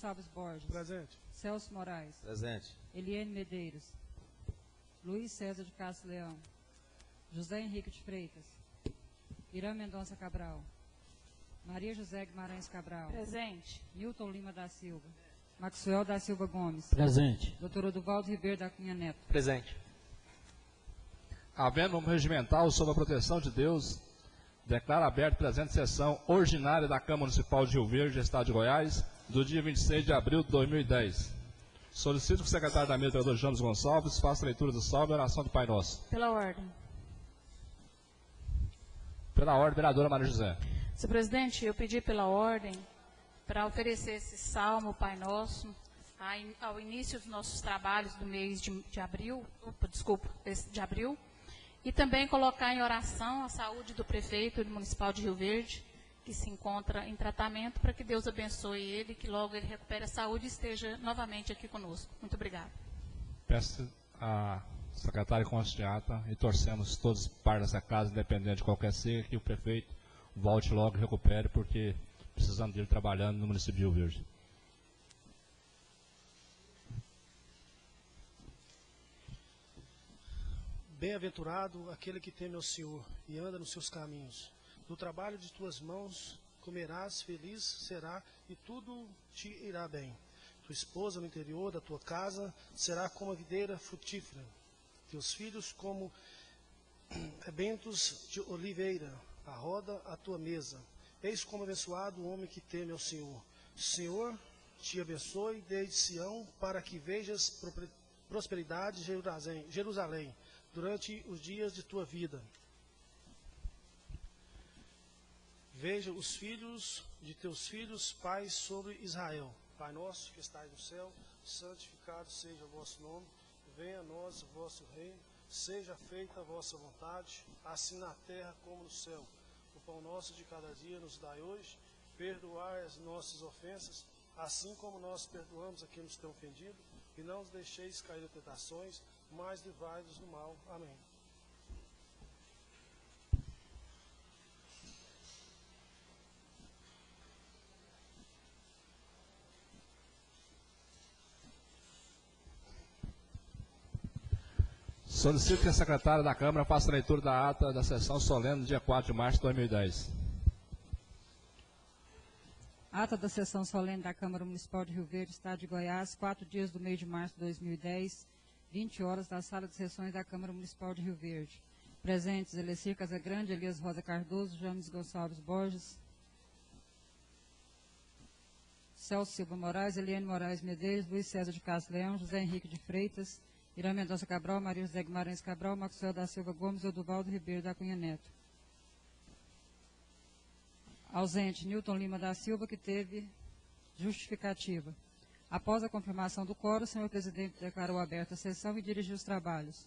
Gonçalves Borges. Presente. Celso Moraes. Presente. Eliane Medeiros. Luiz César de Castro Leão. José Henrique de Freitas. Irã Mendonça Cabral. Maria José Guimarães Cabral. Presente. Nilton Lima da Silva. Maxwell da Silva Gomes. Presente. Dr. Oduvaldo Ribeiro da Cunha Neto. Presente. Havendo norma regimental sob a proteção de Deus, declaro aberta a presente sessão ordinária da Câmara Municipal de Rio Verde, Estado de Goiás, do dia 26 de abril de 2010. Solicito que o secretário da mesa, vereador James Gonçalves, faça a leitura do salve e oração do Pai Nosso. Pela ordem. Pela ordem, vereadora Maria José. Senhor presidente, eu pedi pela ordem para oferecer esse salmo, Pai Nosso, ao início dos nossos trabalhos do mês de abril, de abril, e também colocar em oração a saúde do prefeito municipal de Rio Verde, que se encontra em tratamento, para que Deus abençoe ele, que logo ele recupere a saúde e esteja novamente aqui conosco. Muito obrigada. Peço a secretária conste de ata e torcemos todos para dessa casa, independente de qualquer seja, que o prefeito volte logo e recupere, porque precisamos dele trabalhando no município de Rio Verde. Bem-aventurado aquele que teme ao Senhor e anda nos seus caminhos. Do trabalho de tuas mãos comerás, feliz será e tudo te irá bem. Tua esposa no interior da tua casa será como a videira frutífera. Teus filhos como rebentos de oliveira, a roda à tua mesa. Eis como abençoado o homem que teme ao Senhor. O Senhor te abençoe desde Sião, para que vejas prosperidade em Jerusalém durante os dias de tua vida. Veja os filhos de teus filhos, pais sobre Israel. Pai nosso que estais no céu, santificado seja o vosso nome. Venha a nós o vosso reino. Seja feita a vossa vontade, assim na terra como no céu. O pão nosso de cada dia nos dai hoje. Perdoai as nossas ofensas, assim como nós perdoamos a quem nos tem ofendido. E não os deixeis cair em tentações, mas livrai-nos do mal. Amém. Solicito que a secretária da Câmara faça a leitura da ata da sessão solene do dia 4 de março de 2010. Ata da sessão solene da Câmara Municipal de Rio Verde, Estado de Goiás, 4 dias do mês de março de 2010, 20 horas, da Sala de Sessões da Câmara Municipal de Rio Verde. Presentes, Elecir Casagrande, Elias Rosa Cardoso, James Gonçalves Borges, Celso Silva Moraes, Eliane Moraes Medeiros, Luiz César de Castro Leão, José Henrique de Freitas, Irã Mendonça Cabral, Maria José Guimarães Cabral, Maxwell da Silva Gomes e Oduvaldo Ribeiro da Cunha Neto. Ausente, Nilton Lima da Silva, que teve justificativa. Após a confirmação do quórum, o senhor presidente declarou aberta a sessão e dirigiu os trabalhos.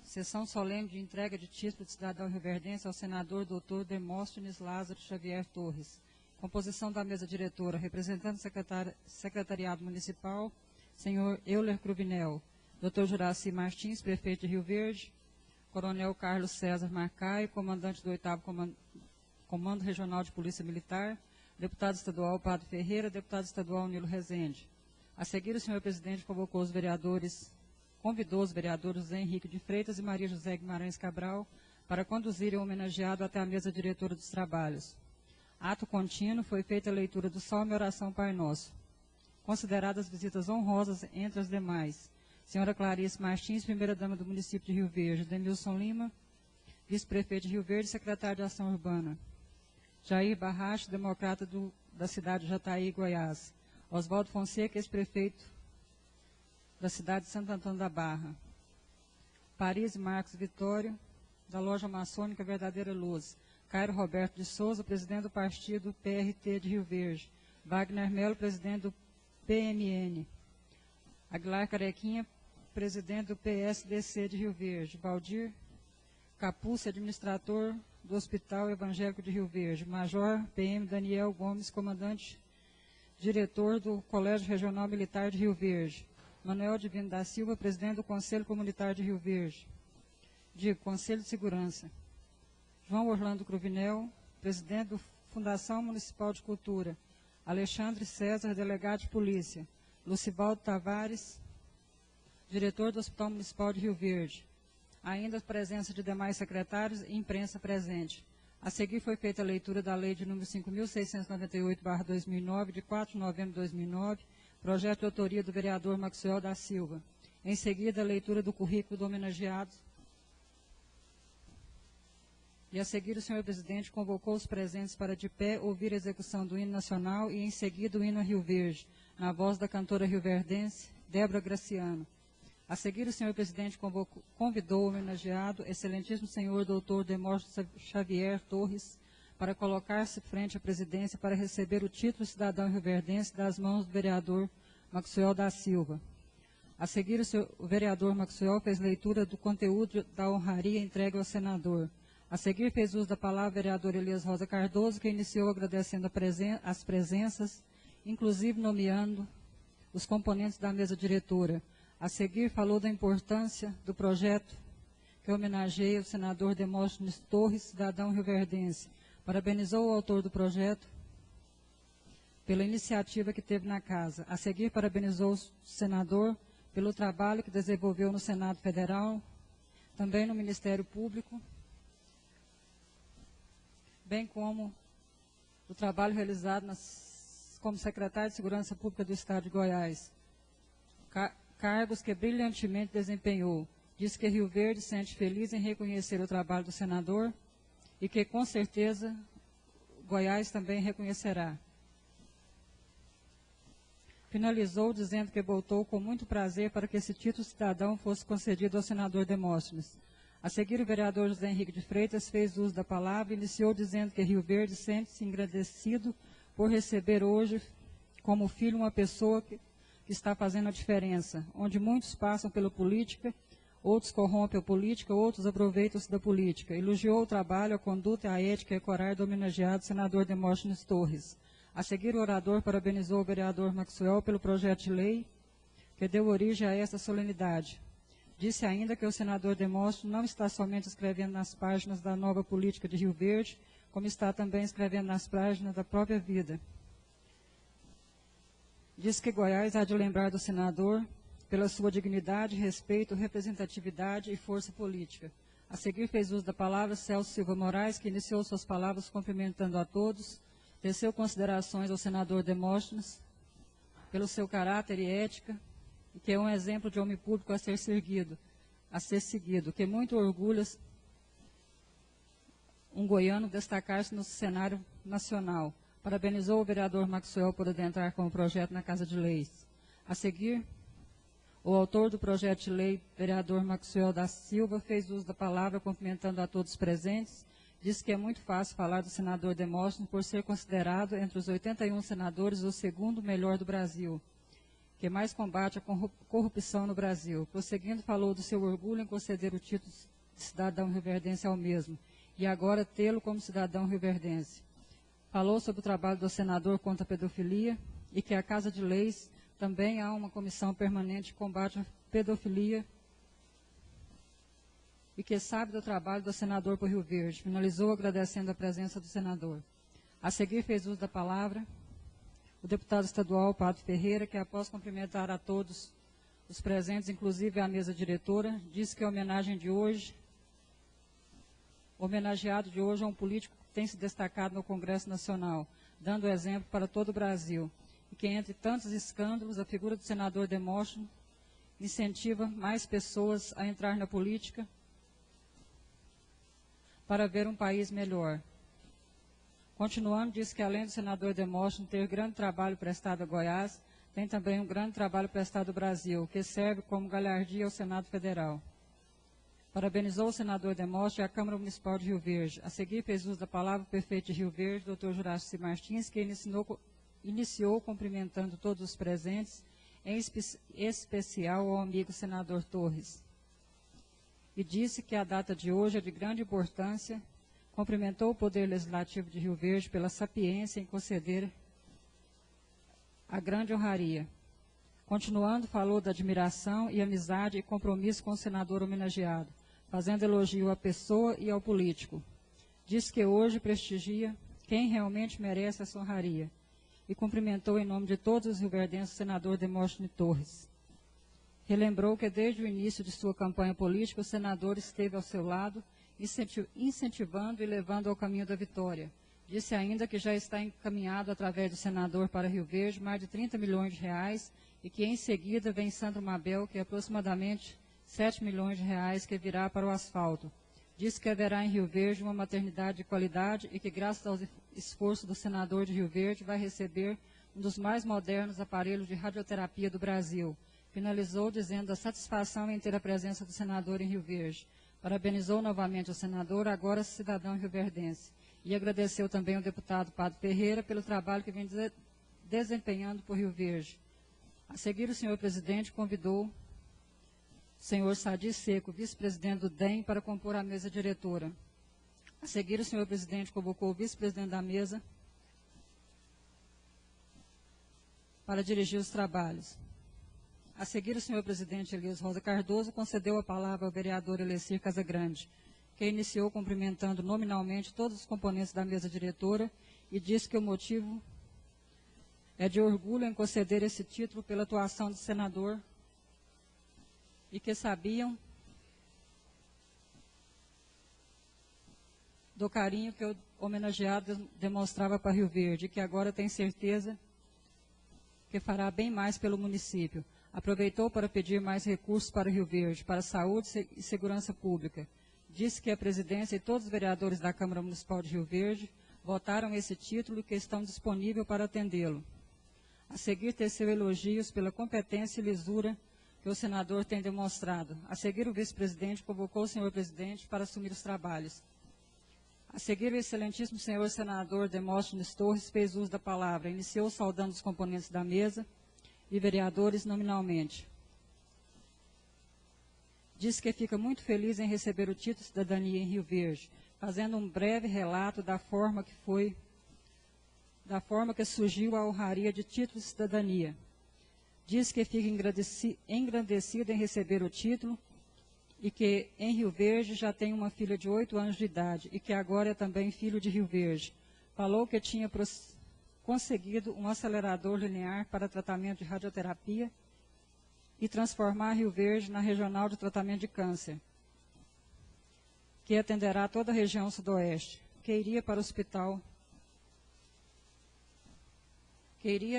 Sessão solene de entrega de título de cidadão rioverdense ao senador Dr. Demóstenes Lázaro Xavier Torres. Composição da mesa diretora, representante do secretariado municipal, senhor Euler Cruvinel, Dr. Juraci Martins, prefeito de Rio Verde, Coronel Carlos César Marcai, comandante do 8º Comando Regional de Polícia Militar, deputado estadual Padre Ferreira, deputado estadual Nilo Rezende. A seguir, o senhor presidente convidou os vereadores José Henrique de Freitas e Maria José Guimarães Cabral para conduzirem o homenageado até a mesa diretora dos trabalhos. Ato contínuo, foi feita a leitura do Salmo e oração Pai Nosso. Consideradas visitas honrosas entre as demais. Senhora Clarice Martins, primeira-dama do município de Rio Verde. Denilson Lima, vice-prefeito de Rio Verde, secretário de Ação Urbana. Jair Barracho, democrata da cidade de Jataí, Goiás. Oswaldo Fonseca, ex-prefeito da cidade de Santo Antônio da Barra. Paris Marcos Vitório, da loja maçônica Verdadeira Luz. Cairo Roberto de Souza, presidente do partido PRT de Rio Verde. Wagner Melo, presidente do PMN. Aguilar Carequinha, presidente do PSDC de Rio Verde. Valdir Capucci, administrador do Hospital Evangélico de Rio Verde. Major PM Daniel Gomes, comandante, diretor do Colégio Regional Militar de Rio Verde. Manuel Divino da Silva, presidente do Conselho Comunitário de Rio Verde. Conselho de Segurança. João Orlando Cruvinel, presidente do Fundação Municipal de Cultura, Alexandre César, delegado de polícia, Lucivaldo Tavares, diretor do Hospital Municipal de Rio Verde. Ainda a presença de demais secretários e imprensa presente. A seguir foi feita a leitura da Lei de número 5.698/2009, de 4 de novembro de 2009, projeto de autoria do vereador Maxwell da Silva. Em seguida, a leitura do currículo do homenageado. E a seguir, o senhor presidente convocou os presentes para de pé ouvir a execução do hino nacional e em seguida o hino a Rio Verde, na voz da cantora rioverdense, Débora Graciano. A seguir, o senhor presidente convidou o homenageado, excelentíssimo senhor doutor Demóstenes Xavier Torres, para colocar-se frente à presidência para receber o título cidadão rioverdense das mãos do vereador Maxwell da Silva. A seguir, o vereador Maxwell fez leitura do conteúdo da honraria entregue ao senador. A seguir, fez uso da palavra o vereador Elias Rosa Cardoso, que iniciou agradecendo as presenças, inclusive nomeando os componentes da mesa diretora. A seguir, falou da importância do projeto que homenageia o senador Demóstenes Torres, cidadão rioverdense. Parabenizou o autor do projeto pela iniciativa que teve na casa. A seguir, parabenizou o senador pelo trabalho que desenvolveu no Senado Federal, também no Ministério Público, bem como o trabalho realizado como secretário de Segurança Pública do Estado de Goiás. Cargos que brilhantemente desempenhou. Diz que Rio Verde se sente feliz em reconhecer o trabalho do senador e que, com certeza, Goiás também reconhecerá. Finalizou dizendo que voltou com muito prazer para que esse título cidadão fosse concedido ao senador Demóstenes. A seguir, o vereador José Henrique de Freitas fez uso da palavra e iniciou dizendo que Rio Verde sente-se agradecido por receber hoje como filho uma pessoa que está fazendo a diferença, onde muitos passam pela política, outros corrompem a política, outros aproveitam-se da política. Elogiou o trabalho, a conduta, a ética e a coragem do homenageado senador Demóstenes Torres. A seguir, o orador parabenizou o vereador Maxwell pelo projeto de lei que deu origem a essa solenidade. Disse ainda que o senador Demóstenes não está somente escrevendo nas páginas da nova política de Rio Verde, como está também escrevendo nas páginas da própria vida. Diz que Goiás há de lembrar do senador pela sua dignidade, respeito, representatividade e força política. A seguir, fez uso da palavra Celso Silva Moraes, que iniciou suas palavras cumprimentando a todos, teceu considerações ao senador Demóstenes pelo seu caráter e ética, e que é um exemplo de homem público a ser seguido, que muito orgulha um goiano destacar-se no cenário nacional. Parabenizou o vereador Maxwell por adentrar com o projeto na Casa de Leis. A seguir, o autor do projeto de lei, vereador Maxwell da Silva, fez uso da palavra cumprimentando a todos os presentes. Disse que é muito fácil falar do senador Demóstenes por ser considerado, entre os 81 senadores, o segundo melhor do Brasil, que mais combate a corrupção no Brasil. Prosseguindo, falou do seu orgulho em conceder o título de cidadão rioverdense ao mesmo, e agora tê-lo como cidadão rioverdense. Falou sobre o trabalho do senador contra a pedofilia e que a Casa de Leis também há uma comissão permanente de combate à pedofilia e que sabe do trabalho do senador por Rio Verde. Finalizou agradecendo a presença do senador. A seguir, fez uso da palavra o deputado estadual Padre Ferreira, que após cumprimentar a todos os presentes, inclusive a mesa diretora, disse que a homenagem de hoje, o homenageado de hoje é um político que tem se destacado no Congresso Nacional, dando exemplo para todo o Brasil, e que, entre tantos escândalos, a figura do senador Demóstenes incentiva mais pessoas a entrar na política para ver um país melhor. Continuando, disse que além do senador Demóstenes ter grande trabalho prestado a Goiás, tem também um grande trabalho prestado ao Brasil, que serve como galhardia ao Senado Federal. Parabenizou o senador Demóstenes e a Câmara Municipal de Rio Verde. A seguir, fez uso da palavra o prefeito de Rio Verde, doutor Juraci Martins, que iniciou cumprimentando todos os presentes, em especial ao amigo senador Torres. E disse que a data de hoje é de grande importância. Cumprimentou o Poder Legislativo de Rio Verde pela sapiência em conceder a grande honraria. Continuando, falou da admiração e amizade e compromisso com o senador homenageado, fazendo elogio à pessoa e ao político. Diz que hoje prestigia quem realmente merece essa honraria, e cumprimentou em nome de todos os rioverdenses o senador Demóstenes Torres. Relembrou que desde o início de sua campanha política, o senador esteve ao seu lado, incentivando e levando ao caminho da vitória. Disse ainda que já está encaminhado através do senador para Rio Verde mais de 30 milhões de reais e que em seguida vem Sandro Mabel, que é aproximadamente 7 milhões de reais que virá para o asfalto. Disse que haverá em Rio Verde uma maternidade de qualidade e que, graças ao esforço do senador de Rio Verde, vai receber um dos mais modernos aparelhos de radioterapia do Brasil. Finalizou dizendo a satisfação em ter a presença do senador em Rio Verde. Parabenizou novamente o senador, agora cidadão rioverdense. E agradeceu também ao deputado Padre Ferreira pelo trabalho que vem desempenhando por Rio Verde. A seguir, o senhor presidente convidou o senhor Sadi Seco, vice-presidente do DEM, para compor a mesa diretora. A seguir, o senhor presidente convocou o vice-presidente da mesa para dirigir os trabalhos. A seguir, o senhor presidente Elias Rosa Cardoso concedeu a palavra ao vereador Elecir Casagrande, que iniciou cumprimentando nominalmente todos os componentes da mesa diretora e disse que o motivo é de orgulho em conceder esse título pela atuação do senador e que sabiam do carinho que o homenageado demonstrava para Rio Verde e que agora tem certeza que fará bem mais pelo município. Aproveitou para pedir mais recursos para Rio Verde, para a saúde e segurança pública. Disse que a presidência e todos os vereadores da Câmara Municipal de Rio Verde votaram esse título e que estão disponíveis para atendê-lo. A seguir, teceu elogios pela competência e lisura que o senador tem demonstrado. A seguir, o vice-presidente convocou o senhor presidente para assumir os trabalhos. A seguir, o excelentíssimo senhor senador Demóstenes Torres fez uso da palavra. Iniciou saudando os componentes da mesa e vereadores nominalmente. Diz que fica muito feliz em receber o título de cidadania em Rio Verde, fazendo um breve relato da forma que surgiu a honraria de título de cidadania. Diz que fica engrandecido em receber o título e que em Rio Verde já tem uma filha de 8 anos de idade e que agora é também filho de Rio Verde. Falou que tinha conseguido um acelerador linear para tratamento de radioterapia e transformar Rio Verde na regional de tratamento de câncer, que atenderá toda a região sudoeste, que iria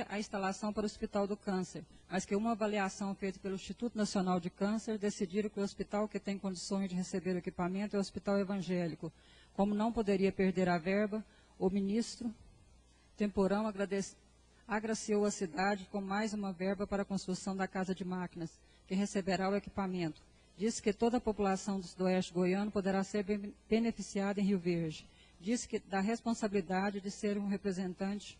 a instalação para o Hospital do Câncer, mas que uma avaliação feita pelo Instituto Nacional de Câncer decidiram que o hospital que tem condições de receber o equipamento é o Hospital Evangélico. Como não poderia perder a verba, o ministro Temporão agraciou a cidade com mais uma verba para a construção da Casa de Máquinas, que receberá o equipamento. Disse que toda a população do sudoeste goiano poderá ser beneficiada em Rio Verde. Disse que da responsabilidade de ser um representante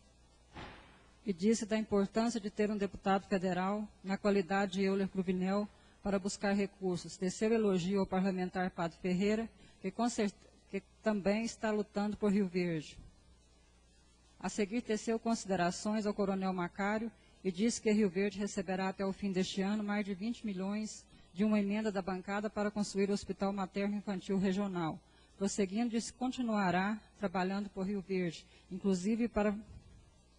e disse da importância de ter um deputado federal, na qualidade de Euler Cruvinel, para buscar recursos. Teceu elogio ao parlamentar Padre Ferreira, que também está lutando por Rio Verde. A seguir, teceu considerações ao coronel Macário e disse que Rio Verde receberá até o fim deste ano mais de 20 milhões de uma emenda da bancada para construir o Hospital Materno-Infantil Regional. Prosseguindo, disse que continuará trabalhando por Rio Verde, inclusive para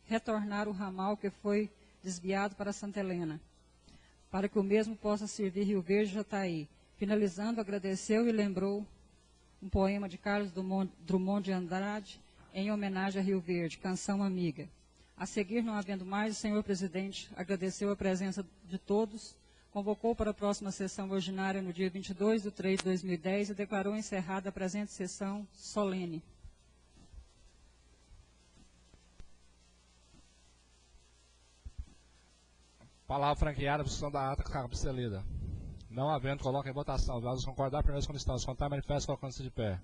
retornar o ramal que foi desviado para Santa Helena, para que o mesmo possa servir Rio Verde e Jataí. Finalizando, agradeceu e lembrou um poema de Carlos Drummond de Andrade, em homenagem a Rio Verde, Canção Amiga. A seguir, não havendo mais, o senhor presidente agradeceu a presença de todos, convocou para a próxima sessão ordinária no dia 22/3/2010 e declarou encerrada a presente sessão solene. Palavra franqueada, discussão da ata, cabe-se lida. Não havendo, coloca em votação. Vamos concordar primeiro com os contar manifesto colocando-se de pé.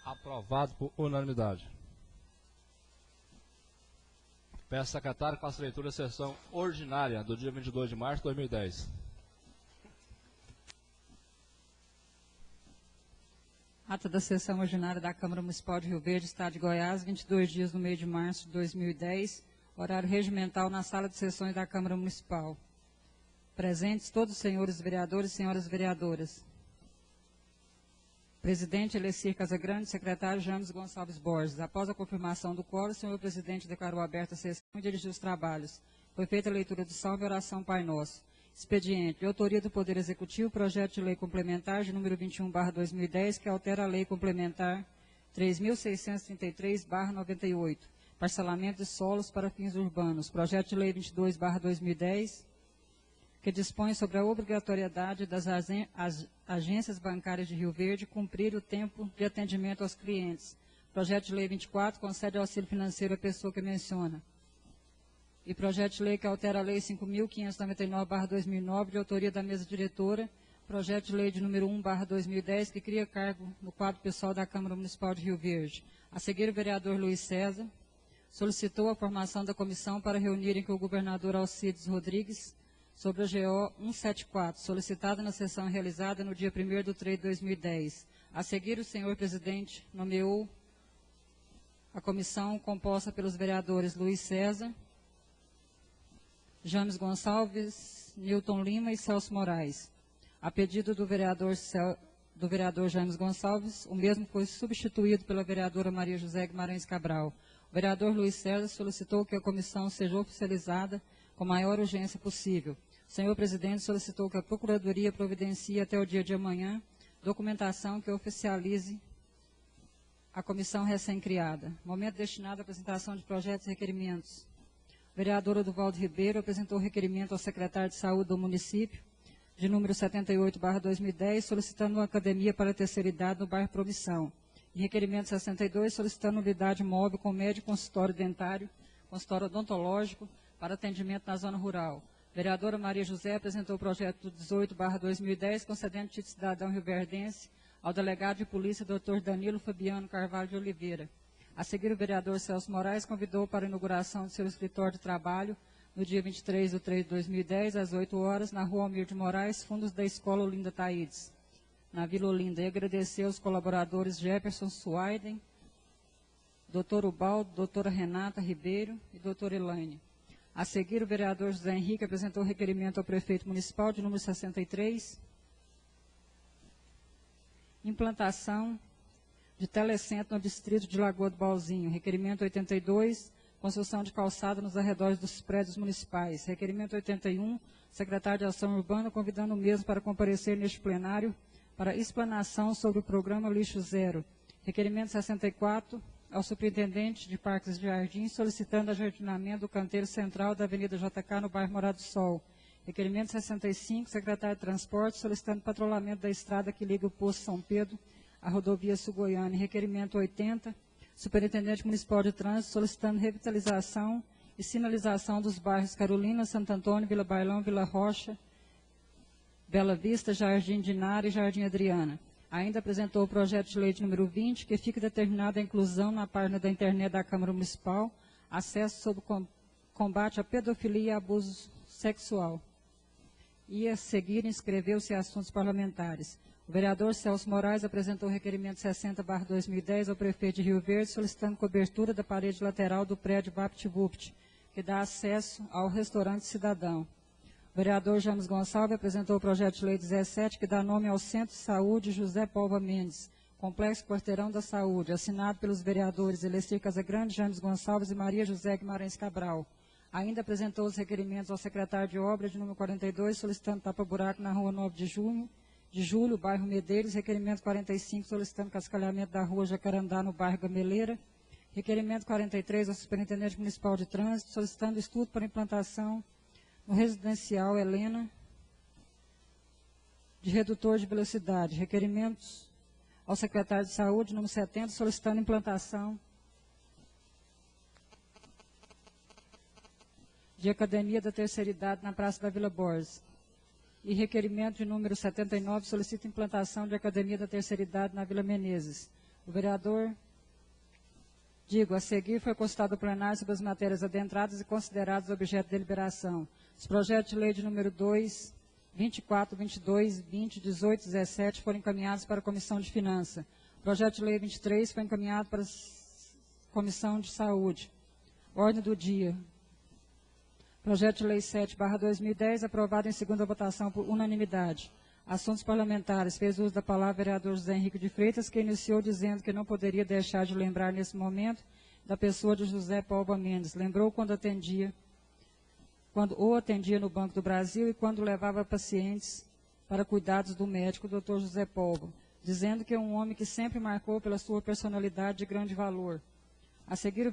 Aprovado por unanimidade. Peço ao secretário que faça a leitura da sessão ordinária do dia 22 de março de 2010. Ata da sessão ordinária da Câmara Municipal de Rio Verde, Estado de Goiás, 22 dias no mês de março de 2010, horário regimental na sala de sessões da Câmara Municipal. Presentes todos os senhores vereadores e senhoras vereadoras. Presidente Elecir Casagrande, secretário James Gonçalves Borges. Após a confirmação do quórum, o senhor presidente declarou aberta a sessão e dirigiu os trabalhos. Foi feita a leitura do salmo e oração Pai Nosso. Expediente. De autoria do Poder Executivo, projeto de lei complementar de número 21/2010, que altera a lei complementar 3.633/98, parcelamento de solos para fins urbanos. Projeto de lei 22/2010, que dispõe sobre a obrigatoriedade das agências bancárias de Rio Verde cumprir o tempo de atendimento aos clientes. Projeto de lei 24, concede auxílio financeiro à pessoa que menciona. E projeto de lei que altera a lei 5.599/2009, de autoria da mesa diretora. Projeto de lei de número 1/2010, que cria cargo no quadro pessoal da Câmara Municipal de Rio Verde. A seguir, o vereador Luiz César solicitou a formação da comissão para reunirem com o governador Alcides Rodrigues sobre a GO 174, solicitada na sessão realizada no dia 1º/3/2010. A seguir, o senhor presidente nomeou a comissão composta pelos vereadores Luiz César, James Gonçalves, Newton Lima e Celso Moraes. A pedido do vereador James Gonçalves, o mesmo foi substituído pela vereadora Maria José Guimarães Cabral. O vereador Luiz César solicitou que a comissão seja oficializada com a maior urgência possível. O senhor presidente solicitou que a Procuradoria providencie até o dia de amanhã documentação que oficialize a comissão recém-criada. Momento destinado à apresentação de projetos e requerimentos. A vereadora Duvaldo Ribeiro apresentou requerimento ao secretário de Saúde do município, de número 78/2010, solicitando uma academia para a terceira idade no bairro Promissão. E requerimento 62, solicitando unidade móvel com médico, consultório dentário, consultório odontológico, para atendimento na zona rural. A vereadora Maria José apresentou o projeto 18/2010, concedendo título de cidadão rioverdense ao delegado de polícia, Dr. Danilo Fabiano Carvalho de Oliveira. A seguir, o vereador Celso Moraes convidou para a inauguração de seu escritório de trabalho no dia 23/3/2010, às 8 horas, na rua Almir de Moraes, fundos da Escola Olinda Taídes, na Vila Olinda, e agradeceu aos colaboradores Jefferson Suaiden, Dr. Ubaldo, doutora Renata Ribeiro e doutora Elaine. A seguir, o vereador José Henrique apresentou requerimento ao prefeito municipal de número 63, implantação de telecentro no distrito de Lagoa do Balzinho. Requerimento 82, construção de calçada nos arredores dos prédios municipais. Requerimento 81, secretário de Ação Urbana, convidando o mesmo para comparecer neste plenário para explanação sobre o programa Lixo Zero. Requerimento 64, ao superintendente de Parques e Jardins, solicitando ajardinamento do canteiro central da Avenida JK, no bairro Morado do Sol. Requerimento 65, secretário de Transporte, solicitando patrulhamento da estrada que liga o posto São Pedro à rodovia Sul-Goiânia. Requerimento 80, superintendente municipal de trânsito, solicitando revitalização e sinalização dos bairros Carolina, Santo Antônio, Vila Bailão, Vila Rocha, Bela Vista, Jardim Dinara e Jardim Adriana. Ainda apresentou o projeto de lei de número 20, que fica determinada a inclusão na página da internet da Câmara Municipal, acesso sobre combate à pedofilia e abuso sexual. E a seguir inscreveu-se assuntos parlamentares. O vereador Celso Moraes apresentou o requerimento 60/2010 ao prefeito de Rio Verde, solicitando cobertura da parede lateral do prédio VaptVupt, que dá acesso ao restaurante Cidadão. O vereador James Gonçalves apresentou o projeto de lei 17, que dá nome ao Centro de Saúde José Polva Mendes, Complexo Quarteirão da Saúde, assinado pelos vereadores Elecir Casagrande, James Gonçalves e Maria José Guimarães Cabral. Ainda apresentou os requerimentos ao secretário de Obras, de número 42, solicitando tapa-buraco na rua 9 de julho, bairro Medeiros. Requerimento 45, solicitando cascalhamento da rua Jacarandá, no bairro Gameleira. Requerimento 43, ao superintendente municipal de trânsito, solicitando estudo para implantação no residencial Helena de redutor de velocidade. Requerimentos ao secretário de Saúde, número 70, solicitando implantação de academia da terceira idade na Praça da Vila Borges. E requerimento de número 79, solicita implantação de academia da terceira idade na Vila Menezes. O vereador, a seguir foi consultado o plenário sobre as matérias adentradas e consideradas objeto de deliberação. Os projetos de lei de número 2, 24, 22, 20, 18 e 17 foram encaminhados para a Comissão de Finanças. O projeto de lei 23 foi encaminhado para a Comissão de Saúde. Ordem do dia. Projeto de lei 7/2010, aprovado em segunda votação por unanimidade. Assuntos Parlamentares. Fez uso da palavra o vereador José Henrique de Freitas, que iniciou dizendo que não poderia deixar de lembrar nesse momento da pessoa de José Paulo Mendes. Lembrou quando o atendia no Banco do Brasil e quando levava pacientes para cuidados do médico, Dr. José Paulo, dizendo que é um homem que sempre marcou pela sua personalidade de grande valor. A seguir,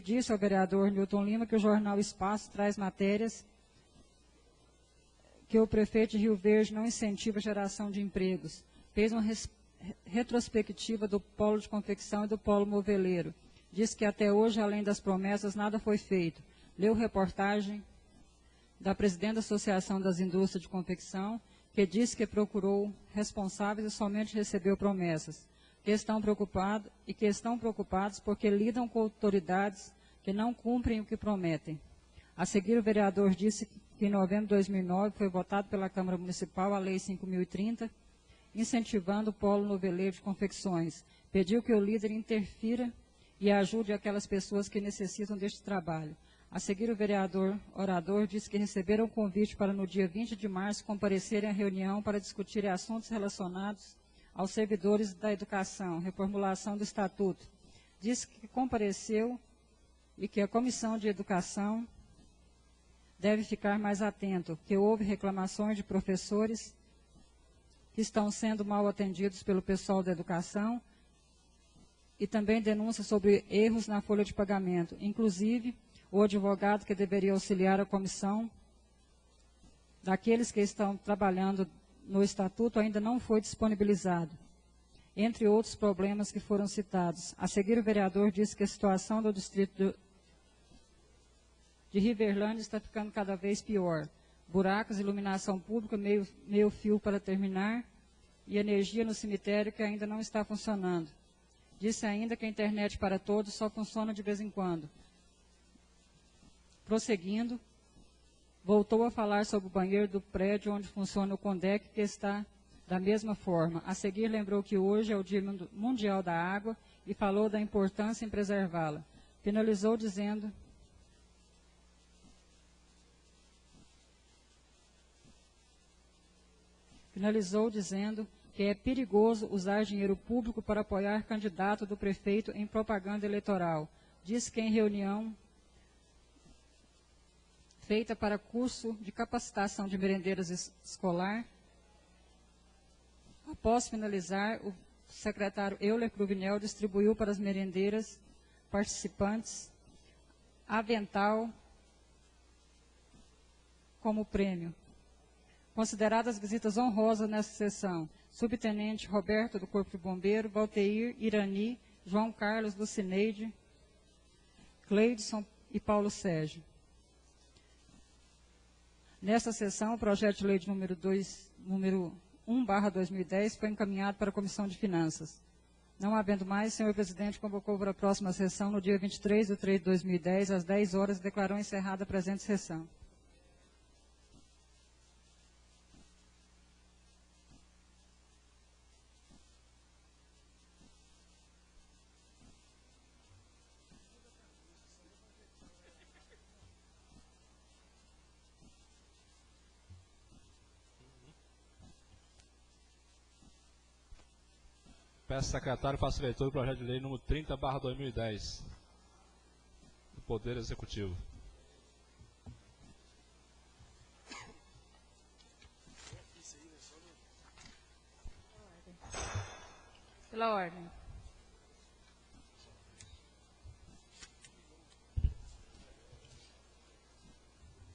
disse ao vereador Newton Lima que o jornal Espaço traz matérias que o prefeito de Rio Verde não incentiva a geração de empregos. Fez uma retrospectiva do polo de confecção e do polo moveleiro. Disse que até hoje, além das promessas, nada foi feito. Leu reportagem da presidente da Associação das Indústrias de Confecção, que disse que procurou responsáveis e somente recebeu promessas. Que estão preocupados porque lidam com autoridades que não cumprem o que prometem. A seguir, o vereador disse que em novembro de 2009 foi votado pela Câmara Municipal a Lei 5.030, incentivando o polo noveleiro de confecções. Pediu que o líder interfira e ajude aquelas pessoas que necessitam deste trabalho. A seguir, o vereador orador disse que receberam um convite para no dia 20 de março comparecerem à reunião para discutir assuntos relacionados aos servidores da educação, reformulação do estatuto. Disse que compareceu e que a Comissão de Educação deve ficar mais atento, que houve reclamações de professores que estão sendo mal atendidos pelo pessoal da educação e também denúncias sobre erros na folha de pagamento. Inclusive, o advogado que deveria auxiliar a comissão daqueles que estão trabalhando no estatuto ainda não foi disponibilizado, entre outros problemas que foram citados. A seguir, o vereador disse que a situação do distrito de Riverlândia está ficando cada vez pior. Buracos, iluminação pública, meio fio para terminar, e energia no cemitério que ainda não está funcionando. Disse ainda que a internet para todos só funciona de vez em quando. Prosseguindo, voltou a falar sobre o banheiro do prédio onde funciona o Condec, que está da mesma forma. A seguir, lembrou que hoje é o Dia Mundial da Água e falou da importância em preservá-la. Finalizou dizendo que é perigoso usar dinheiro público para apoiar candidato do prefeito em propaganda eleitoral. Disse que em reunião feita para curso de capacitação de merendeiras escolar, após finalizar, o secretário Euler Cruvinel distribuiu para as merendeiras participantes avental como prêmio. Consideradas visitas honrosas nessa sessão, subtenente Roberto do Corpo de Bombeiro, Valteir, Irani, João Carlos, Lucineide, Cleidson e Paulo Sérgio. Nesta sessão, o projeto de lei de número 1/2010 foi encaminhado para a Comissão de Finanças. Não havendo mais, o senhor presidente convocou para a próxima sessão no dia 23 de 3 de 2010, às 10 horas, e declarou encerrada a presente sessão. Peço ao secretário faça leitura do projeto de lei número 30/2010 do Poder Executivo. Pela ordem.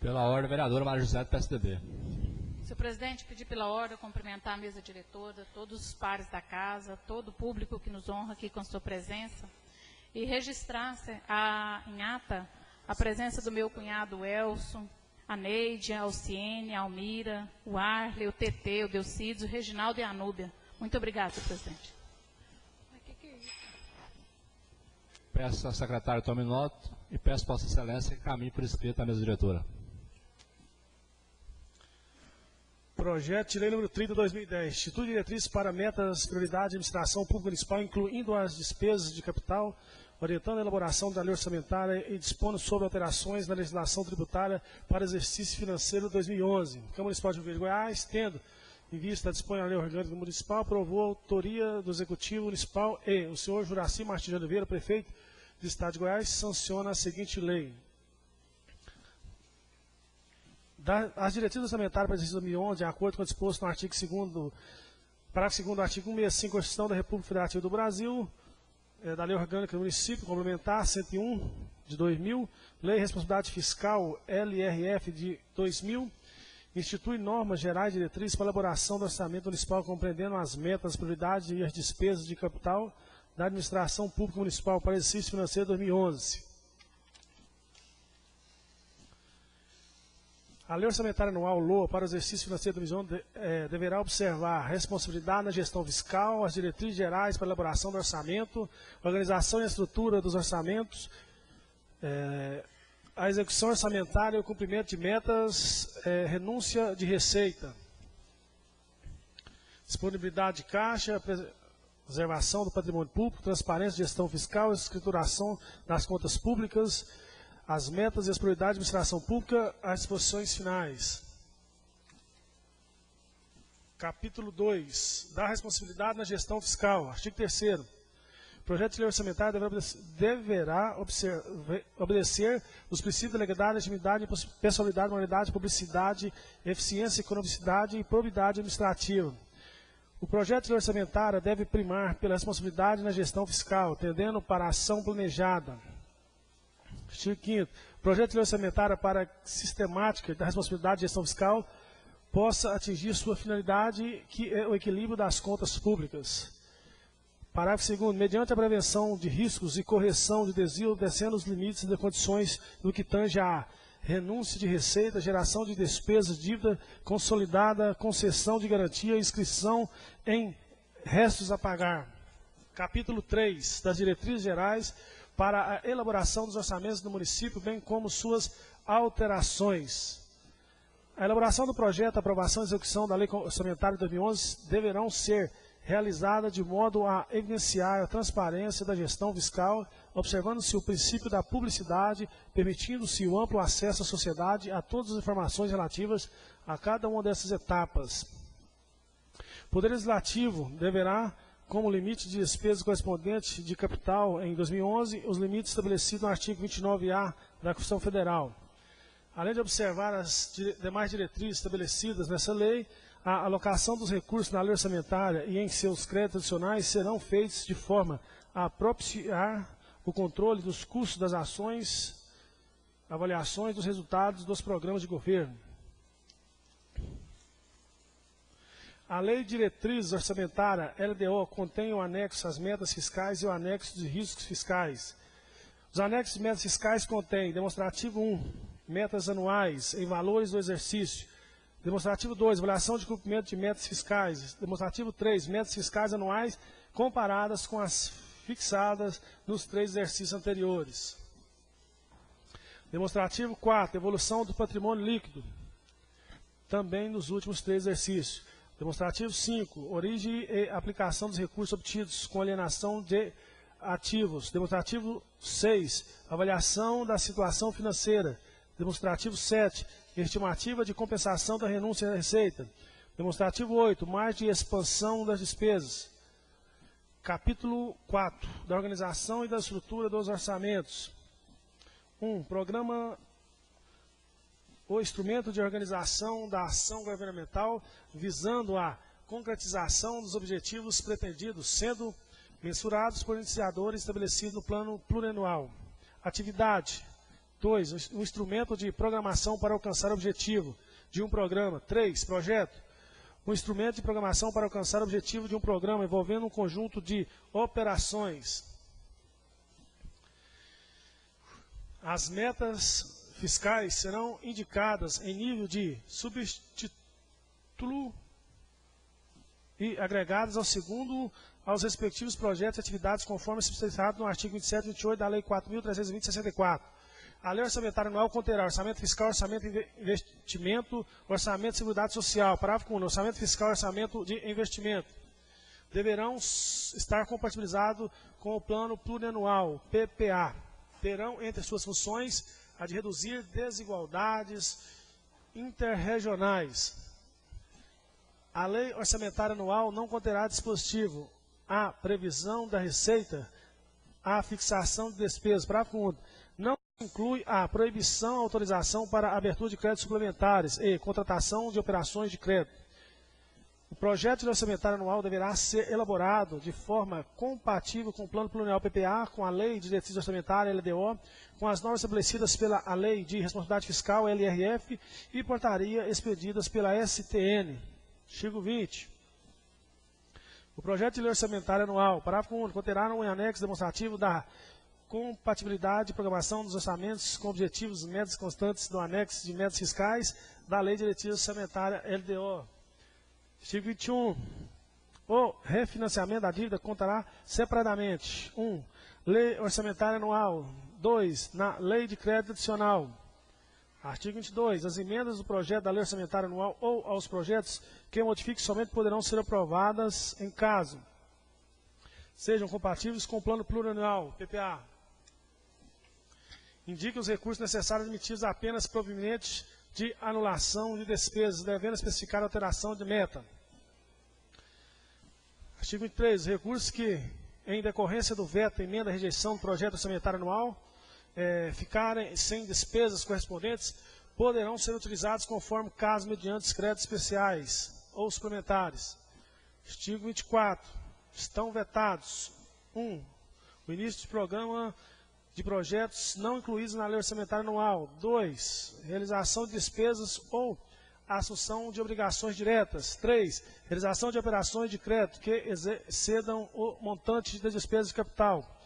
Pela ordem, vereadora Maria José do PSDB. Senhor presidente, pedi pela ordem cumprimentar a mesa diretora, todos os pares da casa, todo o público que nos honra aqui com sua presença e registrar em ata a presença do meu cunhado Elson, a Neide, a Alciene, a Almira, o Arley, o TT, o Delcides, o Reginaldo e a Anúbia. Muito obrigada, senhor presidente. Peço ao secretário tome nota e peço para Vossa Excelência que caminhe por escrito à mesa diretora. Projeto de Lei número 30, 2010. Institui diretrizes para metas, prioridade de administração pública municipal, incluindo as despesas de capital, orientando a elaboração da lei orçamentária e dispondo sobre alterações na legislação tributária para exercício financeiro 2011. Câmara Municipal de Rio Verde, Goiás, tendo em vista a dispõe a lei orgânica municipal, aprovou a autoria do Executivo Municipal e o senhor Juraci Martins de Oliveira, prefeito do Estado de Goiás, sanciona a seguinte lei. As diretrizes orçamentárias para o exercício 2011, de acordo com o disposto no artigo 2º, parágrafo 2º do artigo 165, Constituição da República Federativa do Brasil, da Lei Orgânica do Município, complementar 101 de 2000, Lei de Responsabilidade Fiscal, LRF de 2000, institui normas gerais e diretrizes para a elaboração do orçamento municipal, compreendendo as metas, prioridades e as despesas de capital da administração pública municipal para o exercício financeiro 2011. A Lei Orçamentária Anual, LOA, para o exercício financeiro 2011 deverá observar a responsabilidade na gestão fiscal, as diretrizes gerais para a elaboração do orçamento, organização e estrutura dos orçamentos, a execução orçamentária, o cumprimento de metas, renúncia de receita, disponibilidade de caixa, preservação do patrimônio público, transparência de gestão fiscal, escrituração das contas públicas, as metas e as prioridades de administração pública, as disposições finais. Capítulo 2, da responsabilidade na gestão fiscal. Artigo 3º. O projeto de lei orçamentária deverá obedecer os princípios da legalidade, legitimidade, pessoalidade, moralidade, publicidade, eficiência, economicidade e probidade administrativa. O projeto de lei orçamentária deve primar pela responsabilidade na gestão fiscal, tendendo para a ação planejada. Artigo 5º. O projeto de lei orçamentária para a sistemática da responsabilidade de gestão fiscal possa atingir sua finalidade, que é o equilíbrio das contas públicas. Parágrafo 2º. Mediante a prevenção de riscos e correção de desvio, descendo os limites de condições no que tange a renúncia de receita, geração de despesas, dívida consolidada, concessão de garantia, inscrição em restos a pagar. Capítulo 3, das diretrizes gerais para a elaboração dos orçamentos do município, bem como suas alterações. A elaboração do projeto, a aprovação e execução da Lei Orçamentária de 2011 deverão ser realizada de modo a evidenciar a transparência da gestão fiscal, observando-se o princípio da publicidade, permitindo-se o amplo acesso à sociedade a todas as informações relativas a cada uma dessas etapas. O Poder Legislativo deverá, como limite de despesas correspondente de capital em 2011, os limites estabelecidos no artigo 29A da Constituição Federal. Além de observar as demais diretrizes estabelecidas nessa lei, a alocação dos recursos na lei orçamentária e em seus créditos adicionais serão feitos de forma a propiciar o controle dos custos das ações, avaliações dos resultados dos programas de governo. A Lei de Diretrizes Orçamentária, LDO, contém o anexo às metas fiscais e o anexo de riscos fiscais. Os anexos de metas fiscais contêm demonstrativo 1, metas anuais em valores do exercício. Demonstrativo 2, avaliação de cumprimento de metas fiscais. Demonstrativo 3, metas fiscais anuais comparadas com as fixadas nos 3 exercícios anteriores. Demonstrativo 4, evolução do patrimônio líquido, também nos últimos 3 exercícios. Demonstrativo 5, origem e aplicação dos recursos obtidos com alienação de ativos. Demonstrativo 6, avaliação da situação financeira. Demonstrativo 7, estimativa de compensação da renúncia da receita. Demonstrativo 8, margem de expansão das despesas. Capítulo 4, da organização e da estrutura dos orçamentos. 1. Programa o instrumento de organização da ação governamental visando a concretização dos objetivos pretendidos, sendo mensurados por iniciadores estabelecidos no plano plurianual. Atividade. 2. Um instrumento de programação para alcançar o objetivo de um programa. 3. Projeto. Um instrumento de programação para alcançar o objetivo de um programa envolvendo um conjunto de operações. As metas fiscais serão indicadas em nível de subtítulo e agregadas aos respectivos projetos e atividades conforme especificado no artigo 27 e 28 da Lei 4.320/64. A lei orçamentária anual conterá orçamento fiscal, orçamento de investimento, orçamento de seguridade social. Parágrafo 1. Orçamento fiscal, orçamento de investimento deverão estar compatibilizados com o Plano Plurianual, PPA. Terão entre suas funções a de reduzir desigualdades interregionais. A lei orçamentária anual não conterá dispositivo a previsão da receita, a fixação de despesas. Parágrafo 1. Não inclui a proibição, autorização para abertura de créditos suplementares e contratação de operações de crédito. O projeto de orçamentário anual deverá ser elaborado de forma compatível com o Plano Plurianual PPA, com a Lei de Diretrizes Orçamentárias, LDO, com as normas estabelecidas pela Lei de Responsabilidade Fiscal, LRF, e portaria expedidas pela STN. Artigo 20. O projeto de lei orçamentária anual, parágrafo 1, conterá um anexo demonstrativo da compatibilidade e programação dos orçamentos com objetivos e metas constantes do anexo de metas fiscais da Lei de Diretrizes Orçamentárias, LDO. Artigo 21. O refinanciamento da dívida contará separadamente: 1. Lei orçamentária anual. 2. Na Lei de Crédito Adicional. Artigo 22. As emendas do projeto da lei orçamentária anual ou aos projetos que modifiquem somente poderão ser aprovadas em caso sejam compatíveis com o Plano Plurianual, PPA. Indique os recursos necessários admitidos apenas provenientes de anulação de despesas, devendo especificar a alteração de meta. Artigo 23. Os recursos que, em decorrência do veto, emenda, rejeição do projeto orçamentário anual, ficarem sem despesas correspondentes, poderão ser utilizados conforme caso mediante créditos especiais ou suplementares. Artigo 24. Estão vetados: 1. O início de programa de projetos não incluídos na lei orçamentária anual. 2. Realização de despesas ou assunção de obrigações diretas. 3. Realização de operações de crédito que excedam o montante das despesas de capital.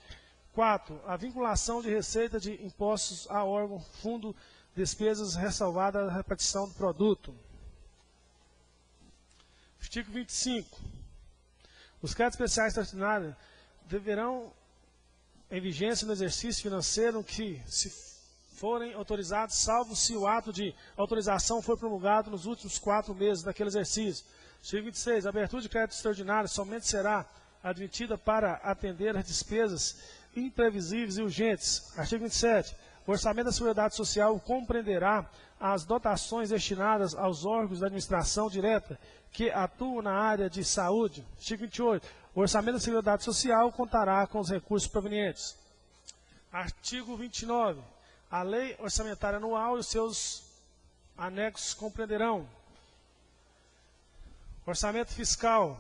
4. A vinculação de receita de impostos a órgão, fundo, despesas ressalvada a repartição do produto. Artigo 25. Os créditos especiais extraordinários deverão, em vigência no exercício financeiro, que se forem autorizados, salvo se o ato de autorização for promulgado nos últimos 4 meses daquele exercício. Artigo 26. A abertura de crédito extraordinário somente será admitida para atender às despesas imprevisíveis e urgentes. Artigo 27. O orçamento da Seguridade Social compreenderá as dotações destinadas aos órgãos da administração direta que atuam na área de saúde. Artigo 28. O orçamento da Seguridade Social contará com os recursos provenientes. Artigo 29. A lei orçamentária anual e os seus anexos compreenderão: orçamento fiscal,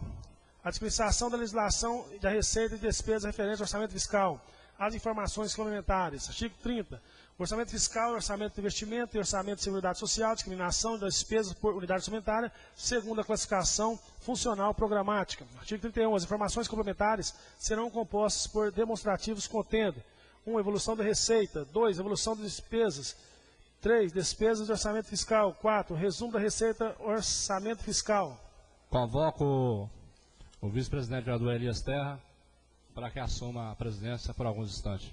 a dispensação da legislação da receita e despesas referentes ao orçamento fiscal, as informações complementares. Artigo 30. Orçamento fiscal, orçamento de investimento e orçamento de seguridade social, discriminação das despesas por unidade orçamentária, segundo a classificação funcional programática. Artigo 31. As informações complementares serão compostas por demonstrativos contendo: 1. Evolução da receita. 2. Evolução das despesas. 3. Despesas de orçamento fiscal. 4. Resumo da receita, orçamento fiscal. Convoco o vice-presidente vereador Elias Terra para que assuma a presidência por alguns instantes.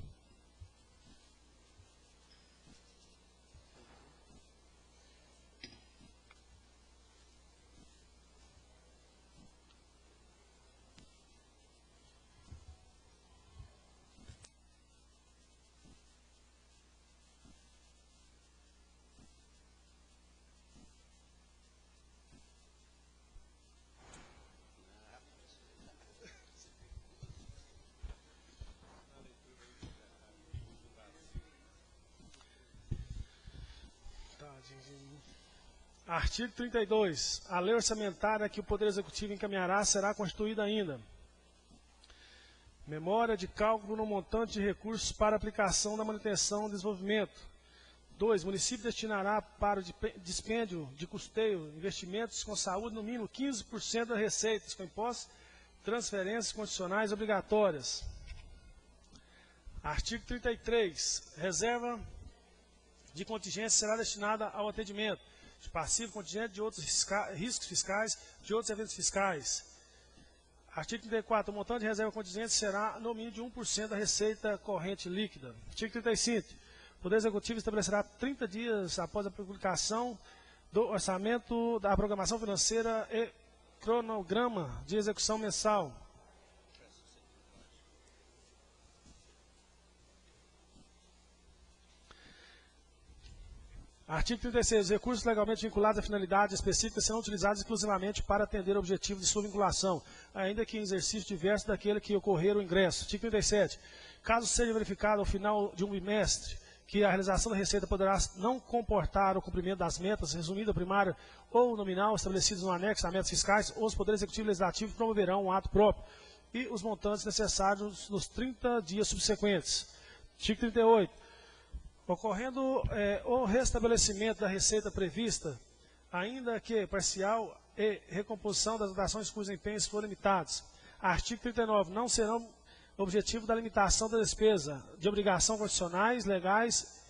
Artigo 32. A lei orçamentária que o Poder Executivo encaminhará será constituída ainda: memória de cálculo no montante de recursos para aplicação da manutenção e desenvolvimento. 2. O município destinará para o dispêndio de custeio investimentos com saúde no mínimo 15% das receitas com impostos, transferências condicionais obrigatórias. Artigo 33. Reserva de contingência será destinada ao atendimento de passivo contingente de outros riscos fiscais, de outros eventos fiscais. Artigo 34. O montante de reserva contingente será no mínimo de 1% da receita corrente líquida. Artigo 35. O Poder Executivo estabelecerá 30 dias após a publicação do orçamento da programação financeira e cronograma de execução mensal. Artigo 36. Os recursos legalmente vinculados à finalidade específica serão utilizados exclusivamente para atender o objetivo de sua vinculação, ainda que em exercício diverso daquele que ocorrer o ingresso. Artigo 37. Caso seja verificado ao final de um bimestre que a realização da receita poderá não comportar o cumprimento das metas, resumida primária ou nominal, estabelecidas no anexo a metas fiscais, os Poderes Executivo e Legislativo promoverão um ato próprio e os montantes necessários nos 30 dias subsequentes. Artigo 38. Ocorrendo o restabelecimento da receita prevista, ainda que parcial, e recomposição das dotações cujos empenhos forem limitados. Artigo 39. Não serão objetivo da limitação da despesa de obrigação constitucionais legais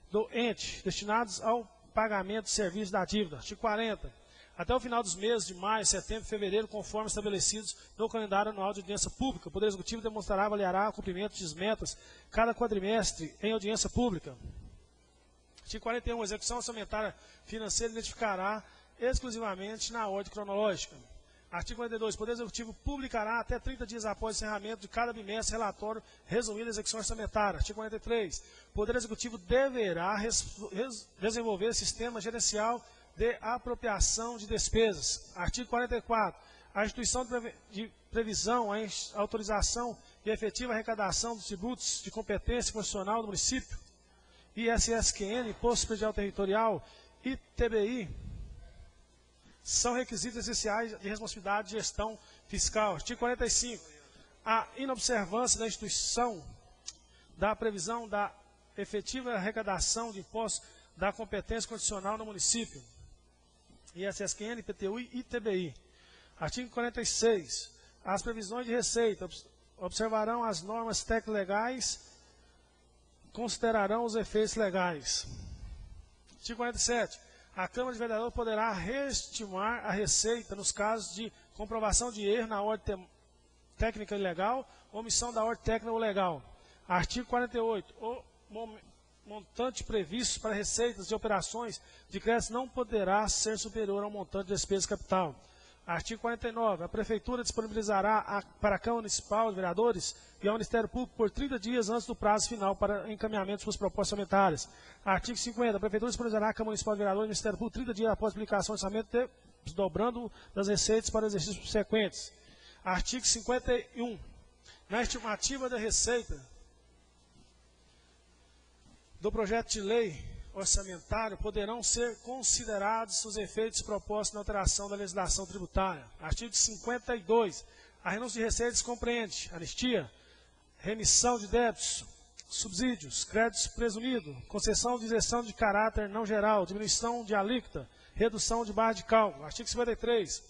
do ente, destinados ao pagamento de serviços da dívida. Artigo 40. Até o final dos meses de maio, setembro e fevereiro, conforme estabelecidos no calendário anual de audiência pública, o Poder Executivo demonstrará e avaliará o cumprimento de metas cada quadrimestre em audiência pública. Artigo 41. A execução orçamentária financeira identificará exclusivamente na ordem cronológica. Artigo 42. O Poder Executivo publicará até 30 dias após o encerramento de cada bimestre relatório resumido da execução orçamentária. Artigo 43. O Poder Executivo deverá desenvolver sistema gerencial de apropriação de despesas. Artigo 44. A instituição de previsão, a autorização e efetiva arrecadação dos tributos de competência constitucional do município, ISSQN, Imposto Predial Territorial, ITBI, são requisitos essenciais de responsabilidade de gestão fiscal. Artigo 45. A inobservância da instituição da previsão da efetiva arrecadação de impostos da competência constitucional no município, ISSQN, IPTU e ITBI. Artigo 46. As previsões de receita observarão as normas técnico-legais, considerarão os efeitos legais. Artigo 47. A Câmara de Vereadores poderá reestimar a receita nos casos de comprovação de erro na ordem técnica ilegal, omissão da ordem técnica ou legal. Artigo 48. O montante previsto para receitas de operações de crédito não poderá ser superior ao montante de despesa capital. Artigo 49. A Prefeitura disponibilizará para a Câmara Municipal de Vereadores e ao Ministério Público por 30 dias antes do prazo final para encaminhamento de suas propostas orçamentárias. Artigo 50. A Prefeitura disponibilizará à Câmara Municipal de Vereadores e ao Ministério Público 30 dias após a publicação do orçamento, desdobrando das receitas para exercícios subsequentes. Artigo 51. Na estimativa da receita do projeto de lei orçamentário poderão ser considerados os efeitos propostos na alteração da legislação tributária. Artigo 52. A renúncia de receitas compreende anistia, remissão de débitos, subsídios, créditos presumidos, concessão de isenção de caráter não geral, diminuição de alíquota, redução de barra de cálculo. Artigo 53.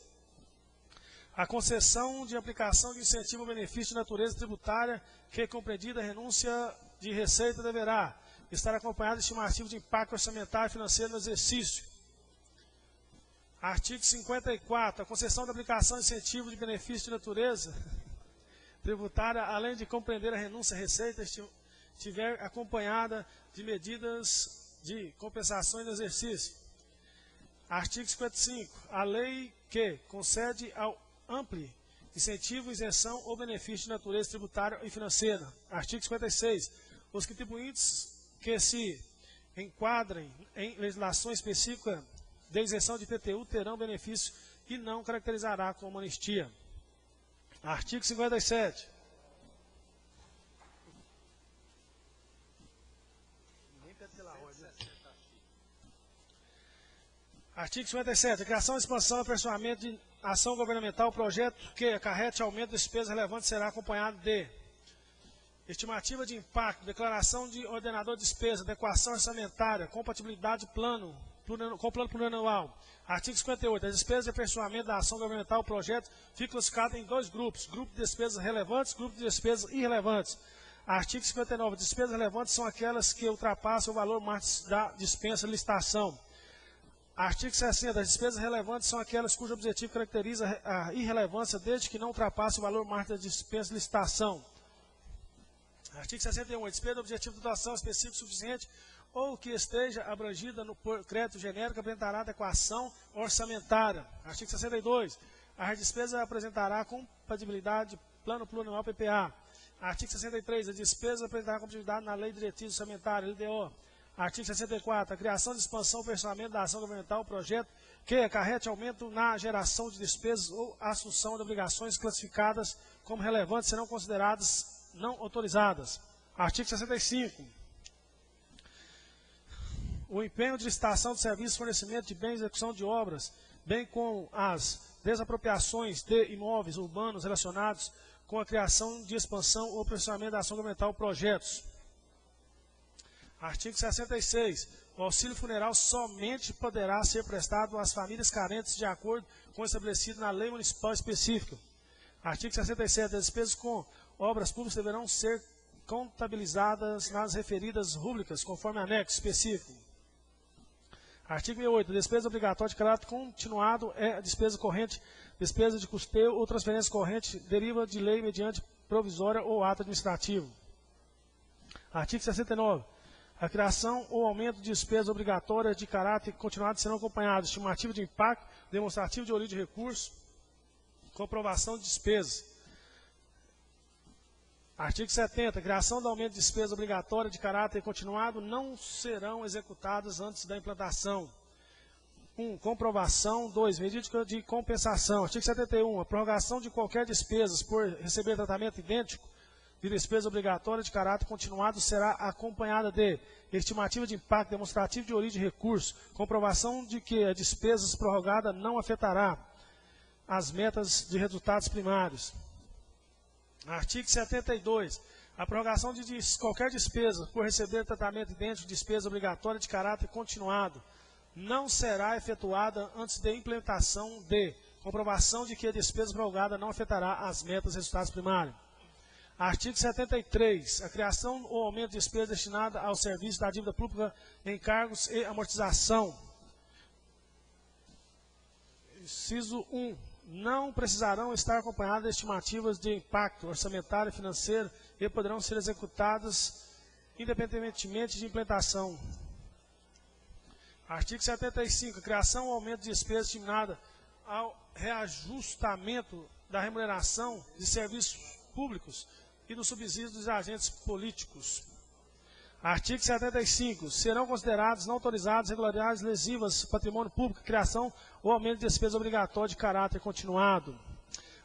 A concessão de aplicação de incentivo ou benefício de natureza tributária que, compreendida a renúncia de receita, deverá estar acompanhada de estimativa de impacto orçamentário e financeiro no exercício. Artigo 54. A concessão de aplicação de incentivo de benefício de natureza tributária, além de compreender a renúncia à receita, estiver acompanhada de medidas de compensações no exercício. Artigo 55. A lei que concede ao ampli incentivo, isenção ou benefício de natureza tributária e financeira. Artigo 56. Os contribuintes que se enquadrem em legislação específica de isenção de IPTU terão benefício e não caracterizará como anistia. Artigo 57. Artigo 57. A criação, expansão e aperfeiçoamento de ação governamental, projeto que acarrete aumento de despesas relevantes será acompanhado de estimativa de impacto, declaração de ordenador de despesa, adequação orçamentária, compatibilidade com o plano plurianual. Artigo 58. As despesas de aperfeiçoamento da ação governamental, projeto, ficam classificadas em dois grupos: grupo de despesas relevantes, grupo de despesas irrelevantes. Artigo 59. As despesas relevantes são aquelas que ultrapassam o valor máximo da dispensa de licitação. Artigo 60. As despesas relevantes são aquelas cujo objetivo caracteriza a irrelevância desde que não ultrapasse o valor máximo da dispensa de licitação. Artigo 61. A despesa do objetivo de dotação específico suficiente ou que esteja abrangida no crédito genérico apresentará adequação orçamentária. Artigo 62. A despesa apresentará compatibilidade plano plurianual PPA. Artigo 63. A despesa apresentará compatibilidade na Lei de Diretriz Orçamentária, LDO. Artigo 64. A criação de expansão ou personamento da ação governamental, projeto que acarrete aumento na geração de despesas ou assunção de obrigações classificadas como relevantes serão consideradas não autorizadas. Artigo 65. O empenho de licitação de serviços, fornecimento de bens e execução de obras, bem como as desapropriações de imóveis urbanos relacionados com a criação de expansão ou processamento da ação governamental ou projetos. Artigo 66. O auxílio funeral somente poderá ser prestado às famílias carentes de acordo com o estabelecido na lei municipal específica. Artigo 67. As despesas com obras públicas deverão ser contabilizadas nas referidas rúbricas, conforme anexo específico. Artigo 68. A despesa obrigatória de caráter continuado é a despesa corrente, despesa de custeio ou transferência corrente deriva de lei mediante provisória ou ato administrativo. Artigo 69. A criação ou aumento de despesas obrigatórias de caráter continuado serão acompanhados de estimativa de impacto, demonstrativo de origem de recurso, comprovação de despesas. Artigo 70. A criação do aumento de despesas obrigatórias de caráter continuado não serão executadas antes da implantação. 1. Comprovação. 2. Medida de compensação. Artigo 71. A prorrogação de qualquer despesas por receber tratamento idêntico de despesa obrigatória de caráter continuado será acompanhada de estimativa de impacto, demonstrativo de origem de recurso, comprovação de que a despesa prorrogada não afetará as metas de resultados primários. Artigo 72. A prorrogação de qualquer despesa por receber tratamento idêntico de despesa obrigatória de caráter continuado não será efetuada antes da implementação de comprovação de que a despesa prorrogada não afetará as metas de resultados primários. Artigo 73. A criação ou aumento de despesa destinada ao serviço da dívida pública, encargos e amortização. Inciso 1. Não precisarão estar acompanhadas de estimativas de impacto orçamentário e financeiro e poderão ser executadas independentemente de implementação. Artigo 75. A criação ou aumento de despesa destinada ao reajustamento da remuneração de serviços públicos e do subsídio dos agentes políticos. Artigo 75. Serão considerados não autorizados irregularidades lesivas patrimônio público, criação ou aumento de despesa obrigatória de caráter continuado.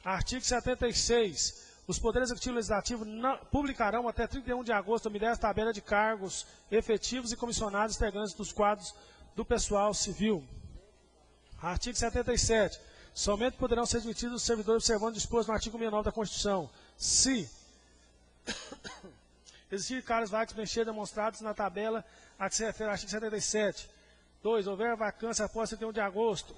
Artigo 76. Os poderes executivo e legislativo publicarão até 31 de agosto de 2010 a tabela de cargos efetivos e comissionados integrantes dos quadros do pessoal civil. Artigo 77. Somente poderão ser admitidos os servidores observando o disposto no artigo 69 da Constituição, se existir cargos vagos preencher demonstrados na tabela a que se refere ao artigo 77. 2. Houver vacância após 31 de agosto.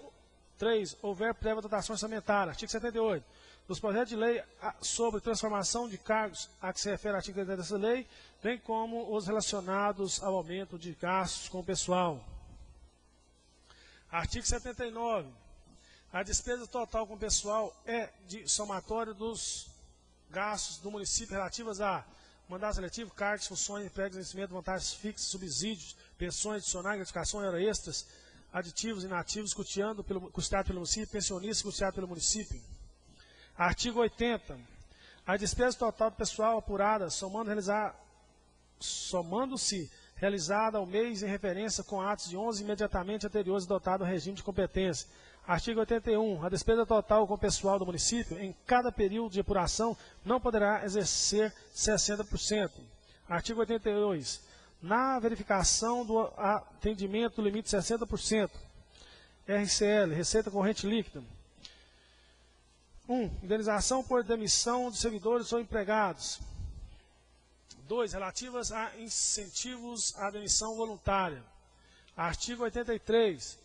3. Houver prévia dotação orçamentária. Artigo 78. Dos projetos de lei sobre transformação de cargos a que se refere ao artigo 70 dessa lei, bem como os relacionados ao aumento de gastos com o pessoal. Artigo 79. A despesa total com o pessoal é de somatório dos gastos do município relativas a mandato seletivo, cargos, funções, empregos, vencimento, vantagens fixas, subsídios, pensões adicionais, gratificações, horas extras, aditivos, inativos, custeado pelo município, pensionistas custeado pelo município. Artigo 80. A despesa total do pessoal apurada, somando-se realizada ao mês em referência com atos de 11 imediatamente anteriores adotado ao regime de competência. Artigo 81. A despesa total com o pessoal do município, em cada período de apuração, não poderá exercer 60%. Artigo 82. Na verificação do atendimento, limite 60%. RCL, Receita Corrente Líquida. 1. Indenização por demissão de servidores ou empregados. 2. Relativas a incentivos à demissão voluntária. Artigo 83.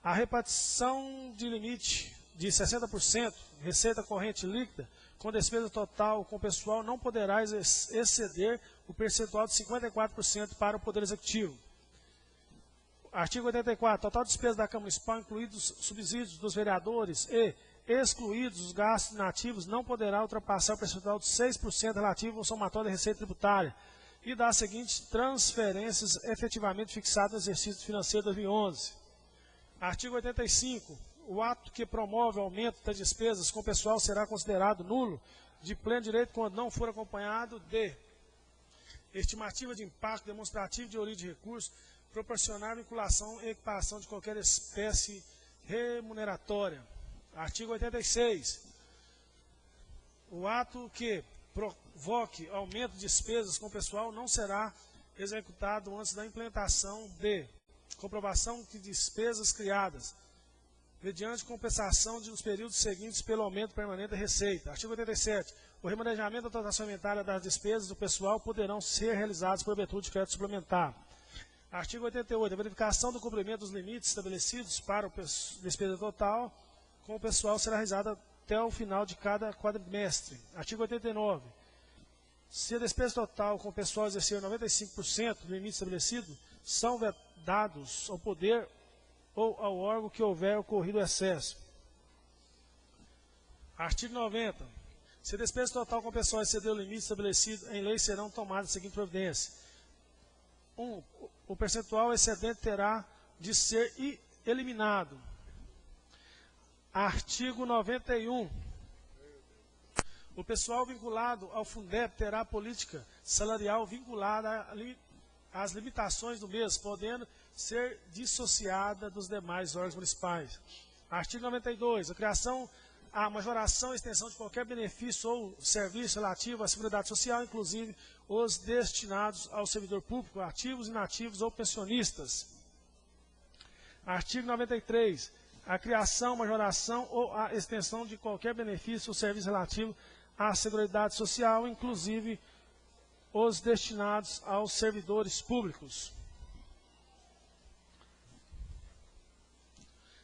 A repartição de limite de 60%, receita corrente líquida, com despesa total com o pessoal, não poderá exceder o percentual de 54% para o Poder Executivo. Artigo 84. Total despesa da Câmara Municipal, incluídos subsídios dos vereadores e excluídos os gastos inativos, não poderá ultrapassar o percentual de 6% relativo ao somatório da receita tributária e das seguintes transferências efetivamente fixadas no exercício financeiro 2011. Artigo 85. O ato que promove o aumento das despesas com pessoal será considerado nulo de pleno direito quando não for acompanhado de estimativa de impacto demonstrativo de origem de recurso, proporcionar vinculação e equiparação de qualquer espécie remuneratória. Artigo 86. O ato que provoque aumento de despesas com pessoal não será executado antes da implementação de comprovação de despesas criadas, mediante compensação nos períodos seguintes pelo aumento permanente da receita. Artigo 87. O remanejamento da dotação orçamentária das despesas do pessoal poderão ser realizados por virtude de crédito suplementar. Artigo 88. A verificação do cumprimento dos limites estabelecidos para a despesa total com o pessoal será realizada até o final de cada quadrimestre. Artigo 89. Se a despesa total com o pessoal exercer 95% do limite estabelecido, são vedados ao poder ou ao órgão que houver ocorrido o excesso. Artigo 90. Se a despesa total com o pessoal exceder o limite estabelecido em lei, serão tomadas as seguintes providências. 1. O percentual excedente terá de ser eliminado. Artigo 91. O pessoal vinculado ao Fundeb terá política salarial vinculada às limitações do mesmo, podendo ser dissociada dos demais órgãos municipais. Artigo 92. A criação, a majoração e extensão de qualquer benefício ou serviço relativo à Seguridade Social, inclusive os destinados ao servidor público, ativos, inativos ou pensionistas. Artigo 93. A criação, majoração ou a extensão de qualquer benefício ou serviço relativo à Seguridade Social, inclusive os destinados aos servidores públicos.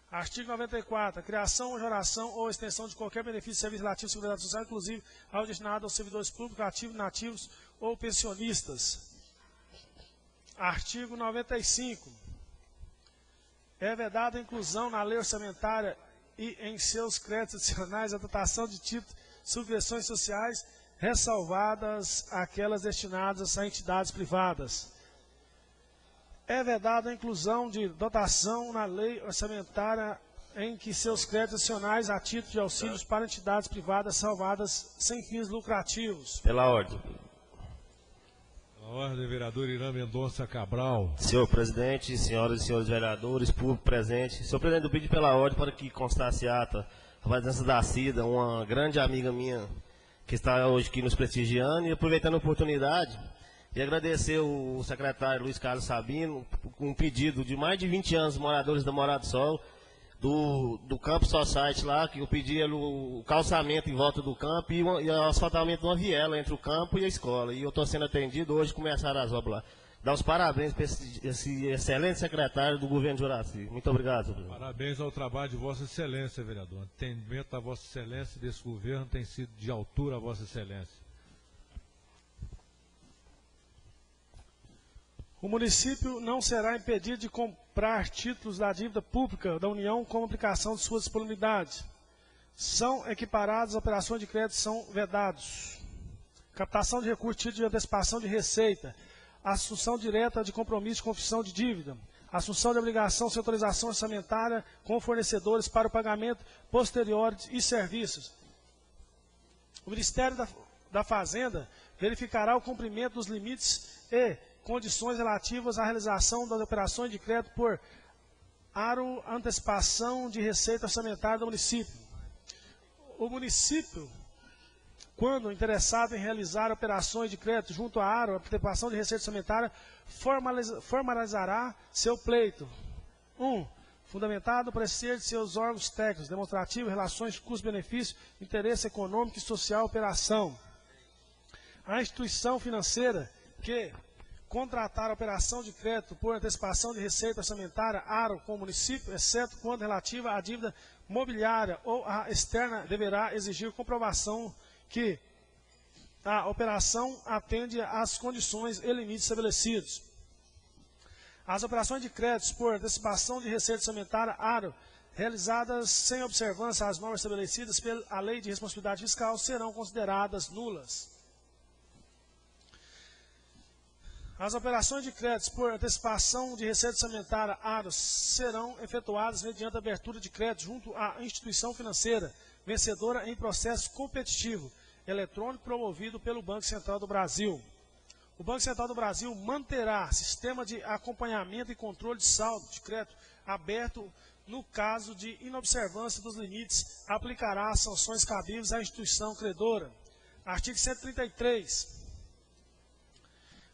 Artigo 94. A criação, majoração ou extensão de qualquer benefício, serviço relativo à Seguridade Social, inclusive ao destinado aos servidores públicos, ativos, inativos ou pensionistas. Artigo 95. É vedada a inclusão na lei orçamentária e em seus créditos adicionais a dotação de títulos, subvenções sociais, ressalvadas aquelas destinadas a entidades privadas. É vedada a inclusão de dotação na lei orçamentária em que seus créditos adicionais a título de auxílios para entidades privadas salvadas sem fins lucrativos. Pela ordem. Pela ordem, vereador Irã Mendonça Cabral. Senhor presidente, senhoras e senhores vereadores, público presente. Senhor presidente, eu pedi pela ordem para que constasse ata a presença da Cida, uma grande amiga minha que está hoje aqui nos prestigiando, e aproveitando a oportunidade de agradecer o secretário Luiz Carlos Sabino, com um pedido de mais de 20 anos, moradores da Morada do Sol, do Campo Society lá, que eu pedi o calçamento em volta do campo e o asfaltamento de uma viela entre o campo e a escola. E eu estou sendo atendido, hoje começaram as obras lá. Dar os parabéns para esse excelente secretário do governo de Juraci. Muito obrigado, senhor presidente. Parabéns ao trabalho de Vossa Excelência, vereador. O atendimento da Vossa Excelência desse governo tem sido de altura a Vossa Excelência. O município não será impedido de comprar títulos da dívida pública da União com aplicação de suas disponibilidades. São equiparadas, operações de crédito são vedados. Captação de recursos, títulos de antecipação de receita, assunção direta de compromisso de confissão de dívida, assunção de obrigação sem autorização orçamentária com fornecedores para o pagamento posterior de serviços. O Ministério da Fazenda verificará o cumprimento dos limites e condições relativas à realização das operações de crédito por aro antecipação de receita orçamentária do município. O município, quando interessado em realizar operações de crédito junto à aro, antecipação de receita orçamentária, formalizará seu pleito. 1. Fundamentado no parecer de seus órgãos técnicos, demonstrativo, relações, custo-benefício, interesse econômico e social, operação. A instituição financeira que contratar a operação de crédito por antecipação de receita orçamentária, aro, com o município, exceto quando relativa à dívida mobiliária ou à externa, deverá exigir comprovação que a operação atende às condições e limites estabelecidos. As operações de créditos por antecipação de receita orçamentária, aro, realizadas sem observância às normas estabelecidas pela Lei de Responsabilidade Fiscal serão consideradas nulas. As operações de créditos por antecipação de receita orçamentária AROS serão efetuadas mediante abertura de crédito junto à instituição financeira vencedora em processo competitivo eletrônico promovido pelo Banco Central do Brasil. O Banco Central do Brasil manterá sistema de acompanhamento e controle de saldo de crédito aberto. No caso de inobservância dos limites, aplicará as sanções cabíveis à instituição credora. Artigo 133.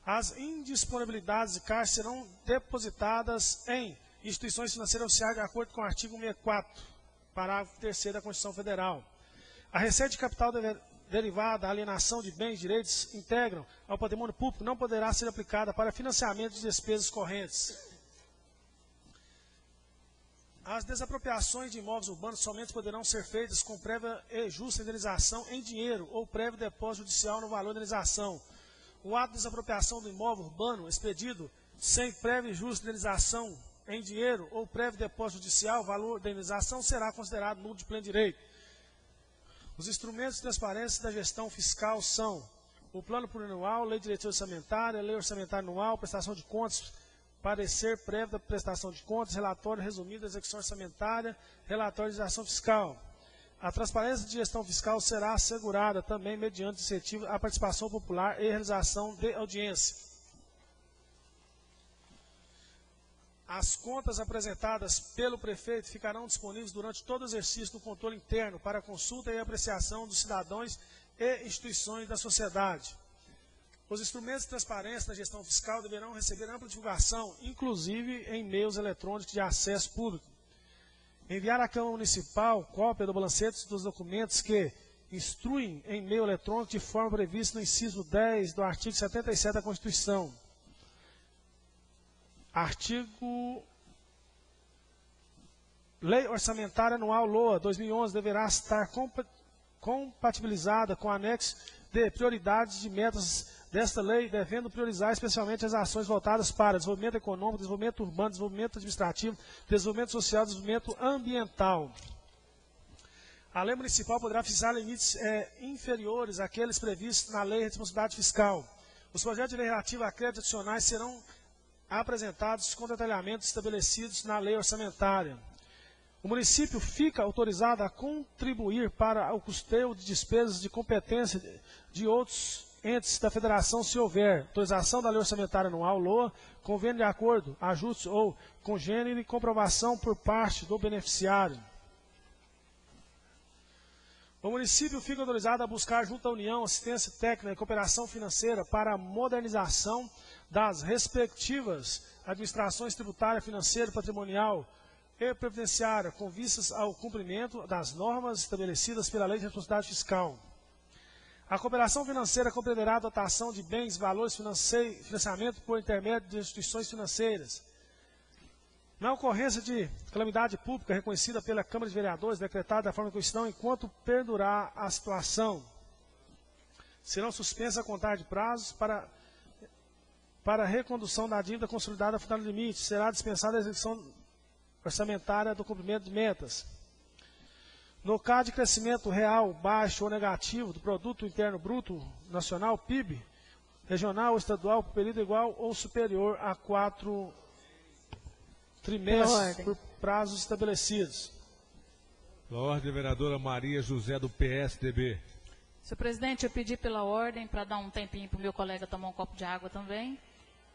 As indisponibilidades de caixa serão depositadas em instituições financeiras oficiais de acordo com o artigo 64, parágrafo 3º da Constituição Federal. A receita de capital derivada da alienação de bens e direitos integram ao patrimônio público não poderá ser aplicada para financiamento de despesas correntes. As desapropriações de imóveis urbanos somente poderão ser feitas com prévia e justa indenização em dinheiro ou prévio depósito judicial no valor da indenização. O ato de desapropriação do imóvel urbano expedido sem prévia e justa indenização em dinheiro ou prévio depósito judicial, valor da indenização será considerado nulo de pleno direito. Os instrumentos de transparência da gestão fiscal são o plano plurianual, lei de diretriz orçamentária, lei orçamentária anual, prestação de contas, parecer prévio da prestação de contas, relatório resumido da execução orçamentária, relatório de ação fiscal. A transparência de gestão fiscal será assegurada também mediante incentivo à participação popular e realização de audiência. As contas apresentadas pelo prefeito ficarão disponíveis durante todo o exercício do controle interno para consulta e apreciação dos cidadãos e instituições da sociedade. Os instrumentos de transparência da gestão fiscal deverão receber ampla divulgação, inclusive em meios eletrônicos de acesso público. Enviar à Câmara Municipal cópia do balancete dos documentos que instruem em meio eletrônico de forma prevista no inciso 10 do artigo 77 da Constituição. Artigo Lei Orçamentária Anual LOA 2011 deverá estar compatibilizada com o anexo de prioridades de metas desta lei, devendo priorizar especialmente as ações voltadas para desenvolvimento econômico, desenvolvimento urbano, desenvolvimento administrativo, desenvolvimento social e desenvolvimento ambiental. A lei municipal poderá fixar limites inferiores àqueles previstos na lei de responsabilidade fiscal. Os projetos de lei relativos a créditos adicionais serão apresentados com detalhamentos estabelecidos na lei orçamentária. O município fica autorizado a contribuir para o custeio de despesas de competência de outros entes da federação se houver autorização da lei orçamentária anual, LOA, convênio de acordo, ajuste ou congênere e comprovação por parte do beneficiário. O município fica autorizado a buscar junto à União assistência técnica e cooperação financeira para a modernização das respectivas administrações tributária, financeira, patrimonial e previdenciária, com vistas ao cumprimento das normas estabelecidas pela Lei de Responsabilidade Fiscal. A cooperação financeira compreenderá a dotação de bens, valores, financiamento por intermédio de instituições financeiras. Na ocorrência de calamidade pública reconhecida pela Câmara de Vereadores, decretada da forma que Constituição, enquanto perdurar a situação, serão suspensas a contar de prazos para a recondução da dívida consolidada a final do limite. Será dispensada a execução orçamentária do cumprimento de metas. No caso de crescimento real, baixo ou negativo do Produto Interno Bruto Nacional, PIB, regional ou estadual, por período igual ou superior a 4 trimestres, por prazos estabelecidos. Pela ordem, vereadora Maria José, do PSDB. Senhor presidente, eu pedi pela ordem para dar um tempinho para o meu colega tomar um copo de água também,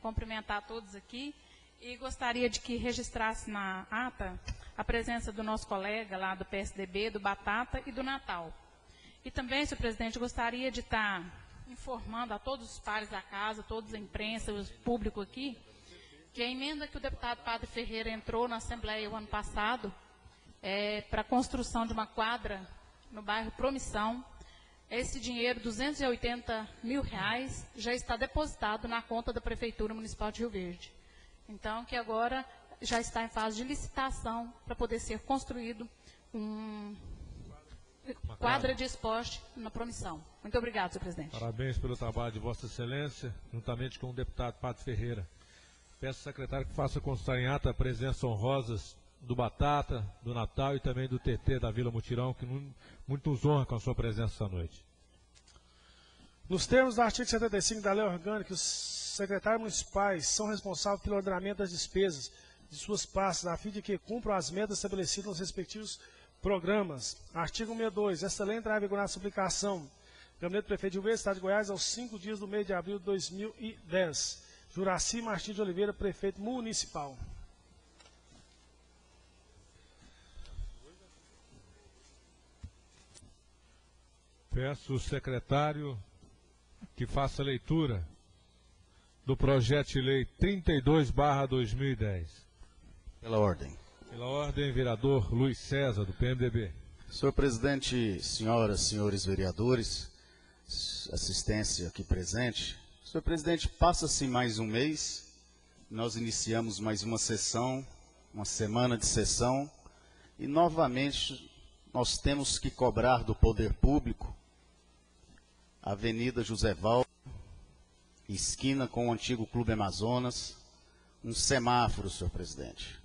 cumprimentar todos aqui e gostaria de que registrasse na ata a presença do nosso colega lá do PSDB, do Batata e do Natal. E também, senhor presidente, gostaria de estar informando a todos os pares da casa, todos a imprensa, o público aqui, que a emenda que o deputado Padre Ferreira entrou na Assembleia o ano passado para a construção de uma quadra no bairro Promissão, esse dinheiro, R$280 mil, já está depositado na conta da Prefeitura Municipal de Rio Verde. Então, que agora já está em fase de licitação para poder ser construído uma quadra de esporte na Promissão. Muito obrigado, senhor presidente. Parabéns pelo trabalho de Vossa Excelência, juntamente com o deputado Padre Ferreira. Peço ao secretário que faça constar em ata a presença honrosa do Batata, do Natal e também do TT da Vila Mutirão, que muito nos honra com a sua presença esta noite. Nos termos do artigo 75 da Lei Orgânica, os secretários municipais são responsáveis pelo ordenamento das despesas de suas pastas, a fim de que cumpram as metas estabelecidas nos respectivos programas. Artigo 62. Esta lei entrará em vigor na sua aplicação. Gabinete do Prefeito de Rio Verde, Estado de Goiás, aos 5 dias do mês de abril de 2010. Juraci Martins de Oliveira, Prefeito Municipal. Peço o secretário que faça a leitura do projeto de lei 32/2010. Pela ordem. Pela ordem, vereador Luiz César, do PMDB. Senhor presidente, senhoras, senhores vereadores, assistência aqui presente. Senhor presidente, passa-se mais um mês, nós iniciamos mais uma sessão, uma semana de sessão, e novamente nós temos que cobrar do poder público Avenida José Valdo, esquina com o antigo Clube Amazonas, um semáforo, senhor presidente.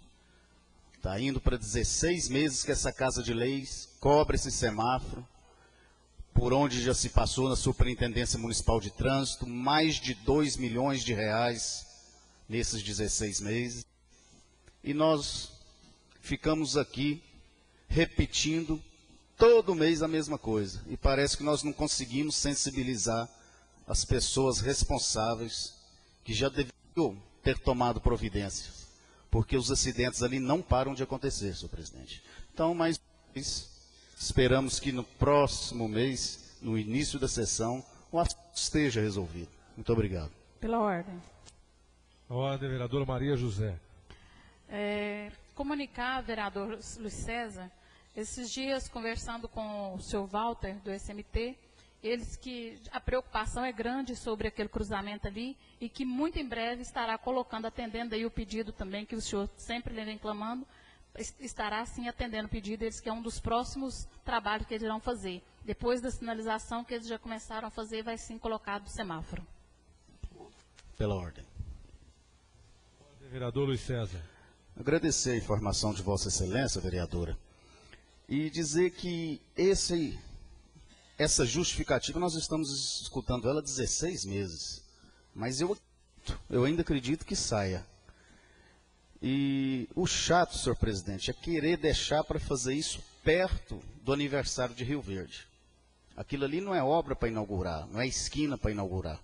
Está indo para 16 meses que essa Casa de Leis cobra esse semáforo, por onde já se passou na Superintendência Municipal de Trânsito, mais de 2 milhões de reais nesses 16 meses. E nós ficamos aqui repetindo todo mês a mesma coisa. E parece que nós não conseguimos sensibilizar as pessoas responsáveis que já deveriam ter tomado providências, porque os acidentes ali não param de acontecer, senhor presidente. Então, mais uma vez, esperamos que no próximo mês, no início da sessão, o assunto esteja resolvido. Muito obrigado. Pela ordem. A ordem, vereadora Maria José. Comunicar, vereador Luiz César, esses dias, conversando com o senhor Walter, do SMT, eles que a preocupação é grande sobre aquele cruzamento ali e que muito em breve estará colocando, atendendo aí o pedido também, que o senhor sempre vem reclamando, estará sim atendendo o pedido deles, que é um dos próximos trabalhos que eles irão fazer. Depois da sinalização que eles já começaram a fazer, vai sim colocado o semáforo. Pela ordem. Vereador Luiz César. Agradecer a informação de Vossa Excelência, vereadora, e dizer que essa justificativa, nós estamos escutando ela há 16 meses, mas eu ainda acredito que saia. E o chato, senhor presidente, é querer deixar para fazer isso perto do aniversário de Rio Verde. Aquilo ali não é obra para inaugurar, não é esquina para inaugurar.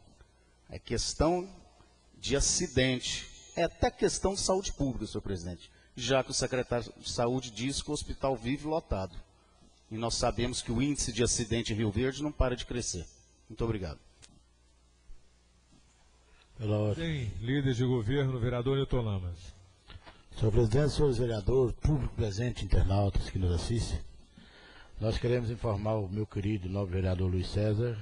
É questão de acidente, é até questão de saúde pública, senhor presidente, já que o secretário de Saúde diz que o hospital vive lotado. E nós sabemos que o índice de acidente em Rio Verde não para de crescer. Muito obrigado. Pela ordem, líder de governo, vereador Newton Lamas. Senhor presidente, senhores vereadores, público presente, internautas que nos assistem, nós queremos informar o meu querido novo vereador Luiz César,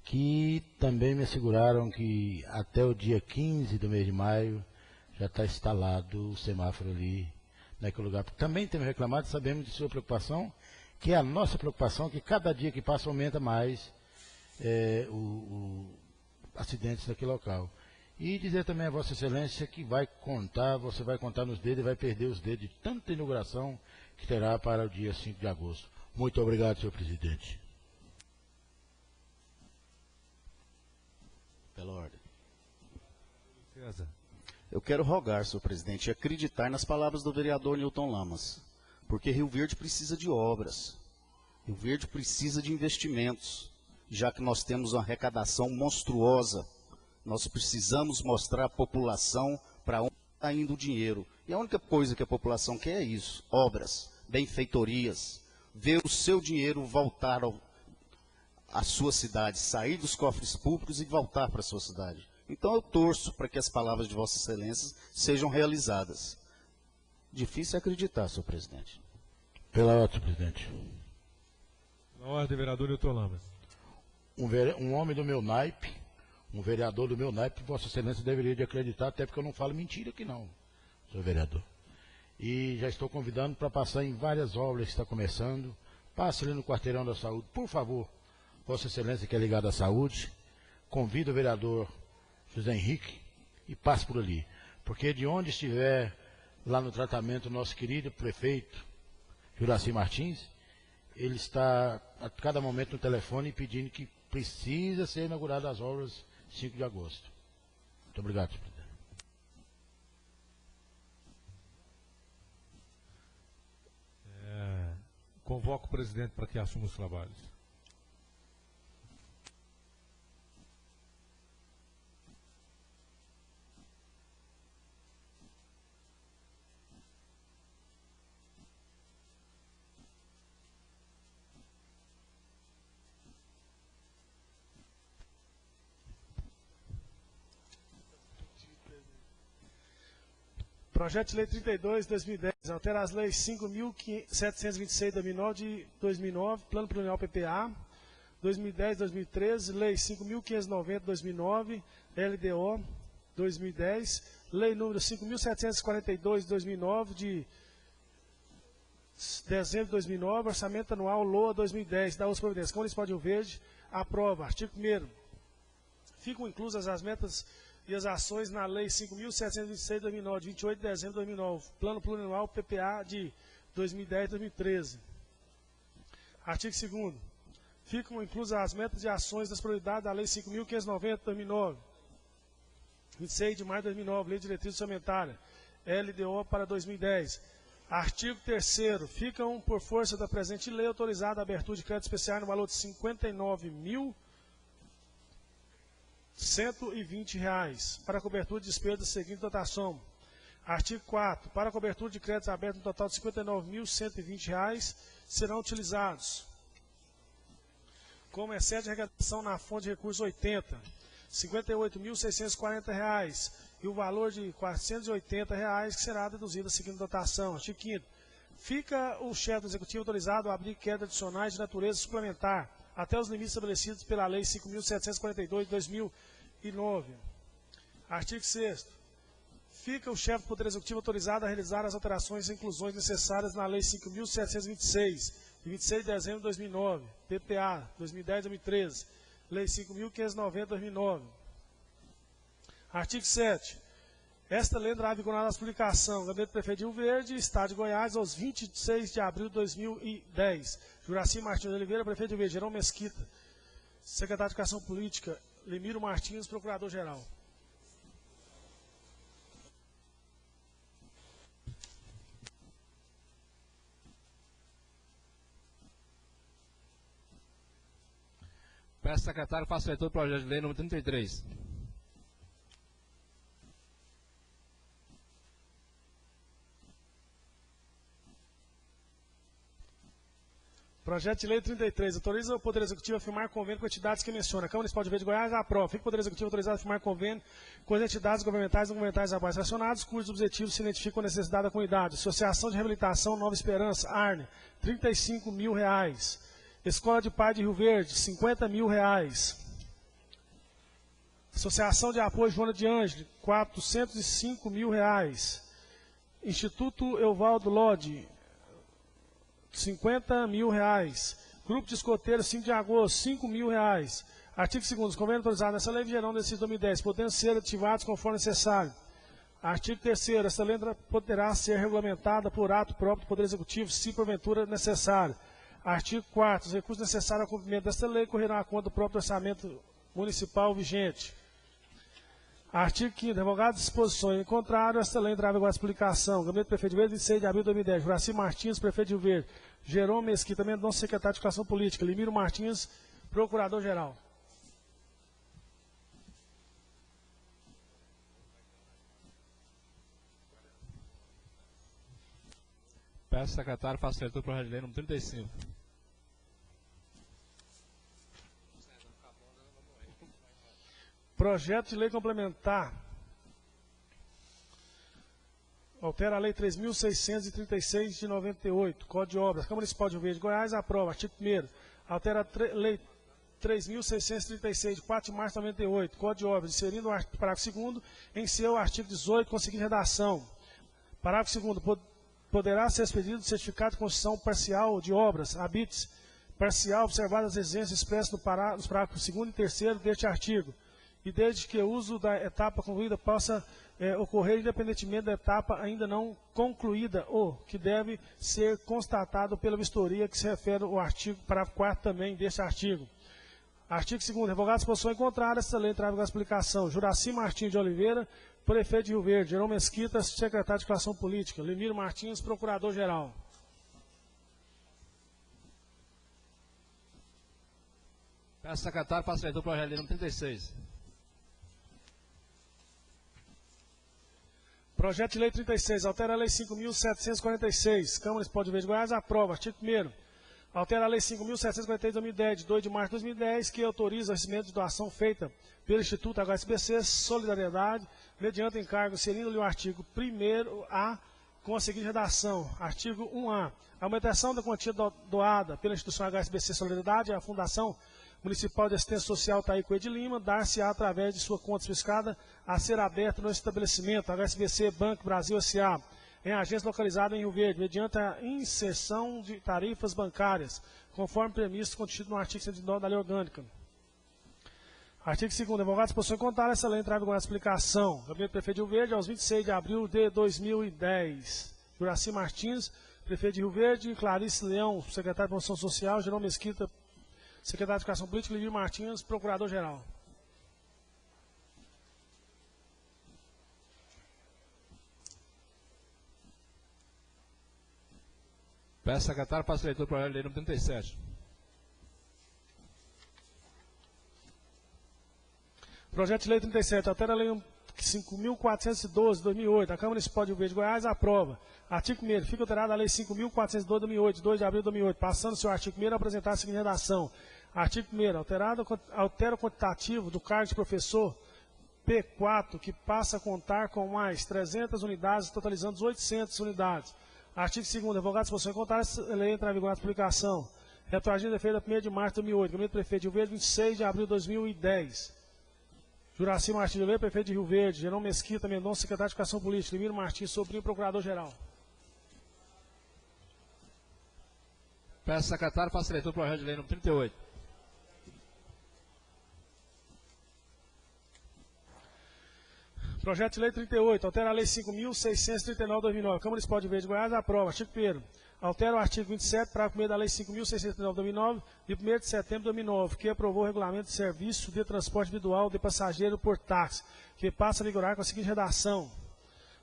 que também me asseguraram que até o dia 15 do mês de maio já está instalado o semáforo ali naquele lugar. Também temos reclamado, sabemos de sua preocupação, que é a nossa preocupação, que cada dia que passa aumenta mais acidentes naquele local. E dizer também a Vossa Excelência que você vai contar nos dedos e vai perder os dedos de tanta inauguração que terá para o dia 5 de agosto. Muito obrigado, senhor presidente. Pela ordem. César. Eu quero rogar, senhor presidente, e acreditar nas palavras do vereador Newton Lamas, porque Rio Verde precisa de obras, Rio Verde precisa de investimentos, já que nós temos uma arrecadação monstruosa, nós precisamos mostrar à população para onde está indo o dinheiro. E a única coisa que a população quer é isso, obras, benfeitorias, ver o seu dinheiro voltar à sua cidade, sair dos cofres públicos e voltar para a sua cidade. Então eu torço para que as palavras de Vossa Excelência sejam realizadas. Difícil é acreditar, senhor presidente. Pela ordem, senhor presidente. Na ordem, vereador Newton Lamas. Um homem do meu naipe, um vereador do meu naipe, Vossa Excelência deveria de acreditar, até porque eu não falo mentira aqui não, senhor vereador. E já estou convidando para passar em várias obras que está começando. Passe ali no quarteirão da saúde, por favor. Vossa Excelência, que é ligado à saúde, convida o vereador José Henrique e passe por ali. Porque de onde estiver lá no tratamento, o nosso querido prefeito, Juraci Martins, ele está a cada momento no telefone pedindo que precisa ser inauguradas as obras 5 de agosto. Muito obrigado, senhor presidente. Convoco o presidente para que assuma os trabalhos. Projeto de Lei 32, 2010, altera as leis 5.726 de 2009, Plano Plurianual PPA, 2010, 2013, Lei 5.590 de 2009, LDO, 2010, Lei número 5.742 de 2009, de dezembro de 2009, Orçamento Anual LOA 2010, da Providência. Câmara Municipal de Rio Verde, aprova. Artigo 1º. Ficam inclusas as metas e as ações na Lei 5.726 de 2009, de 28 de dezembro de 2009, Plano Plurianual PPA de 2010 e 2013. Artigo 2º. Ficam inclusas as metas e ações das prioridades da Lei 5.590 de 2009, 26 de maio de 2009, Lei de Diretriz Orçamentária, LDO para 2010. Artigo 3º. Ficam, por força da presente lei, autorizada a abertura de crédito especial no valor de R$ 59.120 para cobertura de despesas da seguinte dotação. Artigo 4º. Para cobertura de créditos abertos no total de R$ 59.120 serão utilizados como excesso de arrecadação na fonte de recursos 80, R$ 58.640 e o valor de R$ 480 que será deduzido a seguinte dotação. Artigo 5º. Fica o chefe do Executivo autorizado a abrir quedas adicionais de natureza suplementar até os limites estabelecidos pela Lei 5.742 de 2009. Artigo 6º. Fica o chefe do Poder Executivo autorizado a realizar as alterações e inclusões necessárias na Lei 5.726, de 26 de dezembro de 2009, PPA, 2010-2013, Lei 5.590 de 2009. Artigo 7º. Esta lei entrará em vigor na publicação, Gabinete do Prefeito de Rio Verde, Estado de Goiás, aos 26 de abril de 2010. Juraci Martins de Oliveira, Prefeito de Rio Verde, Jerônimo Mesquita, Secretário de Educação Política, Lemiro Martins, Procurador-Geral. Peço ao secretário que faça leitura do projeto de lei número 33. Projeto de Lei 33. Autoriza o Poder Executivo a firmar convênio com entidades que menciona. A Câmara Municipal de Rio Verde de Goiás aprova. Fica o Poder Executivo autorizado a firmar convênio com as entidades governamentais e não governamentais abaixo relacionados, cujos objetivos se identificam com a necessidade da comunidade. Associação de Reabilitação Nova Esperança, ARNE, R$ 35.000. Escola de Pai de Rio Verde, R$ 50.000. Associação de Apoio Joana de Ângelo, R$ 405.000. Instituto Euvaldo Lodi, R$ 50.000. Grupo de Escoteiros 5 de agosto, R$ 5.000. Artigo 2º. Os convênios autorizados nessa lei virão desse 2010, podendo ser ativados conforme necessário. Artigo 3º. Esta lei poderá ser regulamentada por ato próprio do Poder Executivo, se porventura necessário. Artigo 4º. Os recursos necessários ao cumprimento desta lei correrão à conta do próprio orçamento municipal vigente. Artigo 5º. Revogadas disposições em contrário, esta lei entrará em vigor a publicação. Gabinete do Prefeito de Rio Verde, 26 de abril de 2010. Juraci Martins, Prefeito de Rio Verde. Jerônimo Mesquita Mendonça, Secretário de Educação Política. Lemiro Martins, Procurador-Geral. Peço ao secretário que faça leitura do projeto de lei número 35. Projeto de Lei Complementar. Altera a Lei 3.636 de 98, Código de Obras. Câmara Municipal de Rio Verde de Goiás aprova. Artigo 1º. Altera a Lei 3.636 de 4 de março de 98, Código de Obras, inserindo o parágrafo 2º em seu artigo 18 com a seguinte redação. Parágrafo 2º. Poderá ser expedido certificado de construção parcial de obras, habites, parcial, observadas as exigências expressas nos parágrafos 2º e 3º deste artigo, e desde que o uso da etapa concluída possa ocorrer independentemente da etapa ainda não concluída ou que deve ser constatado pela vistoria que se refere ao artigo, parágrafo 4º também deste artigo. Artigo 2º, revogada a disposição contrária, essa lei trava a explicação. Juraci Martins de Oliveira, prefeito de Rio Verde. Jerônimo Mesquita, secretário de Articulação Política. Lemiro Martins, procurador-geral. Peço ao secretário para a leitura do projeto de lei número 36. Projeto de lei 36, altera a lei 5.746. Câmara Municipal de Verde de Goiás, aprova. Artigo 1º. Altera a lei 5.743 de 2010, de 2 de março de 2010, que autoriza o recebimento de doação feita pelo Instituto HSBC Solidariedade, mediante encargo, inserindo-lhe o artigo 1º-A, com a seguinte redação. Artigo 1A. A aumentação da quantia doada pela instituição HSBC Solidariedade à Fundação Municipal de Assistência Social Taí Coelho de Lima, dar-se-á através de sua conta especificada a ser aberta no estabelecimento HSBC Banco Brasil S.A., em agência localizada em Rio Verde, mediante a inserção de tarifas bancárias, conforme previsto contido no artigo 109 da Lei Orgânica. Artigo 2º. Revogada a disposição contrária, essa lei entrava em vigor na explicação. Gabinete do Prefeito de Rio Verde, aos 26 de abril de 2010. Juraci Martins, Prefeito de Rio Verde. Clarice Leão, Secretário de Promoção Social. Jerônimo Mesquita, Secretário de Educação Política. Lemiro Martins, Procurador-Geral. Peço ao secretário para a leitura do projeto de lei número 37. Projeto de lei 37, altera a lei 5.412 de 2008, da Câmara Municipal de Rio Verde de Goiás, aprova. Artigo 1º, fica alterada a lei 5.412 de 2008, de 2 de abril de 2008, passando-se o artigo 1º a apresentar a seguinte redação. Artigo 1º, altera o quantitativo do cargo de professor P4, que passa a contar com mais 300 unidades, totalizando 800 unidades. Artigo 2º, revogada a disposição contrária, essa lei entra em vigor na publicação. Retroagindo efeito a 1º de março de 2008, Gabinete do Prefeito de Rio Verde, 26 de abril de 2010. Juraci Martins de Oliveira, Prefeito de Rio Verde. Jerônimo Mesquita Mendonça, Secretário de Educação Política. Lemiro Martins Sobrinho, Procurador-Geral. Peço ao secretário para a leitura do projeto de lei número 38. Projeto de lei 38, altera a lei 5.639 de 2009, Câmara Municipal de Verde de Goiás, aprova. Artigo 1º, altera o artigo 27, parágrafo 1º da lei 5.639 de 2009, de 1º de setembro de 2009, que aprovou o regulamento de serviço de transporte individual de passageiro por táxi, que passa a vigorar com a seguinte redação.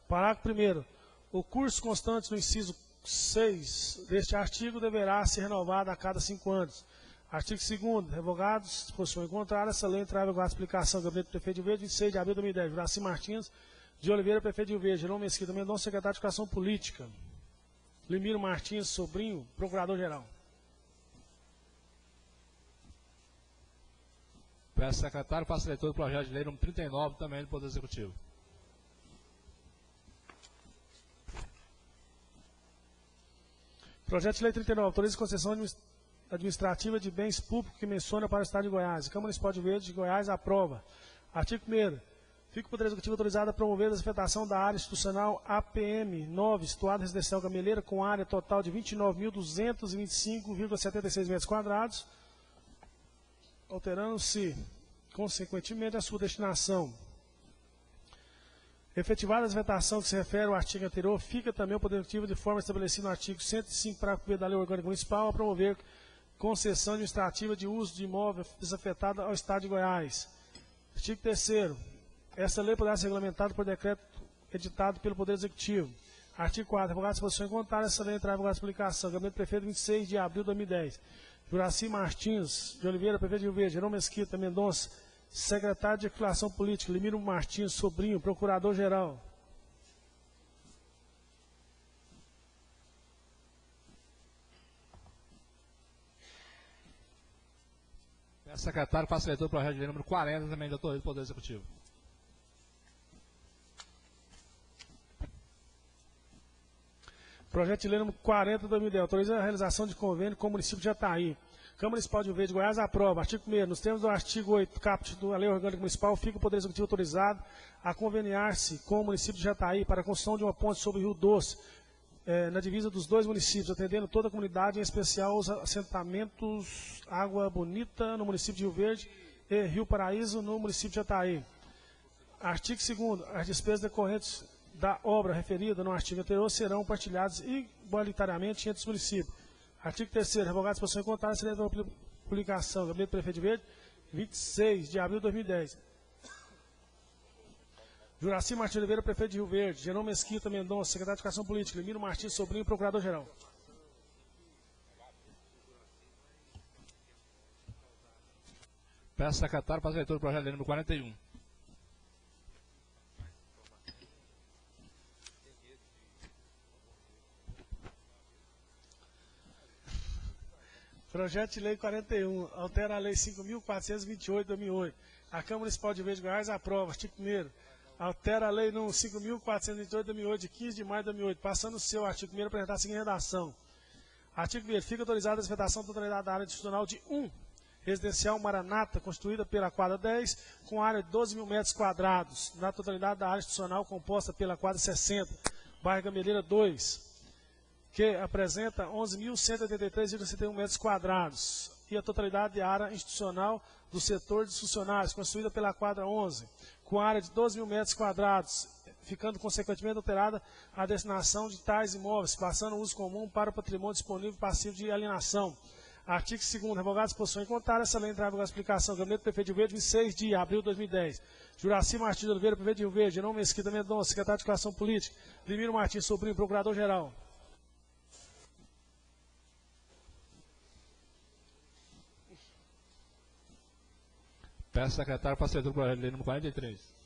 Parágrafo 1º, o curso constante no inciso 6 deste artigo deverá ser renovado a cada 5 anos. Artigo 2º, revogados, disposição em contrário, essa lei entrava em vigor a explicação. Gabinete do Prefeito de Rio Verde, 26 de abril de 2010. Juraci Martins de Oliveira, Prefeito de Rio Verde. Jerônimo Mesquita Mendonça, Secretário de Educação Política. Lemiro Martins Sobrinho, Procurador-Geral. Peço ao secretário para a leitura do projeto de lei número 39, também do Poder Executivo. Projeto de lei 39, autoriza concessão administrativa de bens públicos que menciona para o Estado de Goiás. A Câmara Municipal de Verde de Goiás aprova. Artigo 1º. Fica o Poder Executivo autorizado a promover a desafetação da área institucional APM 9, situada residencial Gameleira, com área total de 29.225,76 metros quadrados, alterando-se, consequentemente, a sua destinação. Efetivada a desafetação que se refere ao artigo anterior, fica também o Poder Executivo, de forma estabelecida no artigo 105, parágrafo 1º da Lei Orgânica Municipal, a promover concessão administrativa de uso de imóvel desafetado ao Estado de Goiás. Artigo 3º. Essa lei poderá ser regulamentada por decreto editado pelo Poder Executivo. Artigo 4º. Revogada a disposição em contrário, essa lei entrará em vigor a publicação. Gabinete do Prefeito, 26 de abril de 2010. Juraci Martins de Oliveira, Prefeito de Rio Verde. Jerônimo Mesquita Mendonça, Secretário de Articulação Política. Lemiro Martins Sobrinho, Procurador-Geral. Peço ao secretário para a leitura do projeto de lei número 40, também da autoria do Poder Executivo. Projeto de lei número 40 de 2010, autoriza a realização de convênio com o município de Jataí. Câmara Municipal de Rio Verde de Goiás aprova. Artigo 1º. Nos termos do artigo 8, caput da Lei Orgânica Municipal, fica o Poder Executivo autorizado a conveniar-se com o município de Jataí para a construção de uma ponte sobre o Rio Doce, na divisa dos dois municípios, atendendo toda a comunidade, em especial os assentamentos Água Bonita, no município de Rio Verde, e Rio Paraíso, no município de Jataí. Artigo 2º. As despesas decorrentes da obra referida no artigo anterior serão partilhadas igualitariamente entre os municípios. Artigo 3º. Revogada a disposição em contrário, será publicação. Gabinete do Prefeito de Verde, 26 de abril de 2010. Juraci Martins Oliveira, Prefeito de Rio Verde. Jerônimo Mesquita Mendonça, Secretário de Educação Política. Lemiro Martins Sobrinho, Procurador-Geral. Peço ao secretário para a leitura do projeto de lei número 41. Projeto de Lei 41, altera a Lei 5.428 de 2008. A Câmara Municipal de Verde de Goiás aprova. Artigo 1º. Altera a Lei número 5.428 de 2008, de 15 de maio de 2008, passando o seu artigo 1º a apresentar a seguinte redação. Artigo 1º. Fica autorizada a desvedação da totalidade da área institucional de 1. Residencial Maranata, constituída pela quadra 10, com área de 12 mil metros quadrados, na totalidade da área institucional composta pela quadra 60, bairro Gameleira 2, que apresenta 11.183,61 metros quadrados, e a totalidade de área institucional do setor de funcionários, constituída pela quadra 11, com área de 12 mil metros quadrados, ficando consequentemente alterada a destinação de tais imóveis, passando o uso comum para o patrimônio disponível passivo de alienação. Artigo 2º. Revogada a disposição em contrário, essa lei entrava em explicação. Gabinete do Prefeito de Rio Verde, 26 de abril de 2010. Juraci Martins Oliveira, Prefeito de Rio Verde. Jerônimo Mesquita Mendonça, Secretário de Educação Política. Limiro Martins Sobrinho, Procurador-Geral. Peço ao secretário para a leitura do projeto de lei número 43.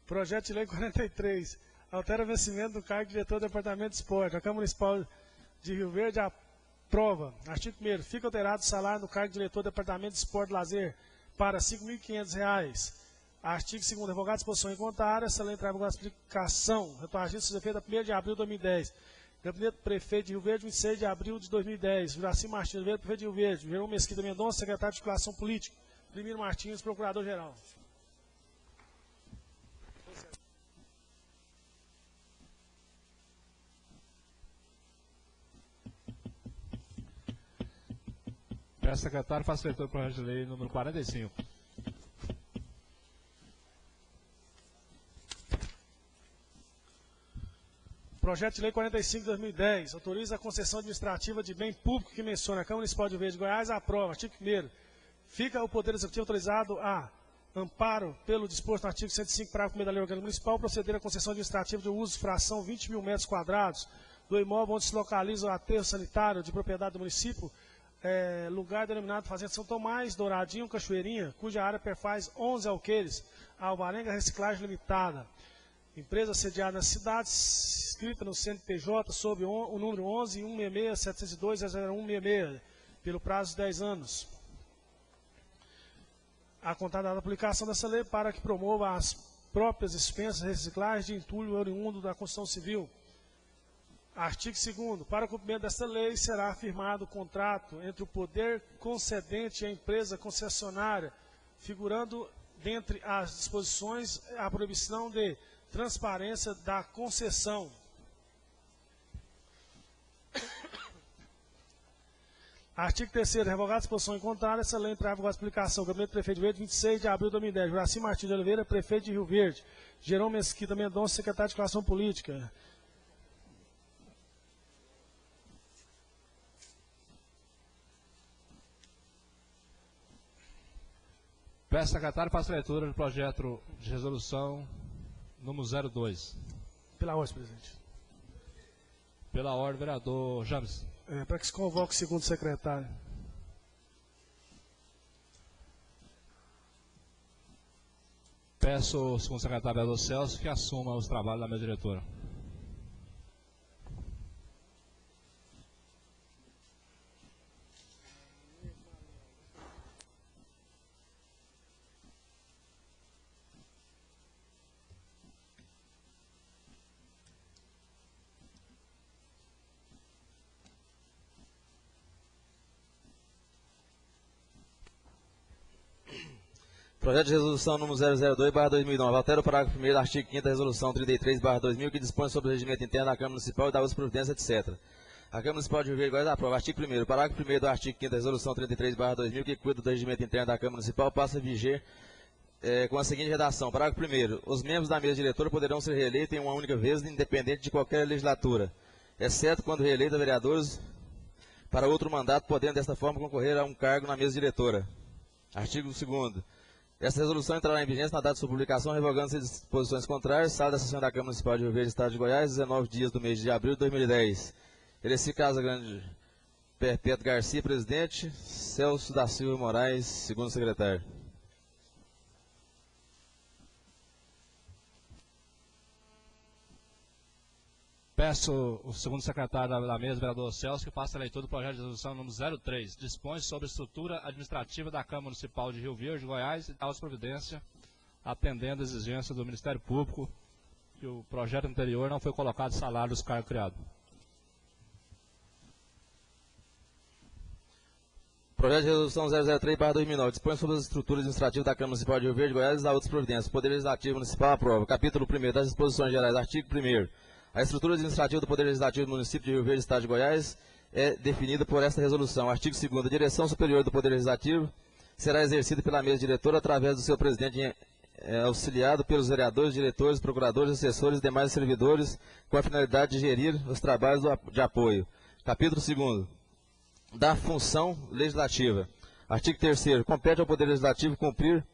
Projeto de Lei 43, altera o vencimento do cargo de diretor do Departamento de Esporte. A Câmara Municipal de Rio Verde aprova. Artigo 1º. Fica alterado o salário do cargo de diretor do Departamento de Esporte e Lazer para R$ 5.500. Artigo 2º. Revogada a disposição em contrário, essa lei entrava em aplicação. Retroagindo seja feita a 1º de abril de 2010. Gabinete do Prefeito de Rio Verde, 26 de abril de 2010. Juraci Martins Oliveira, Prefeito de Rio Verde. Jerônimo Mesquita Mendonça, Secretário de Articulação Política. Limiro Martins, Procurador-Geral. Peço ao secretário para a leitura do projeto de lei número 45. Projeto de Lei 45 de 2010, autoriza a concessão administrativa de bem público que menciona a Câmara Municipal de Verde de Goiás, aprova. Artigo 1º. Fica o Poder Executivo autorizado a, amparo pelo disposto no artigo 105, parágrafo 1º da Lei Orgânica Municipal, proceder à concessão administrativa de uso fração 20 mil metros quadrados do imóvel onde se localiza o aterro sanitário de propriedade do município, lugar denominado Fazenda São Tomás, Douradinho, Cachoeirinha, cuja área perfaz 11 alqueires, a Alvarenga Reciclagem Limitada. Empresa sediada nas cidades, inscrita no CNPJ sob o número 11-166-702-00166, pelo prazo de 10 anos. A contar da publicação dessa lei para que promova as próprias dispensas de reciclagem de entulho oriundo da Constituição Civil. Artigo 2º. Para o cumprimento desta lei, será firmado o contrato entre o poder concedente e a empresa concessionária, figurando, dentre as disposições, a proibição de transparência da concessão. Artigo 3º. Revogada a disposição em contrário, essa lei entrava com a explicação. Gabinete do Prefeito de Verde, 26 de abril de 2010. Juraci Martins de Oliveira, Prefeito de Rio Verde. Jerônimo Mesquita Mendonça, Secretário de Articulação Política. Peço ao secretário para a leitura do projeto de resolução número 02. Pela ordem, presidente. Pela ordem, vereador James. Para que se convoque o segundo secretário. Peço ao segundo secretário, vereador Celso, que assuma os trabalhos da minha diretora. Projeto de resolução número 002/2009. Altera o parágrafo 1º do artigo 5º da resolução 33/2000, que dispõe sobre o regimento interno da Câmara Municipal e da uso providência, etc. A Câmara Municipal de Rio Verde, Goiás aprova. Artigo 1º. Parágrafo 1º do artigo 5º da resolução 33/2000, que cuida do regimento interno da Câmara Municipal, passa a viger com a seguinte redação. Parágrafo 1º. Os membros da mesa diretora poderão ser reeleitos em uma única vez, independente de qualquer legislatura, exceto quando reeleitos a vereadores para outro mandato, podendo desta forma concorrer a um cargo na mesa diretora. Artigo 2º. Esta resolução entrará em vigência na data de sua publicação, revogando-se as disposições contrárias. Sala da sessão da Câmara Municipal de Rio Verde, Estado de Goiás, 19 dias do mês de abril de 2010. Ereci Casa Grande Perpétuo Garcia, presidente. Celso da Silva Moraes, segundo secretário. Peço o segundo secretário da mesa, vereador Celso, que faça a leitura do projeto de resolução número 03. Dispõe sobre a estrutura administrativa da Câmara Municipal de Rio Verde, Goiás, e tal providência, atendendo a exigência do Ministério Público, que o projeto anterior não foi colocado salário dos cargos criados. Projeto de resolução 003/2009. Dispõe sobre as estruturas administrativas da Câmara Municipal de Rio Verde, Goiás, e da outras providências. O Poder Legislativo Municipal aprova. Capítulo 1º das disposições gerais. Artigo 1º. A estrutura administrativa do Poder Legislativo do município de Rio Verde, Estado de Goiás, é definida por esta resolução. Artigo 2º. A direção superior do Poder Legislativo será exercida pela mesa diretora através do seu presidente, auxiliado pelos vereadores, diretores, procuradores, assessores e demais servidores, com a finalidade de gerir os trabalhos de apoio. Capítulo 2º. Da função legislativa. Artigo 3º. Compete ao Poder Legislativo cumprir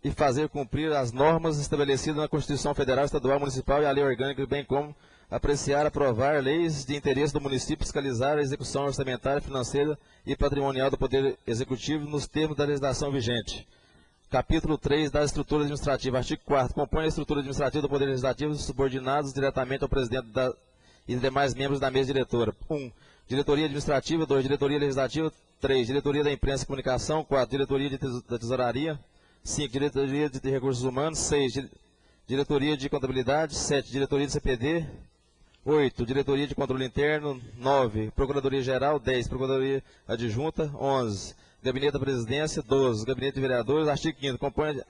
e fazer cumprir as normas estabelecidas na Constituição Federal, Estadual, Municipal e a Lei Orgânica, bem como apreciar, aprovar leis de interesse do município, fiscalizar a execução orçamentária, financeira e patrimonial do Poder Executivo nos termos da legislação vigente. Capítulo 3 da estrutura administrativa. Artigo 4º. Compõe a estrutura administrativa do Poder Legislativo subordinados diretamente ao presidente e demais membros da mesa diretora. 1. Diretoria Administrativa. 2. Diretoria Legislativa. 3. Diretoria da Imprensa e Comunicação. 4. Diretoria da Tesouraria. 5. Diretoria de Recursos Humanos. 6. Diretoria de Contabilidade. 7. Diretoria de CPD. 8. Diretoria de Controle Interno. 9. Procuradoria-Geral. 10. Procuradoria Adjunta. 11. Gabinete da Presidência. 12. Gabinete de Vereadores. Artigo 5º. Compõe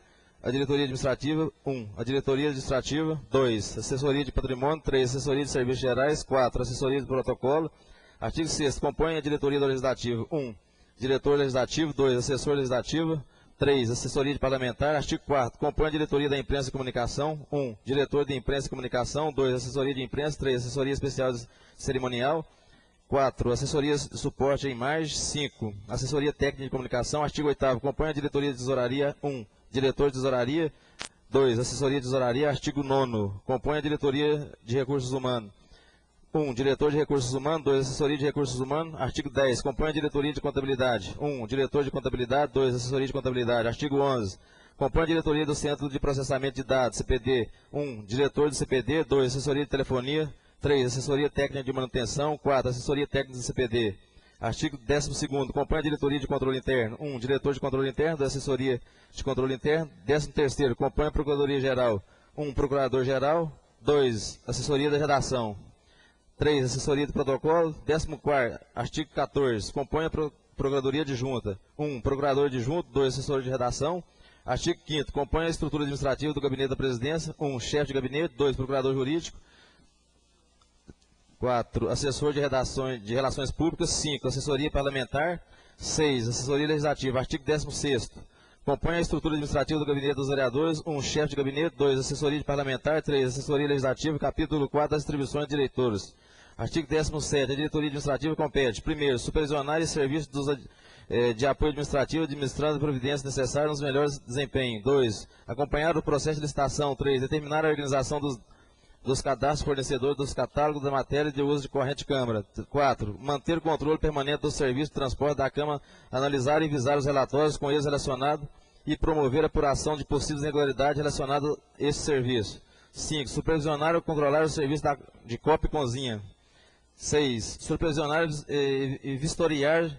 a Diretoria Administrativa. 1. A Diretoria Administrativa. 2. Assessoria de Patrimônio. 3. Assessoria de Serviços Gerais. 4. Assessoria de Protocolo. Artigo 6º. Compõe a Diretoria do Legislativo. 1. Diretor Legislativo. 2. Assessor Legislativo. 3. Assessoria de Parlamentar. Artigo 4º. Compõe a Diretoria da Imprensa e Comunicação. 1. Diretor de Imprensa e Comunicação. 2. Assessoria de Imprensa. 3. Assessoria Especial Cerimonial. 4. Assessoria de Suporte à Imagem. 5. Assessoria Técnica de Comunicação. Artigo 8º. Compõe a Diretoria de Tesouraria. 1. Diretor de Tesouraria. 2. Assessoria de Tesouraria. Artigo 9º. Compõe a Diretoria de Recursos Humanos. 1. Diretor de Recursos Humanos. 2. Assessoria de Recursos Humanos. Artigo 10. Compõe a Diretoria de Contabilidade. 1. Diretor de Contabilidade. 2. Assessoria de Contabilidade. Artigo 11. Compõe a Diretoria do Centro de Processamento de Dados, CPD. 1. Diretor de CPD. 2. Assessoria de Telefonia. 3. Assessoria Técnica de Manutenção. 4. Assessoria Técnica de CPD. Artigo 12º. Compõe a Diretoria de Controle Interno. 1. Diretor de Controle Interno. 2. Assessoria de Controle Interno. 13º. Compõe a Procuradoria-Geral. 1. Procurador-Geral. 2. Assessoria da Redação. 3. Assessoria de Protocolo. 14º. Artigo 14. Compõe a Procuradoria Adjunta. 1. Procurador Adjunto. 2. Assessor de Redação. Artigo 5º. Compõe a estrutura administrativa do Gabinete da Presidência. 1. Chefe de Gabinete. 2. Procurador Jurídico. 4. Assessor de Relações Públicas. 5. Assessoria Parlamentar. 6. Assessoria Legislativa. Artigo 16º. Compõe a estrutura administrativa do Gabinete dos Vereadores. 1. Chefe de Gabinete. 2. Assessoria de Parlamentar. 3. Assessoria Legislativa. Capítulo 4 das Distribuições de Diretores. Artigo 17º. A Diretoria Administrativa compete. 1. Supervisionar e serviços de apoio administrativo, administrando providências necessárias nos melhores desempenhos. 2. Acompanhar o processo de licitação. 3. Determinar a organização dos cadastros fornecedores dos catálogos da matéria de uso de corrente de Câmara. 4. Manter o controle permanente do serviço de transporte da Câmara, analisar e visar os relatórios com eles relacionados e promover a apuração de possíveis irregularidades relacionadas a esse serviço. 5. Supervisionar ou controlar o serviço de cópia e cozinha. 6. Supervisionar e vistoriar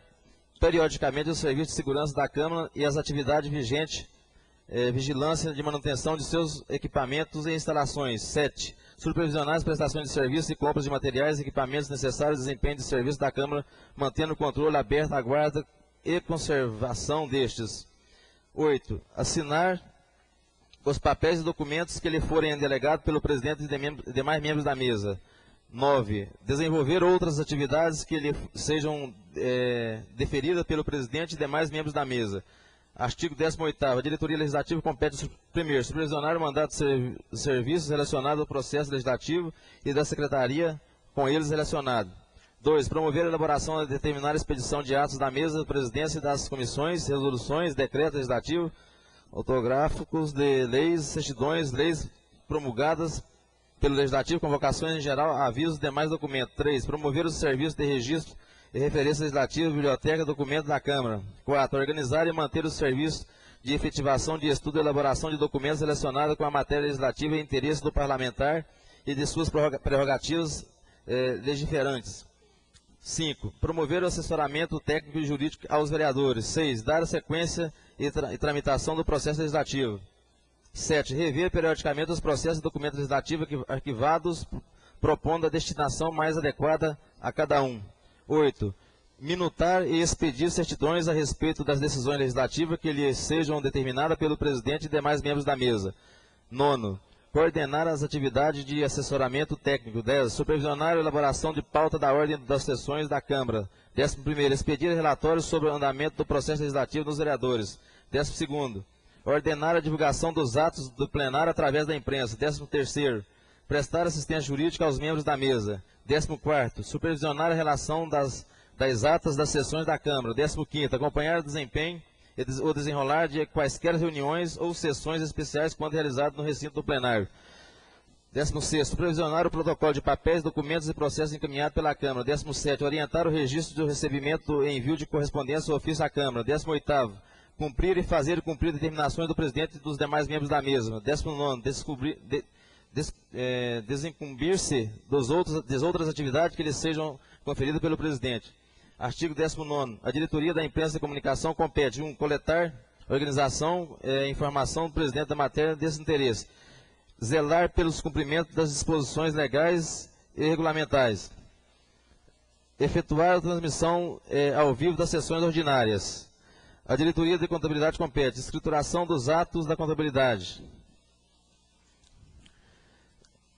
periodicamente os serviços de segurança da Câmara e as atividades vigentes, vigilância de manutenção de seus equipamentos e instalações. 7. Supervisionar as prestações de serviços e compras de materiais e equipamentos necessários ao desempenho de serviço da Câmara, mantendo o controle aberto à guarda e conservação destes. 8. Assinar os papéis e documentos que lhe forem delegados pelo presidente e demais membros da mesa. 9. Desenvolver outras atividades que lhe sejam deferidas pelo presidente e demais membros da mesa. Artigo 18º. A diretoria legislativa compete, primeiro, supervisionar o mandato de serviços relacionado ao processo legislativo e da secretaria com eles relacionado. 2. Promover a elaboração e determinar a expedição de atos da mesa, da presidência e das comissões, resoluções, decretos legislativos, autográficos de leis, certidões, leis promulgadas pelo legislativo, convocações em geral, avisos e demais documentos. 3. Promover os serviços de registro e referência legislativa, biblioteca, documentos da Câmara. 4. Organizar e manter os serviços de efetivação de estudo e elaboração de documentos relacionados com a matéria legislativa e interesse do parlamentar e de suas prerrogativas legiferantes. 5. Promover o assessoramento técnico e jurídico aos vereadores. 6. Dar sequência e tramitação do processo legislativo. 7. Rever periodicamente os processos e documentos legislativos arquivados, propondo a destinação mais adequada a cada um. 8. Minutar e expedir certidões a respeito das decisões legislativas que lhe sejam determinadas pelo presidente e demais membros da mesa. 9. Coordenar as atividades de assessoramento técnico. 10. Supervisionar a elaboração de pauta da ordem das sessões da Câmara. 11º. Expedir relatórios sobre o andamento do processo legislativo dos vereadores. 12º. Ordenar a divulgação dos atos do plenário através da imprensa. 13º. Prestar assistência jurídica aos membros da mesa. 14º. Supervisionar a relação das atas das sessões da Câmara. 15º. Acompanhar o desempenho ou desenrolar de quaisquer reuniões ou sessões especiais quando realizado no recinto do plenário. 16º. Supervisionar o protocolo de papéis, documentos e processos encaminhados pela Câmara. 17º. Orientar o registro do recebimento e envio de correspondência ou ofício à Câmara. 18º. Cumprir e fazer cumprir determinações do presidente e dos demais membros da mesma. 19º. Desincumbir-se das outras atividades que lhes sejam conferidas pelo presidente. Artigo 19º. A diretoria da imprensa e comunicação compete: 1. Coletar, organização e informação do presidente da matéria desse interesse. Zelar pelos cumprimentos das disposições legais e regulamentares. Efetuar a transmissão ao vivo das sessões ordinárias. A diretoria de contabilidade compete: escrituração dos atos da contabilidade.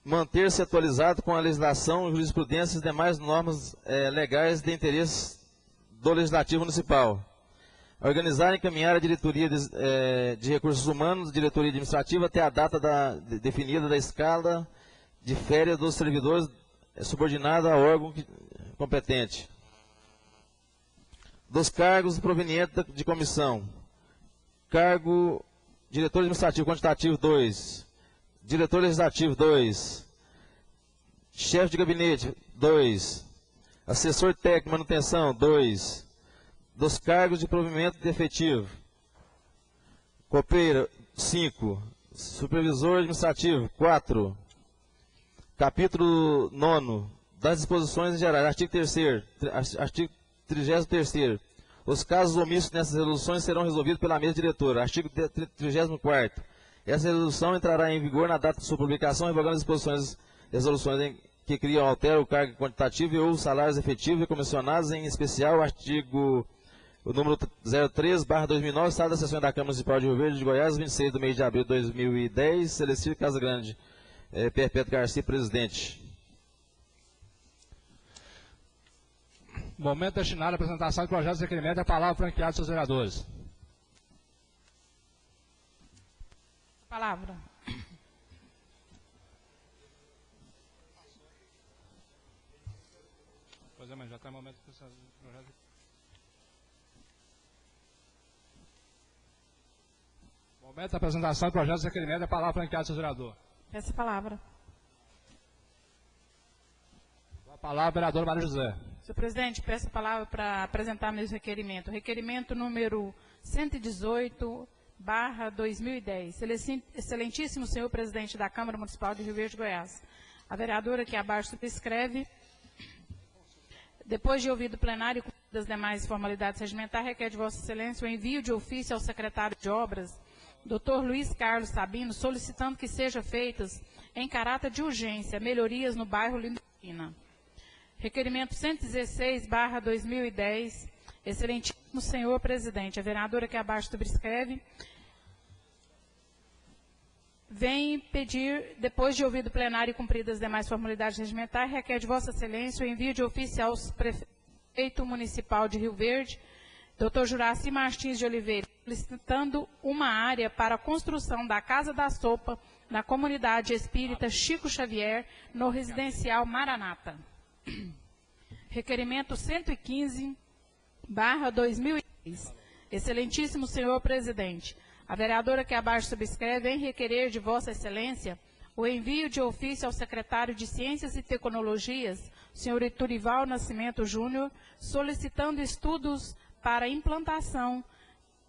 Manter-se atualizado com a legislação, jurisprudência e demais normas legais de interesse do Legislativo Municipal. Organizar e encaminhar a diretoria de recursos humanos, diretoria administrativa, até a data definida da escala de férias dos servidores subordinada ao órgão competente. Dos cargos provenientes de comissão. Cargo diretor administrativo quantitativo 2. Diretor legislativo 2, chefe de gabinete 2, assessor técnico de manutenção 2, dos cargos de provimento de efetivo, copeira 5, supervisor administrativo 4, capítulo 9 das disposições gerais, artigo 3º, artigo 33º. Os casos omissos nessas resoluções serão resolvidos pela mesa diretora. Artigo 34º. Essa resolução entrará em vigor na data de sua publicação, revogando as resoluções que criam ou alteram o cargo quantitativo e ou salários efetivos e comissionados, em especial o artigo o número 03/2009, Estado da Sessão da Câmara Municipal de Rio Verde de Goiás, 26 de mês de abril de 2010, Celestino Casagrande, Perpétuo Garcia, presidente. Momento destinado à apresentação de projetos de requerimento, a palavra franqueada aos seus vereadores. Palavra. Pois é, mas já está o momento de projeto. Momento da apresentação de projetos de requerimento, a palavra franqueada aos seus vereadores. Essa palavra. A palavra, vereador Maria José. Senhor presidente, peço a palavra para apresentar meus requerimentos. Requerimento número 118/2010. Excelentíssimo senhor presidente da Câmara Municipal de Rio Verde, Goiás. A vereadora que abaixo subscreve, depois de ouvido o plenário e das demais formalidades regimentares, requer de Vossa Excelência o envio de ofício ao secretário de Obras, Dr. Luiz Carlos Sabino, solicitando que sejam feitas, em caráter de urgência, melhorias no bairro Lindolina. Requerimento 116/2010, Excelentíssimo senhor presidente, a vereadora que abaixo subscreve vem pedir, depois de ouvido o plenário e cumpridas as demais formalidades regimentais, requer de Vossa Excelência o envio de ofício ao prefeito municipal de Rio Verde, Dr. Juraci Martins de Oliveira, solicitando uma área para a construção da Casa da Sopa na comunidade espírita Chico Xavier, no residencial Maranata. Requerimento 115/2006. Excelentíssimo senhor presidente, a vereadora que abaixo subscreve vem requerer de Vossa Excelência o envio de ofício ao secretário de Ciências e Tecnologias, senhor Iturival Nascimento Júnior, solicitando estudos para a implantação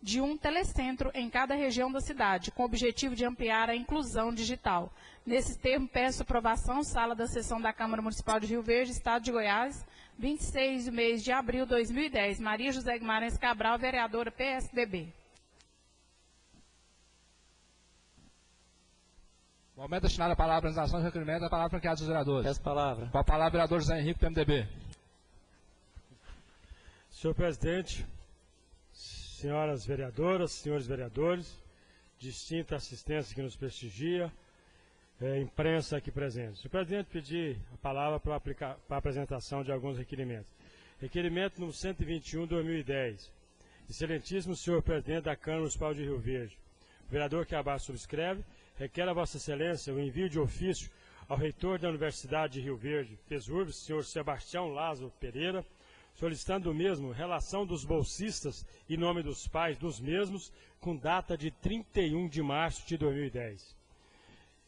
de um telecentro em cada região da cidade, com o objetivo de ampliar a inclusão digital. Nesse termo, peço aprovação, sala da sessão da Câmara Municipal de Rio Verde, Estado de Goiás, 26 do mês de abril de 2010. Maria José Guimarães Cabral, vereadora PSDB. Momento destinado à palavra, apresentação de requerimento, a palavra franqueada dos vereadores. Essa palavra. Com a palavra, vereador José Henrique, PMDB. Senhor presidente, senhoras vereadoras, senhores vereadores, distinta assistência que nos prestigia, imprensa aqui presente. Senhor presidente, pedi a palavra para a apresentação de alguns requerimentos. Requerimento número 121/2010. Excelentíssimo senhor presidente da Câmara Municipal de Rio Verde, o vereador que abaixo subscreve, requer a Vossa Excelência o envio de ofício ao reitor da Universidade de Rio Verde, FESURB, senhor Sebastião Lázaro Pereira, solicitando o mesmo relação dos bolsistas em nome dos pais dos mesmos, com data de 31 de março de 2010.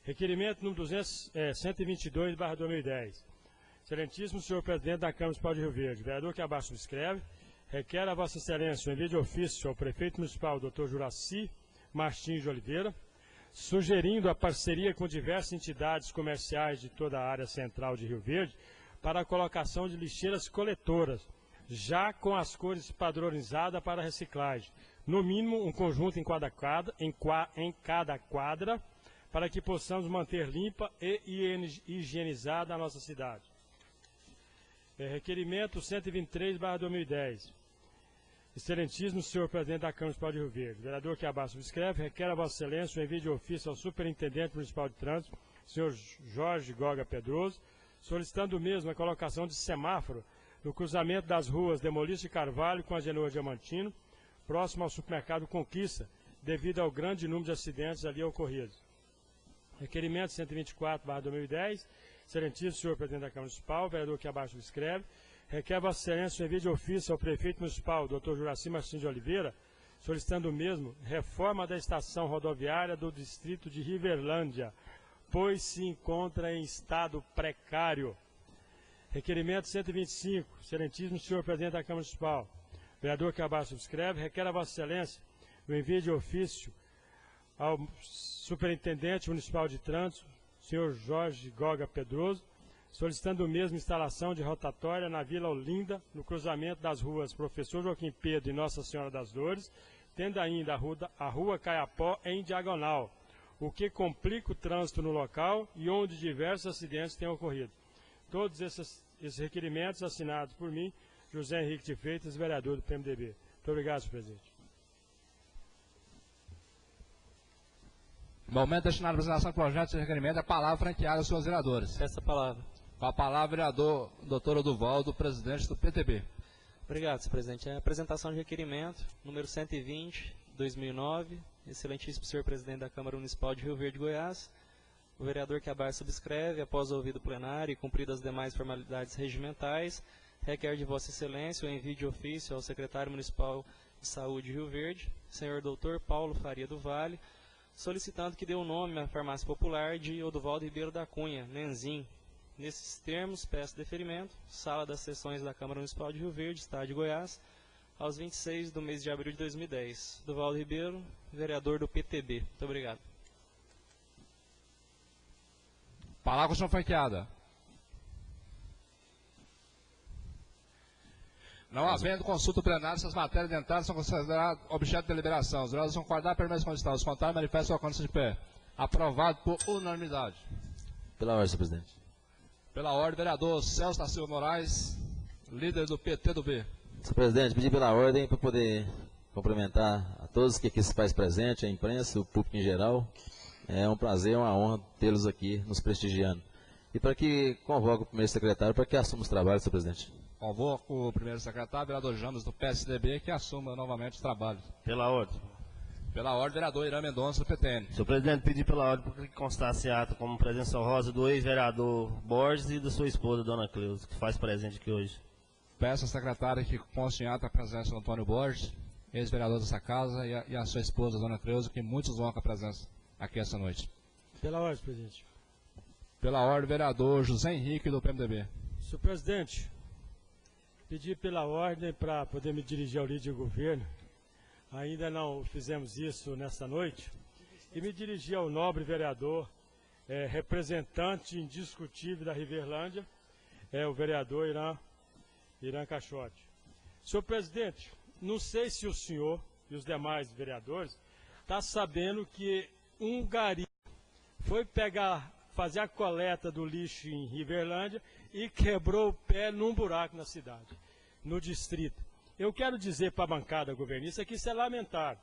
Requerimento número 122/2010. Excelentíssimo senhor presidente da Câmara Municipal de Rio Verde, vereador que abaixo subscreve, requer a Vossa Excelência o envio de ofício ao prefeito municipal, Dr. Juraci Martins de Oliveira, sugerindo a parceria com diversas entidades comerciais de toda a área central de Rio Verde para a colocação de lixeiras coletoras, já com as cores padronizadas para reciclagem. No mínimo, um conjunto em cada quadra, para que possamos manter limpa e higienizada a nossa cidade. Requerimento 123/2010. Excelentíssimo senhor presidente da Câmara Municipal de Rio Verde, vereador que abaixo subscreve, requer a Vossa Excelência o envio de ofício ao superintendente municipal de trânsito, senhor Jorge Goga Pedroso, solicitando o mesmo a colocação de semáforo no cruzamento das ruas Demolício de Carvalho com a Agenor Diamantino, próximo ao supermercado Conquista, devido ao grande número de acidentes ali ocorridos. Requerimento 124/2010, excelentíssimo senhor presidente da Câmara Municipal, vereador que abaixo subscreve, requer a Vossa Excelência o envio de ofício ao prefeito municipal, Dr. Juraci Martins de Oliveira, solicitando o mesmo reforma da estação rodoviária do distrito de Riverlândia, pois se encontra em estado precário. Requerimento 125, excelentíssimo senhor presidente da Câmara Municipal, vereador que abaixo subscreve, requer a Vossa Excelência o envio de ofício ao superintendente municipal de trânsito, senhor Jorge Goga Pedroso, solicitando o mesmo instalação de rotatória na Vila Olinda, no cruzamento das ruas Professor Joaquim Pedro e Nossa Senhora das Dores, tendo ainda a rua Caiapó em diagonal, o que complica o trânsito no local e onde diversos acidentes têm ocorrido. Todos esses requerimentos assinados por mim, José Henrique de Freitas, vereador do PMDB. Muito obrigado, senhor presidente. Momento destinado à apresentação de projetos e requerimento, a palavra franqueada aos senhores vereadores. Essa palavra. Com a palavra, vereador Dr. Oduvaldo, presidente do PTB. Obrigado, senhor presidente. A apresentação de requerimento, número 120/2009, excelentíssimo senhor presidente da Câmara Municipal de Rio Verde, Goiás, o vereador que abaixo subscreve, após ouvido plenário e cumpridas as demais formalidades regimentais, requer de Vossa Excelência o envio de ofício ao secretário municipal de Saúde de Rio Verde, senhor Dr. Paulo Faria do Vale, solicitando que dê o nome à farmácia popular de Oduvaldo Ribeiro da Cunha, Nenzim. Nesses termos, peço deferimento, sala das sessões da Câmara Municipal de Rio Verde, Estado de Goiás, aos 26 do mês de abril de 2010. Oduvaldo Ribeiro, vereador do PTB. Muito obrigado. Palavra com a senhora franqueada. Não havendo consulta plenária, essas matérias dentadas são consideradas objeto de deliberação. Os vereadores vão concordar, permanecem como estão. Os contrários manifestam sua condição de pé. Aprovado por unanimidade. Pela ordem, senhor presidente. Pela ordem, vereador Celso da Silva Moraes, líder do PT do B. Senhor presidente, pedi pela ordem para poder cumprimentar a todos que aqui se faz presente, a imprensa, o público em geral. É um prazer, uma honra tê-los aqui nos prestigiando. E para que convoque o primeiro secretário para que assuma os trabalhos, senhor presidente. Convoco o primeiro secretário, vereador James, do PSDB, que assuma novamente os trabalhos. Pela ordem. Pela ordem, vereador Irã Mendonça, do PTN. Senhor presidente, pedi pela ordem para que constasse ata como presença honrosa do ex-vereador Borges e da sua esposa, dona Cleusa, que faz presente aqui hoje. Peço à secretária que conste em ata a presença do Antônio Borges, ex-vereador dessa casa, e a sua esposa, dona Cleusa, que muitos honram a presença aqui essa noite. Pela ordem, presidente. Pela ordem, vereador José Henrique, do PMDB. Senhor presidente, pedi pela ordem para poder me dirigir ao líder de governo. Ainda não fizemos isso nesta noite. E me dirigir ao nobre vereador, representante indiscutível da Riverlândia, o vereador Irã Caixote. Senhor presidente, não sei se o senhor e os demais vereadores estão sabendo que um gari foi fazer a coleta do lixo em Riverlândia e quebrou o pé num buraco na cidade, no distrito. Eu quero dizer para a bancada governista que isso é lamentável.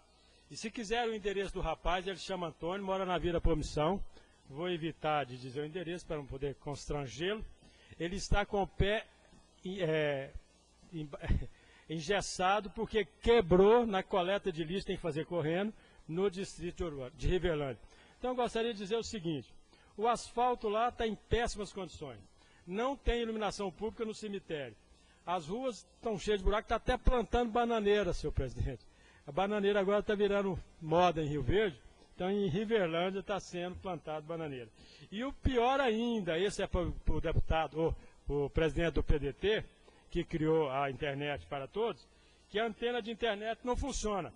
E se quiser o endereço do rapaz, ele chama Antônio, mora na Vila Promissão. Vou evitar de dizer o endereço para não poder constrangê-lo. Ele está com o pé engessado porque quebrou na coleta de lixo, tem que fazer correndo, no distrito de Riverlândia. Então eu gostaria de dizer o seguinte: o asfalto lá está em péssimas condições. Não tem iluminação pública no cemitério. As ruas estão cheias de buracos, está até plantando bananeira, senhor presidente. A bananeira agora está virando moda em Rio Verde, então em Riverlândia está sendo plantado bananeira. E o pior ainda, esse é para o deputado, o presidente do PDT, que criou a internet para todos, que a antena de internet não funciona.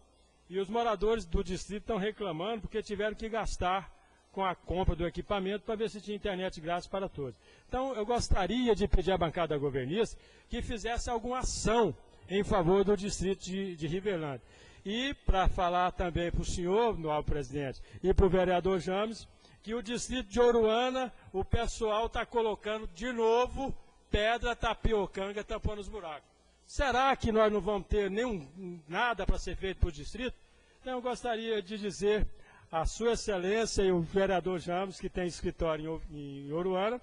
E os moradores do distrito estão reclamando porque tiveram que gastar com a compra do equipamento para ver se tinha internet grátis para todos. Então, eu gostaria de pedir à bancada governista que fizesse alguma ação em favor do distrito de Riverlândia. E para falar também para o senhor, novo presidente, e para o vereador James, que o distrito de Oruana, o pessoal está colocando de novo pedra tapiocanga tampando os buracos. Será que nós não vamos ter nada para ser feito para o distrito? Então, eu gostaria de dizer a sua excelência e o vereador James, que tem escritório em Oruana,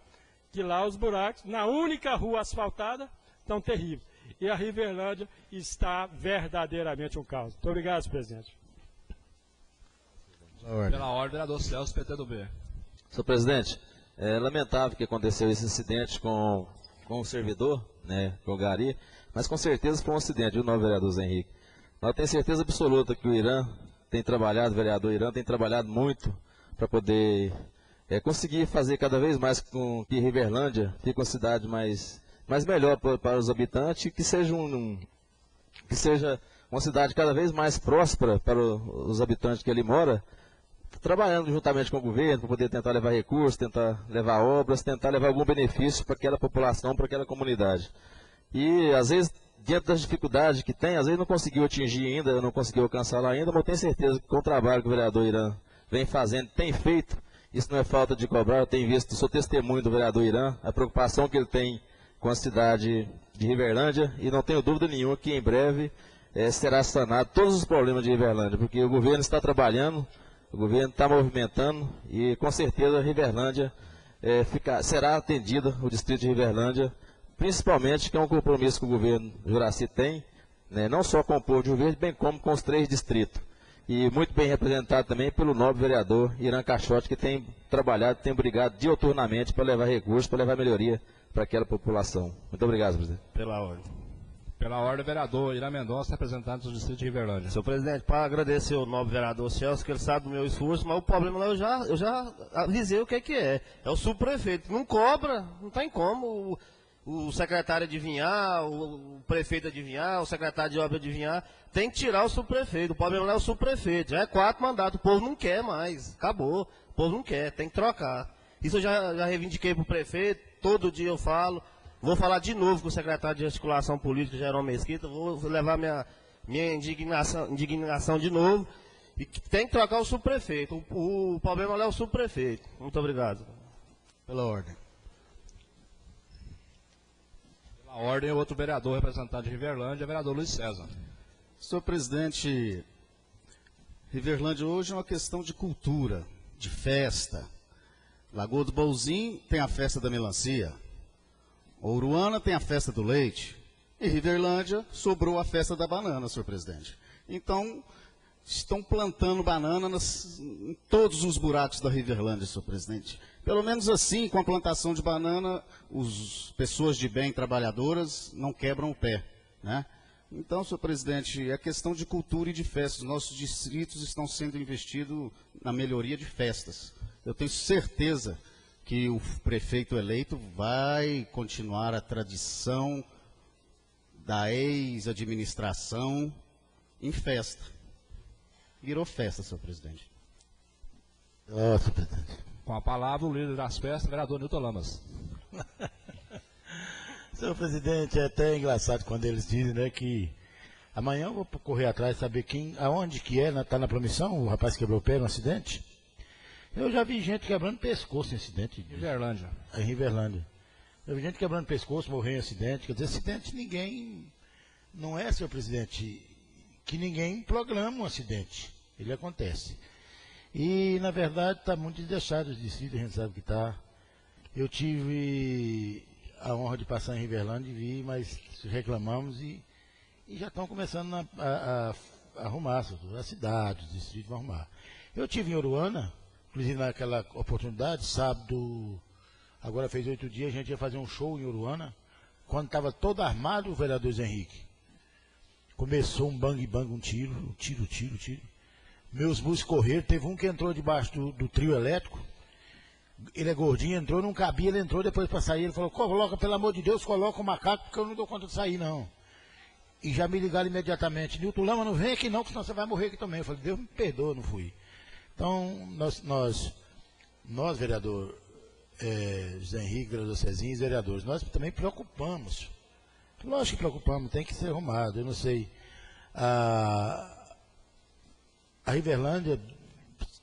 que lá os buracos, na única rua asfaltada, estão terríveis. E a Riverlândia está verdadeiramente um caos. Muito obrigado, senhor presidente. Pela ordem, vereador Celso, PTDB. Senhor presidente, é lamentável que aconteceu esse incidente com o servidor, né, com o gari, mas com certeza foi um acidente, viu, novo vereador Zé Henrique. Nós temos certeza absoluta que o Irã tem trabalhado, o vereador Irã tem trabalhado muito para poder conseguir fazer cada vez mais com que Riverlândia fique uma cidade mais melhor para os habitantes e que seja uma cidade cada vez mais próspera para os habitantes que ali moram, trabalhando juntamente com o governo para poder tentar levar recursos, tentar levar obras, tentar levar algum benefício para aquela população, para aquela comunidade. E às vezes, diante das dificuldades que tem, às vezes não conseguiu atingir ainda, não conseguiu alcançar lá ainda, mas eu tenho certeza que com o trabalho que o vereador Irã vem fazendo, tem feito, isso não é falta de cobrar, eu tenho visto, sou testemunho do vereador Irã, a preocupação que ele tem com a cidade de Riverlândia, e não tenho dúvida nenhuma que em breve será sanado todos os problemas de Riverlândia, porque o governo está trabalhando, o governo está movimentando, e com certeza a Riverlândia será atendida, o distrito de Riverlândia, principalmente que é um compromisso que o governo Juraci tem, né, não só com o povo de Rio Verde, bem como com os 3 distritos. E muito bem representado também pelo nobre vereador Irã Caixote, que tem trabalhado, tem brigado diuturnamente para levar recursos, para levar melhoria para aquela população. Muito obrigado, presidente. Pela ordem. Pela ordem, vereador Irã Mendonça, representante do distrito de Riverlândia. Senhor presidente, para agradecer o nobre vereador Celso, que ele sabe do meu esforço, mas o problema lá eu já avisei o que é. É o subprefeito. Não cobra, não tem como o secretário adivinhar, o prefeito adivinhar, o secretário de obra adivinhar, tem que tirar o subprefeito. O problema lá é o subprefeito. Já é 4 mandatos, o povo não quer mais. Acabou. O povo não quer, tem que trocar. Isso eu já reivindiquei para o prefeito, todo dia eu falo. Vou falar de novo com o secretário de Articulação Política, Jerônimo Mesquita, vou levar minha indignação de novo. E tem que trocar o subprefeito. O problema lá é o subprefeito. Muito obrigado. Pela ordem. Pela A ordem é outro vereador representante de Riverlândia, vereador Luiz César. Senhor presidente, Riverlândia hoje é uma questão de cultura, de festa. Lagoa do Bolzinho tem a festa da melancia. Ouruana tem a festa do leite. E Riverlândia sobrou a festa da banana, senhor presidente. Então, estão plantando banana em todos os buracos da Riverlândia, senhor presidente. Pelo menos assim, com a plantação de banana, as pessoas de bem, trabalhadoras, não quebram o pé, né? Então, senhor presidente, é questão de cultura e de festas. Nossos distritos estão sendo investidos na melhoria de festas. Eu tenho certeza que o prefeito eleito vai continuar a tradição da ex-administração em festa. Virou festa, senhor presidente. Nossa, presidente. Com a palavra, o líder das festas, vereador Nilton Lamas. Senhor presidente, é até engraçado quando eles dizem, né, que amanhã eu vou correr atrás, saber aonde que está na promissão, o rapaz quebrou o pé no acidente. Eu já vi gente quebrando pescoço em acidente. Riverlândia. Em Riverlândia. Eu vi gente quebrando pescoço, morreu em acidente. Quer dizer, acidente ninguém... Não é, senhor presidente, que ninguém programa um acidente. Ele acontece. E, na verdade, está muito deixado os distritos, a gente sabe que está. Eu tive a honra de passar em Riverlândia e vi, mas reclamamos e já estão começando a arrumar, a cidade, os distritos vão arrumar. Eu tive em Ouruana, inclusive naquela oportunidade, sábado, agora fez 8 dias, a gente ia fazer um show em Ouruana, quando estava todo armado o vereador Zé Henrique. Começou um bang-bang, um tiro. Meus músicos correram, teve um que entrou debaixo do trio elétrico, ele é gordinho, entrou, não cabia, ele entrou, depois para sair, ele falou, coloca, pelo amor de Deus, coloca o macaco, porque eu não dou conta de sair, não. E já me ligaram imediatamente, Nilton Lama, não vem aqui não, porque senão você vai morrer aqui também. Eu falei, Deus me perdoa, não fui. Então, nós vereador José Henrique, vereador Cezinho, vereadores, nós também preocupamos. Lógico que preocupamos, tem que ser arrumado, eu não sei. A Riverlândia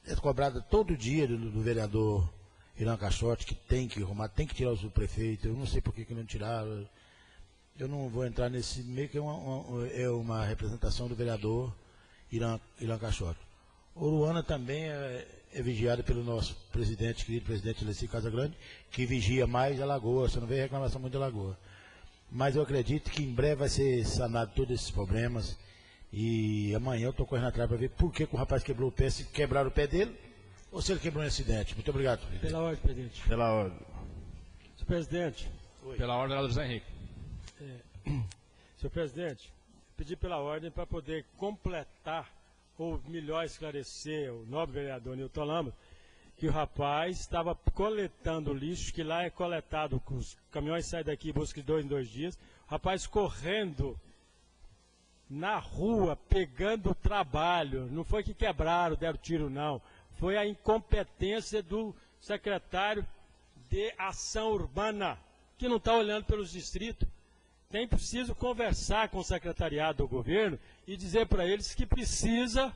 é cobrada todo dia do vereador Irã Caixote, que tem que arrumar, tem que tirar o subprefeito, eu não sei por que não tiraram. Eu não vou entrar nesse meio, que é uma representação do vereador Irã Caixote. Ouruana também é vigiada pelo nosso presidente, querido presidente Leci Casagrande, que vigia mais a Lagoa, você não vê reclamação muito da Lagoa. Mas eu acredito que em breve vai ser sanado todos esses problemas. E amanhã eu estou correndo atrás para ver por que o rapaz quebrou o pé, se quebraram o pé dele ou se ele quebrou um acidente. Muito obrigado, presidente. Pela ordem, presidente. Pela ordem. Senhor presidente. Oi. Pela ordem, vereador José Henrique. Senhor presidente, pedi pela ordem para poder completar, ou melhor esclarecer, o nobre vereador Nilton Lama, que o rapaz estava coletando lixo, que lá é coletado, os caminhões saem daqui e buscam de 2 em 2 dias, o rapaz correndo na rua, pegando trabalho, não foi que quebraram, deram tiro não, foi a incompetência do secretário de Ação Urbana, que não está olhando pelos distritos. Tem preciso conversar com o secretariado do governo e dizer para eles que precisa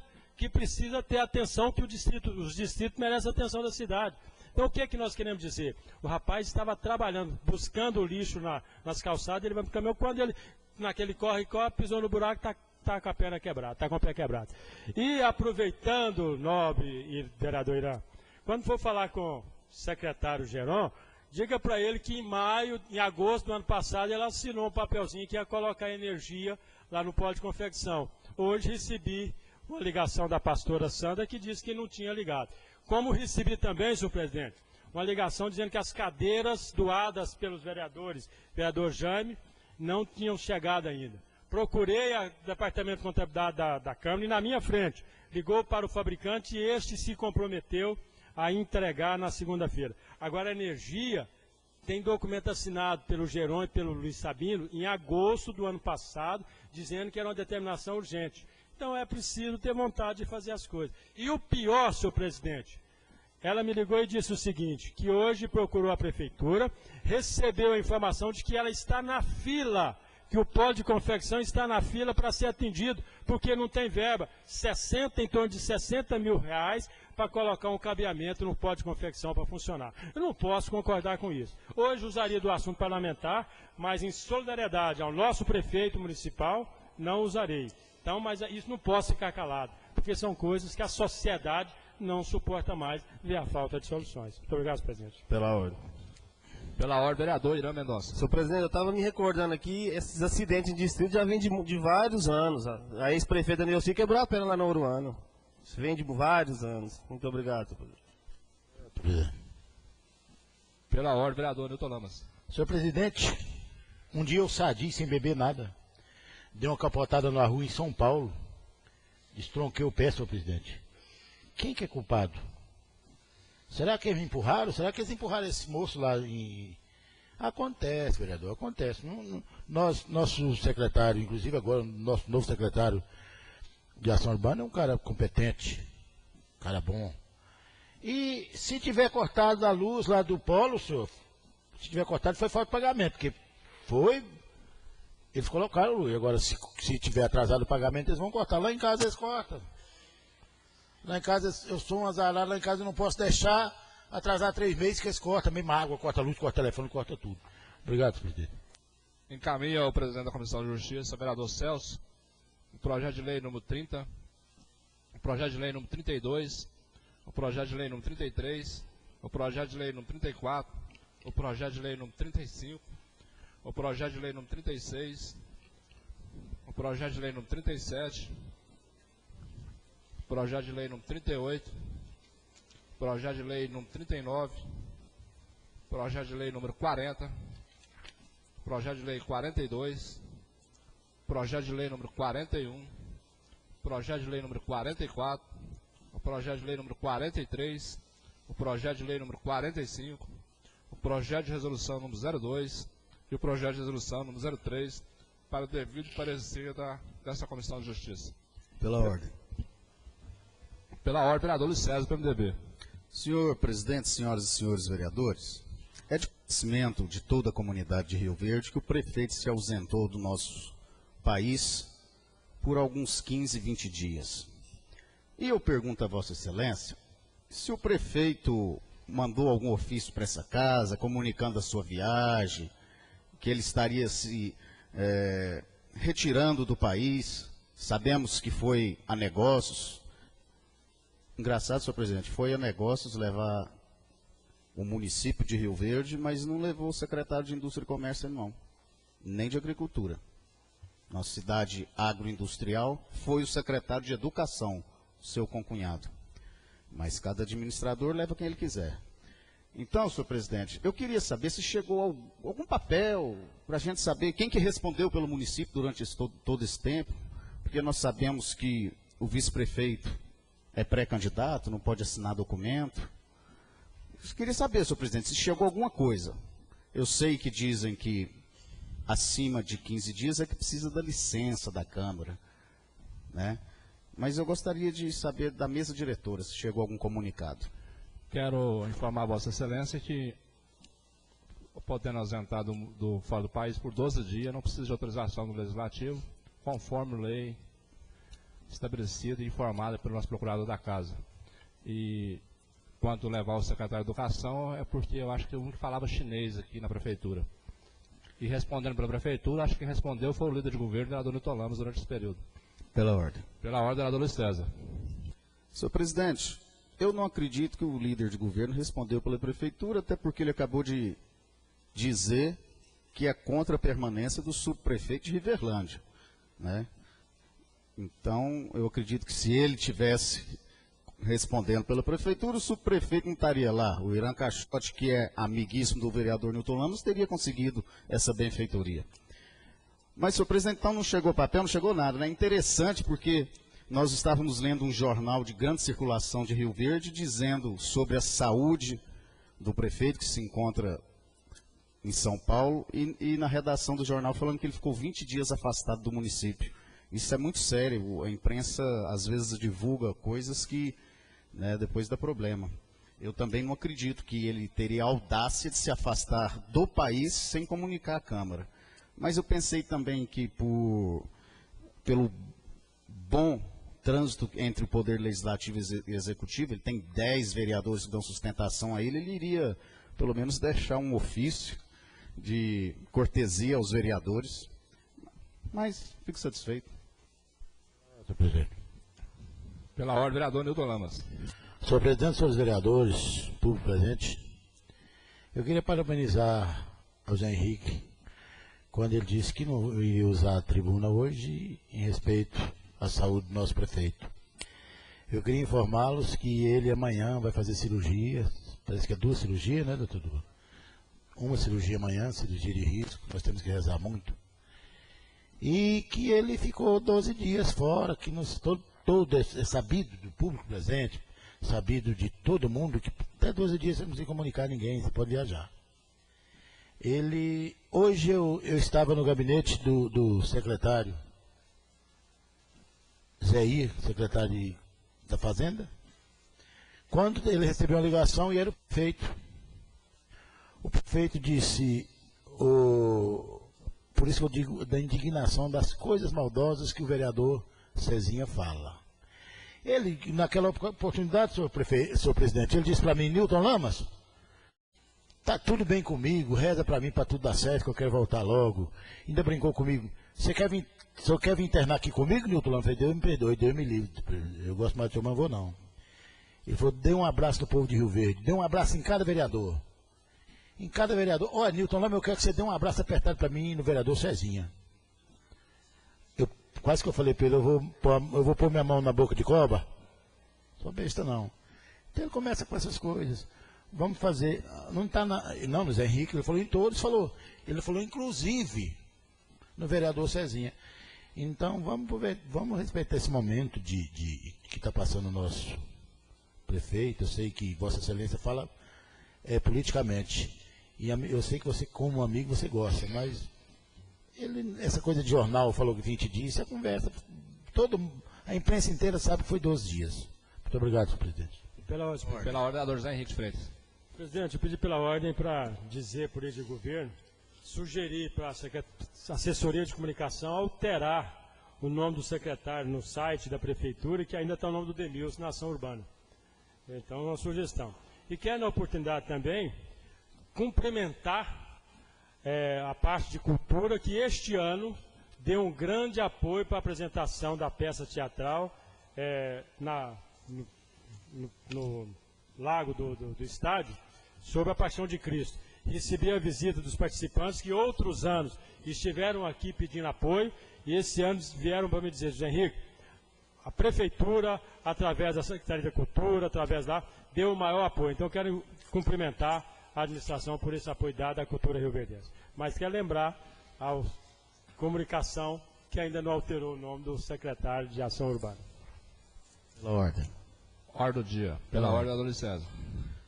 ter atenção, que os distritos merecem a atenção da cidade. Então, o que é que nós queremos dizer? O rapaz estava trabalhando, buscando o lixo nas calçadas, ele vai para o caminhão, quando ele, naquele corre-corre, pisou no buraco, está com a perna quebrada, está com o pé quebrado. E aproveitando, nobre e vereador Irã, quando for falar com o secretário Geron, diga para ele que em agosto do ano passado, ele assinou um papelzinho que ia colocar energia lá no polo de confecção. Hoje recebi uma ligação da pastora Sandra que disse que não tinha ligado. Como recebi também, senhor presidente, uma ligação dizendo que as cadeiras doadas pelos vereadores, vereador Jaime, não tinham chegado ainda. Procurei o departamento de contabilidade da Câmara e na minha frente ligou para o fabricante e este se comprometeu a entregar na segunda-feira. Agora, a energia tem documento assinado pelo Geron e pelo Luiz Sabino em agosto do ano passado, dizendo que era uma determinação urgente. Então, é preciso ter vontade de fazer as coisas. E o pior, senhor presidente, ela me ligou e disse o seguinte, que hoje procurou a prefeitura, recebeu a informação de que ela está na fila que o polo de confecção está na fila para ser atendido, porque não tem verba. Em torno de 60 mil reais para colocar um cabeamento no polo de confecção para funcionar. Eu não posso concordar com isso. Hoje usaria do assunto parlamentar, mas em solidariedade ao nosso prefeito municipal, não usarei. Então, mas isso não pode ficar calado, porque são coisas que a sociedade não suporta mais ver a falta de soluções. Muito obrigado, senhor presidente. Pela ordem. Pela ordem, vereador Irã Mendonça. Senhor presidente, eu estava me recordando aqui, esses acidentes em distrito já vêm de vários anos. A ex-prefeita Neuci quebrou a perna lá no Uruano. Isso vem de vários anos. Muito obrigado, senhor presidente. Pela ordem, vereador Newton Lamas. Senhor presidente, um dia eu sadi sem beber nada. Dei uma capotada na rua em São Paulo. Destronquei o pé, senhor presidente. Quem que é culpado? Será que eles me empurraram? Será que eles empurraram esse moço lá em... Acontece, vereador, acontece. Nosso secretário, inclusive agora, nosso novo secretário de Ação Urbana é um cara competente, um cara bom. E se tiver cortado a luz lá do polo, senhor, se tiver cortado foi falta de pagamento, porque foi... Eles colocaram luz. Agora, se tiver atrasado o pagamento, eles vão cortar. Lá em casa eles cortam. Lá em casa, eu sou um azarado, lá em casa eu não posso deixar atrasar 3 meses que eles cortam. A mesma água, corta a luz, corta o telefone, corta tudo. Obrigado, presidente. Encaminha ao presidente da Comissão de Justiça, vereador Celso, o projeto de lei número 30, o projeto de lei número 32, o projeto de lei número 33, o projeto de lei número 34, o projeto de lei número 35, o projeto de lei número 36, o projeto de lei número 37, projeto de lei número 38, projeto de lei número 39, projeto de lei número 40, projeto de lei 42, projeto de lei número 41, projeto de lei número 44, o projeto de lei número 43, o projeto de lei número 45, o projeto de resolução número 02 e o projeto de resolução número 03 para o devido parecer dessa Comissão de Justiça. Pela ordem. Pela ordem, vereador Luiz César, PMDB. Senhor presidente, senhoras e senhores vereadores, é de conhecimento de toda a comunidade de Rio Verde que o prefeito se ausentou do nosso país por alguns 15, 20 dias. E eu pergunto a Vossa Excelência, se o prefeito mandou algum ofício para essa casa, comunicando a sua viagem, que ele estaria se retirando do país, sabemos que foi a negócios. Engraçado, senhor presidente, foi a negócios levar o município de Rio Verde, mas não levou o secretário de Indústria e Comércio, não, nem de Agricultura. Nossa cidade agroindustrial foi o secretário de Educação, seu concunhado. Mas cada administrador leva quem ele quiser. Então, senhor presidente, eu queria saber se chegou algum papel para a gente saber quem que respondeu pelo município durante todo esse tempo, porque nós sabemos que o vice-prefeito é pré-candidato, não pode assinar documento. Eu queria saber, senhor presidente, se chegou alguma coisa. Eu sei que dizem que acima de 15 dias é que precisa da licença da Câmara, né? Mas eu gostaria de saber da mesa diretora se chegou algum comunicado. Quero informar a Vossa Excelência que, podendo ausentar fora do país por 12 dias, não precisa de autorização do Legislativo, conforme lei estabelecida e informada pelo nosso procurador da Casa. E quanto levar o secretário de Educação, é porque eu acho que o único que falava chinês aqui na Prefeitura. E respondendo pela Prefeitura, acho que quem respondeu foi o líder de governo, o vereador Newton Lamas, durante esse período. Pela ordem. Pela ordem, vereador Luiz César. Senhor presidente, eu não acredito que o líder de governo respondeu pela Prefeitura, até porque ele acabou de dizer que é contra a permanência do subprefeito de Riverlândia, né? Então, eu acredito que se ele tivesse respondendo pela Prefeitura, o subprefeito não estaria lá. O Irã Caixote, que é amiguíssimo do vereador Newton Lamas, teria conseguido essa benfeitoria. Mas, senhor presidente, então não chegou papel, não chegou nada, né? Interessante porque nós estávamos lendo um jornal de grande circulação de Rio Verde, dizendo sobre a saúde do prefeito, que se encontra em São Paulo, e na redação do jornal falando que ele ficou 20 dias afastado do município. Isso é muito sério, a imprensa às vezes divulga coisas que, né, depois dá problema. Eu também não acredito que ele teria a audácia de se afastar do país sem comunicar à Câmara. Mas eu pensei também que pelo bom trânsito entre o Poder Legislativo e Executivo, ele tem 10 vereadores que dão sustentação a ele iria, pelo menos, deixar um ofício de cortesia aos vereadores. Mas fico satisfeito. Senhor presidente. Pela ordem, vereador Nilton Lamas. Senhor presidente, senhores vereadores, público presente, eu queria parabenizar ao Zé Henrique quando ele disse que não ia usar a tribuna hoje em respeito à saúde do nosso prefeito. Eu queria informá-los que ele amanhã vai fazer cirurgia, parece que é 2 cirurgias, né, doutor? Uma cirurgia amanhã, cirurgia de risco, nós temos que rezar muito. E que ele ficou 12 dias fora, que todo é sabido do público presente, sabido de todo mundo, que até 12 dias você não precisa comunicar a ninguém, você pode viajar. Hoje eu estava no gabinete do secretário Zé, secretário da Fazenda, quando ele recebeu uma ligação e era o prefeito. O prefeito disse, por isso que eu digo da indignação das coisas maldosas que o vereador Cezinha fala. Ele, naquela oportunidade, senhor presidente, ele disse para mim, Nilton Lamas, tá tudo bem comigo, reza para mim para tudo dar certo, que eu quero voltar logo. Ainda brincou comigo, você quer vir internar aqui comigo, Nilton Lamas? Eu falei, Deus me perdoe, Deus me livre, eu gosto mais de senhor, mas não vou não. Ele falou, dê um abraço no povo de Rio Verde, dê um abraço em cada vereador. Em cada vereador, olha, Nilton Lamas, eu quero que você dê um abraço apertado para mim no vereador Cezinha. Quase que eu falei para ele, eu vou pôr minha mão na boca de cobra. Sou besta não. Então ele começa com essas coisas. Vamos fazer, não está não, no Zé Henrique, ele falou em todos, ele falou inclusive no vereador Cezinha. Então vamos respeitar esse momento que está passando o nosso prefeito. Eu sei que Vossa Excelência fala politicamente. E eu sei que você, como amigo, você gosta, mas essa coisa de jornal falou que 20 dias, a conversa, a imprensa inteira sabe que foi 12 dias. Muito obrigado, senhor presidente. Pela ordem, vereador José Henrique Freitas. Presidente, eu pedi pela ordem para dizer por ele de governo, sugerir para a assessoria de comunicação alterar o nome do secretário no site da prefeitura, que ainda está o nome do Demilson na ação urbana. Então, é uma sugestão. E quero, na oportunidade também, cumprimentar a parte de cultura, que este ano deu um grande apoio para a apresentação da peça teatral no lago do estádio, sobre a Paixão de Cristo. Recebi a visita dos participantes que outros anos estiveram aqui pedindo apoio, e esse ano vieram para me dizer, José Henrique, a prefeitura, através da Secretaria da Cultura, deu o maior apoio. Então, eu quero cumprimentar a administração por esse apoio dado à cultura rioverdense. Mas quero lembrar à comunicação que ainda não alterou o nome do secretário de Ação Urbana. Pela ordem. Ordem do dia. Pela ordem, vereador Luiz César.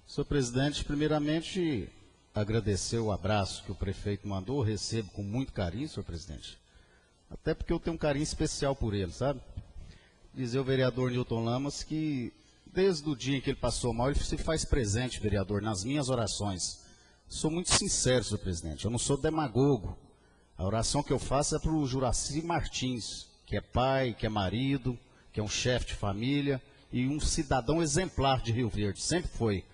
Senhor presidente, primeiramente, agradecer o abraço que o prefeito mandou, recebo com muito carinho, senhor presidente. Até porque eu tenho um carinho especial por ele, sabe? Dizer ao vereador Nilton Lamas que, desde o dia em que ele passou mal, ele se faz presente, vereador, nas minhas orações. Sou muito sincero, senhor presidente, eu não sou demagogo. A oração que eu faço é para o Juraci Martins, que é pai, que é marido, que é um chefe de família e um cidadão exemplar de Rio Verde, sempre foi.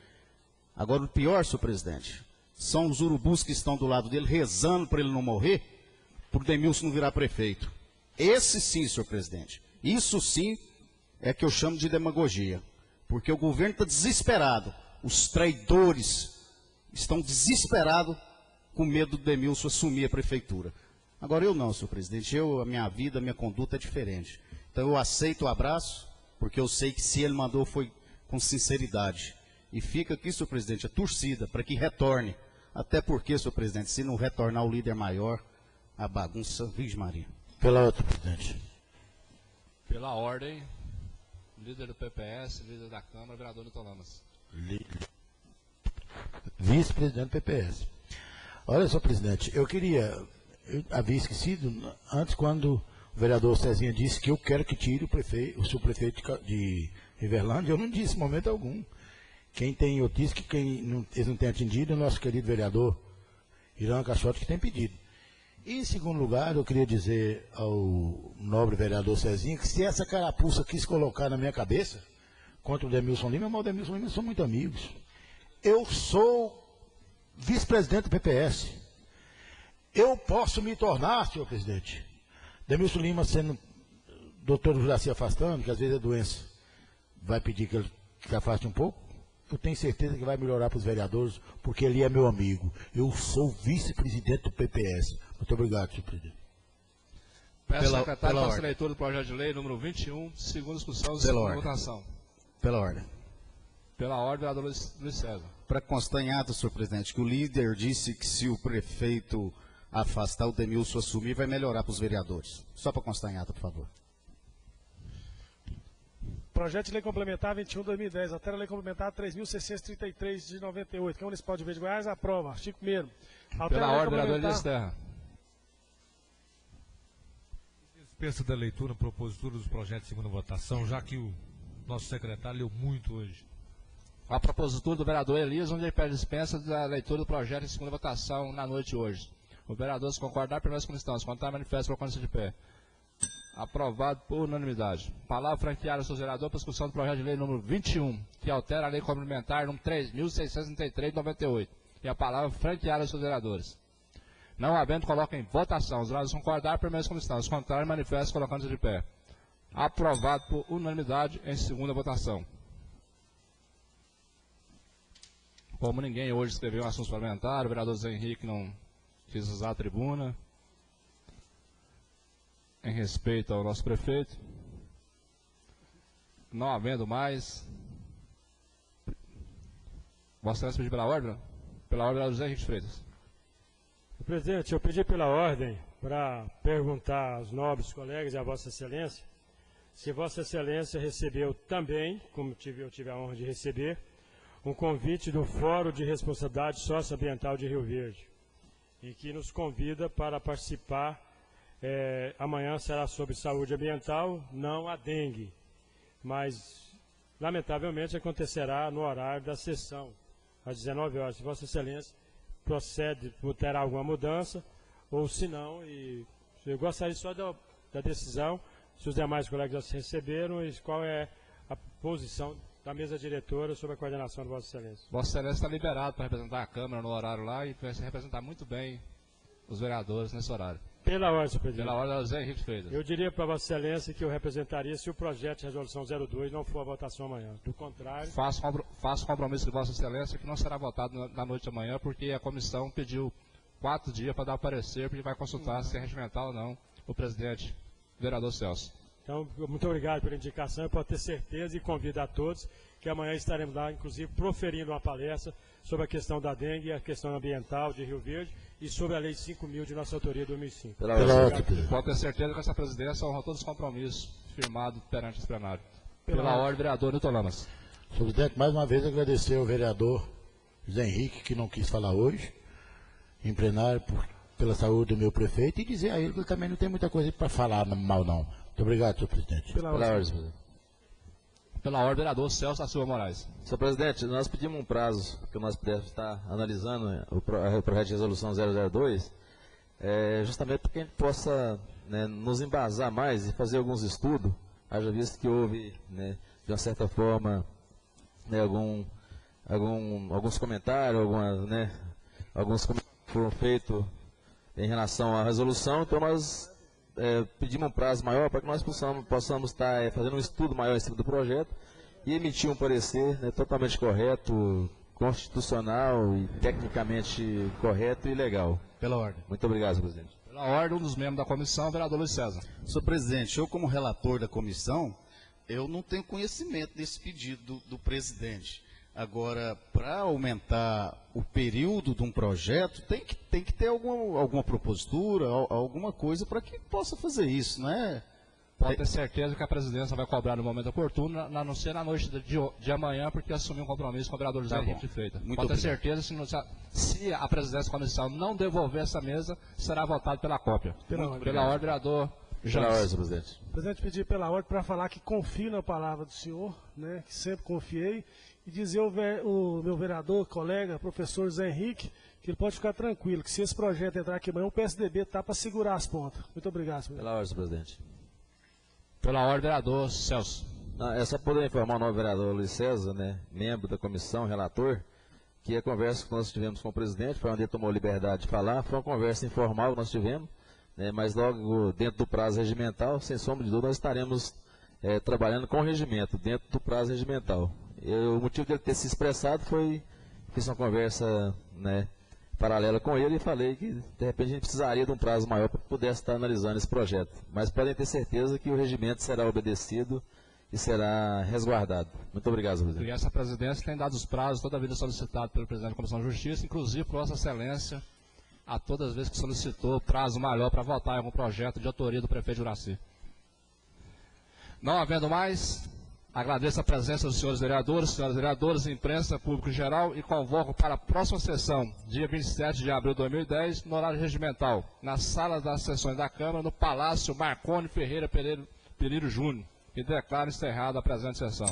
Agora, o pior, senhor presidente, são os urubus que estão do lado dele, rezando para ele não morrer, para o Demilson não virar prefeito. Esse sim, senhor presidente, isso sim é que eu chamo de demagogia. Porque o governo está desesperado, os traidores estão desesperados com medo do Demilson assumir a prefeitura. Agora eu não, senhor presidente, a minha vida, a minha conduta é diferente. Então eu aceito o abraço, porque eu sei que se ele mandou foi com sinceridade. E fica aqui, senhor presidente, a torcida para que retorne. Até porque, senhor presidente, se não retornar o líder maior, a bagunça, Virgem Maria. Pela outra, presidente. Pela ordem, líder do PPS, líder da Câmara, vereador Nilton Lamas. Vice-presidente do PPS. Olha só, presidente, eu havia esquecido, antes quando o vereador Cezinha disse que eu quero que tire o subprefeito de Riverlândia, eu não disse em momento algum. Eu disse que eles não têm atendido é o nosso querido vereador Irã Caixote, que tem pedido. E, em segundo lugar, eu queria dizer ao nobre vereador Cezinha que se essa carapuça quis colocar na minha cabeça contra o Demilson Lima, mas o Demilson Lima são muito amigos. Eu sou vice-presidente do PPS. Eu posso me tornar, senhor presidente. Demilson Lima sendo doutor Juraci afastando, que às vezes a doença vai pedir que ele se afaste um pouco. Eu tenho certeza que vai melhorar para os vereadores, porque ele é meu amigo. Eu sou vice-presidente do PPS. Muito obrigado, senhor presidente. Peço ao secretário para a leitura do projeto de lei número 21, segunda discussão e segunda votação. Pela ordem. Pela ordem, vereador Luiz César. Para constar em ato, senhor presidente, que o líder disse que se o prefeito afastar, o Demilson assumir, vai melhorar para os vereadores. Só para constar em ato, por favor. Projeto de Lei Complementar 21/2010, altera a Lei Complementar 3.633 de 98, Câmara Municipal de Rio Verde, Goiás, aprova. Artigo 1º. Pela ordem, vereador Elias Terra. Dispensa da leitura, propositura dos projetos de segunda votação, já que o nosso secretário leu muito hoje. A propositura do vereador Elias, onde ele pede dispensa da leitura do projeto em segunda votação na noite de hoje. O vereador, se concordar, permanece como estão. Se contrário, manifesta colocando-se de pé. Aprovado por unanimidade. Palavra franqueada ao seu vereador para discussão do projeto de lei número 21, que altera a lei complementar número 3.633 de 98. E a palavra franqueada aos seus vereadores. Não havendo, coloca em votação. Os vereadores concordar, permanece como estão. Se contrário, manifesta colocando-se de pé. Aprovado por unanimidade em segunda votação. Como ninguém hoje escreveu um assunto parlamentar, o vereador Zé Henrique não quis usar a tribuna. Em respeito ao nosso prefeito. Não havendo mais. Vossa Excelência pediu pela ordem? Pela ordem, vereador José Henrique Freitas. Presidente, eu pedi pela ordem para perguntar aos nobres colegas e a Vossa Excelência se Vossa Excelência recebeu também, como eu tive a honra de receber, um convite do Fórum de Responsabilidade Socioambiental de Rio Verde, e que nos convida para participar. Amanhã será sobre saúde ambiental, não a dengue, mas lamentavelmente acontecerá no horário da sessão, às 19 horas. Se Vossa Excelência procede, terá alguma mudança, ou se não, e eu gostaria só da decisão, se os demais colegas já se receberam, e qual é a posição da mesa diretora sobre a coordenação de Vossa Excelência. Vossa Excelência está liberado para representar a Câmara no horário lá e vai se representar muito bem os vereadores nesse horário. Pela ordem, senhor presidente. Pela ordem, José Henrique Freitas. Eu diria para Vossa Excelência que eu representaria se o projeto de resolução 02 não for a votação amanhã. Do contrário... Faço compromisso de Vossa Excelência que não será votado na noite de amanhã, porque a comissão pediu 4 dias para dar o parecer, porque vai consultar se é regimental ou não o presidente, o vereador Celso. Então, muito obrigado pela indicação. Eu posso ter certeza e convido a todos que amanhã estaremos lá, inclusive, proferindo uma palestra sobre a questão da dengue e a questão ambiental de Rio Verde e sobre a Lei 5.000 de nossa autoria de 2005. Pode ter certeza que essa presidência honra todos os compromissos firmados perante esse plenário. Pela ordem, vereador Nilton Lamas. Senhor presidente, mais uma vez agradecer ao vereador José Henrique, que não quis falar hoje, em plenário, pela saúde do meu prefeito, e dizer a ele que ele também não tem muita coisa para falar mal, não. Muito obrigado, senhor presidente. Pela ordem, presidente. Pela ordem, vereador Celso da Silva Moraes. Senhor presidente, nós pedimos um prazo que nós pudéssemos estar analisando o projeto de resolução 002, justamente para que a gente possa nos embasar mais e fazer alguns estudos, haja visto que houve, de uma certa forma, alguns comentários, alguns comentários foram feitos em relação à resolução, então nós pedimos um prazo maior para que nós possamos estar fazendo um estudo maior em cima do projeto e emitir um parecer totalmente correto, constitucional e tecnicamente correto e legal. Pela ordem. Muito obrigado, senhor presidente. Pela ordem, um dos membros da comissão, o vereador Luiz César. Senhor presidente, eu como relator da comissão, eu não tenho conhecimento desse pedido do presidente. Agora, para aumentar o período de um projeto, tem que ter alguma propositura, alguma coisa para que possa fazer isso, não é? Pode ter certeza que a presidência vai cobrar no momento oportuno, a não ser na noite de amanhã, porque assumiu um compromisso com o vereador José Henrique de Freitas. Pode ter certeza, se a presidência da comissão não devolver essa mesa, será votado pela cópia. Pela ordem, vereador Pela ordem, senhor presidente. Presidente, pedir pela ordem para falar que confio na palavra do senhor, né, que sempre confiei, e dizer o meu vereador, colega, professor Zé Henrique, que ele pode ficar tranquilo, que se esse projeto entrar aqui amanhã, o PSDB está para segurar as pontas. Muito obrigado, senhor. Pela ordem, senhor presidente. Pela ordem, vereador Celso. Não, é só poder informar o novo vereador Luiz César, né, membro da comissão, relator, que a conversa que nós tivemos com o presidente, foi onde ele tomou liberdade de falar, foi uma conversa informal que nós tivemos, né, mas logo dentro do prazo regimental, sem sombra de dúvida, nós estaremos trabalhando com o regimento, dentro do prazo regimental. O motivo dele ter se expressado foi, fiz uma conversa, né, paralela com ele e falei que de repente a gente precisaria de um prazo maior para que pudesse estar analisando esse projeto. Mas podem ter certeza que o regimento será obedecido e será resguardado. Muito obrigado, senhor presidente. E essa presidência tem dado os prazos toda a vida solicitado pelo presidente da Comissão de Justiça, inclusive por Vossa Excelência, a todas as vezes que solicitou prazo maior para votar em algum projeto de autoria do prefeito Juraci. Não havendo mais, agradeço a presença dos senhores vereadores, imprensa, público em geral e convoco para a próxima sessão, dia 27 de abril de 2010, no horário regimental, na sala das sessões da Câmara, no Palácio Marconi Ferreira Pereiro Júnior, e declaro encerrada a presente sessão.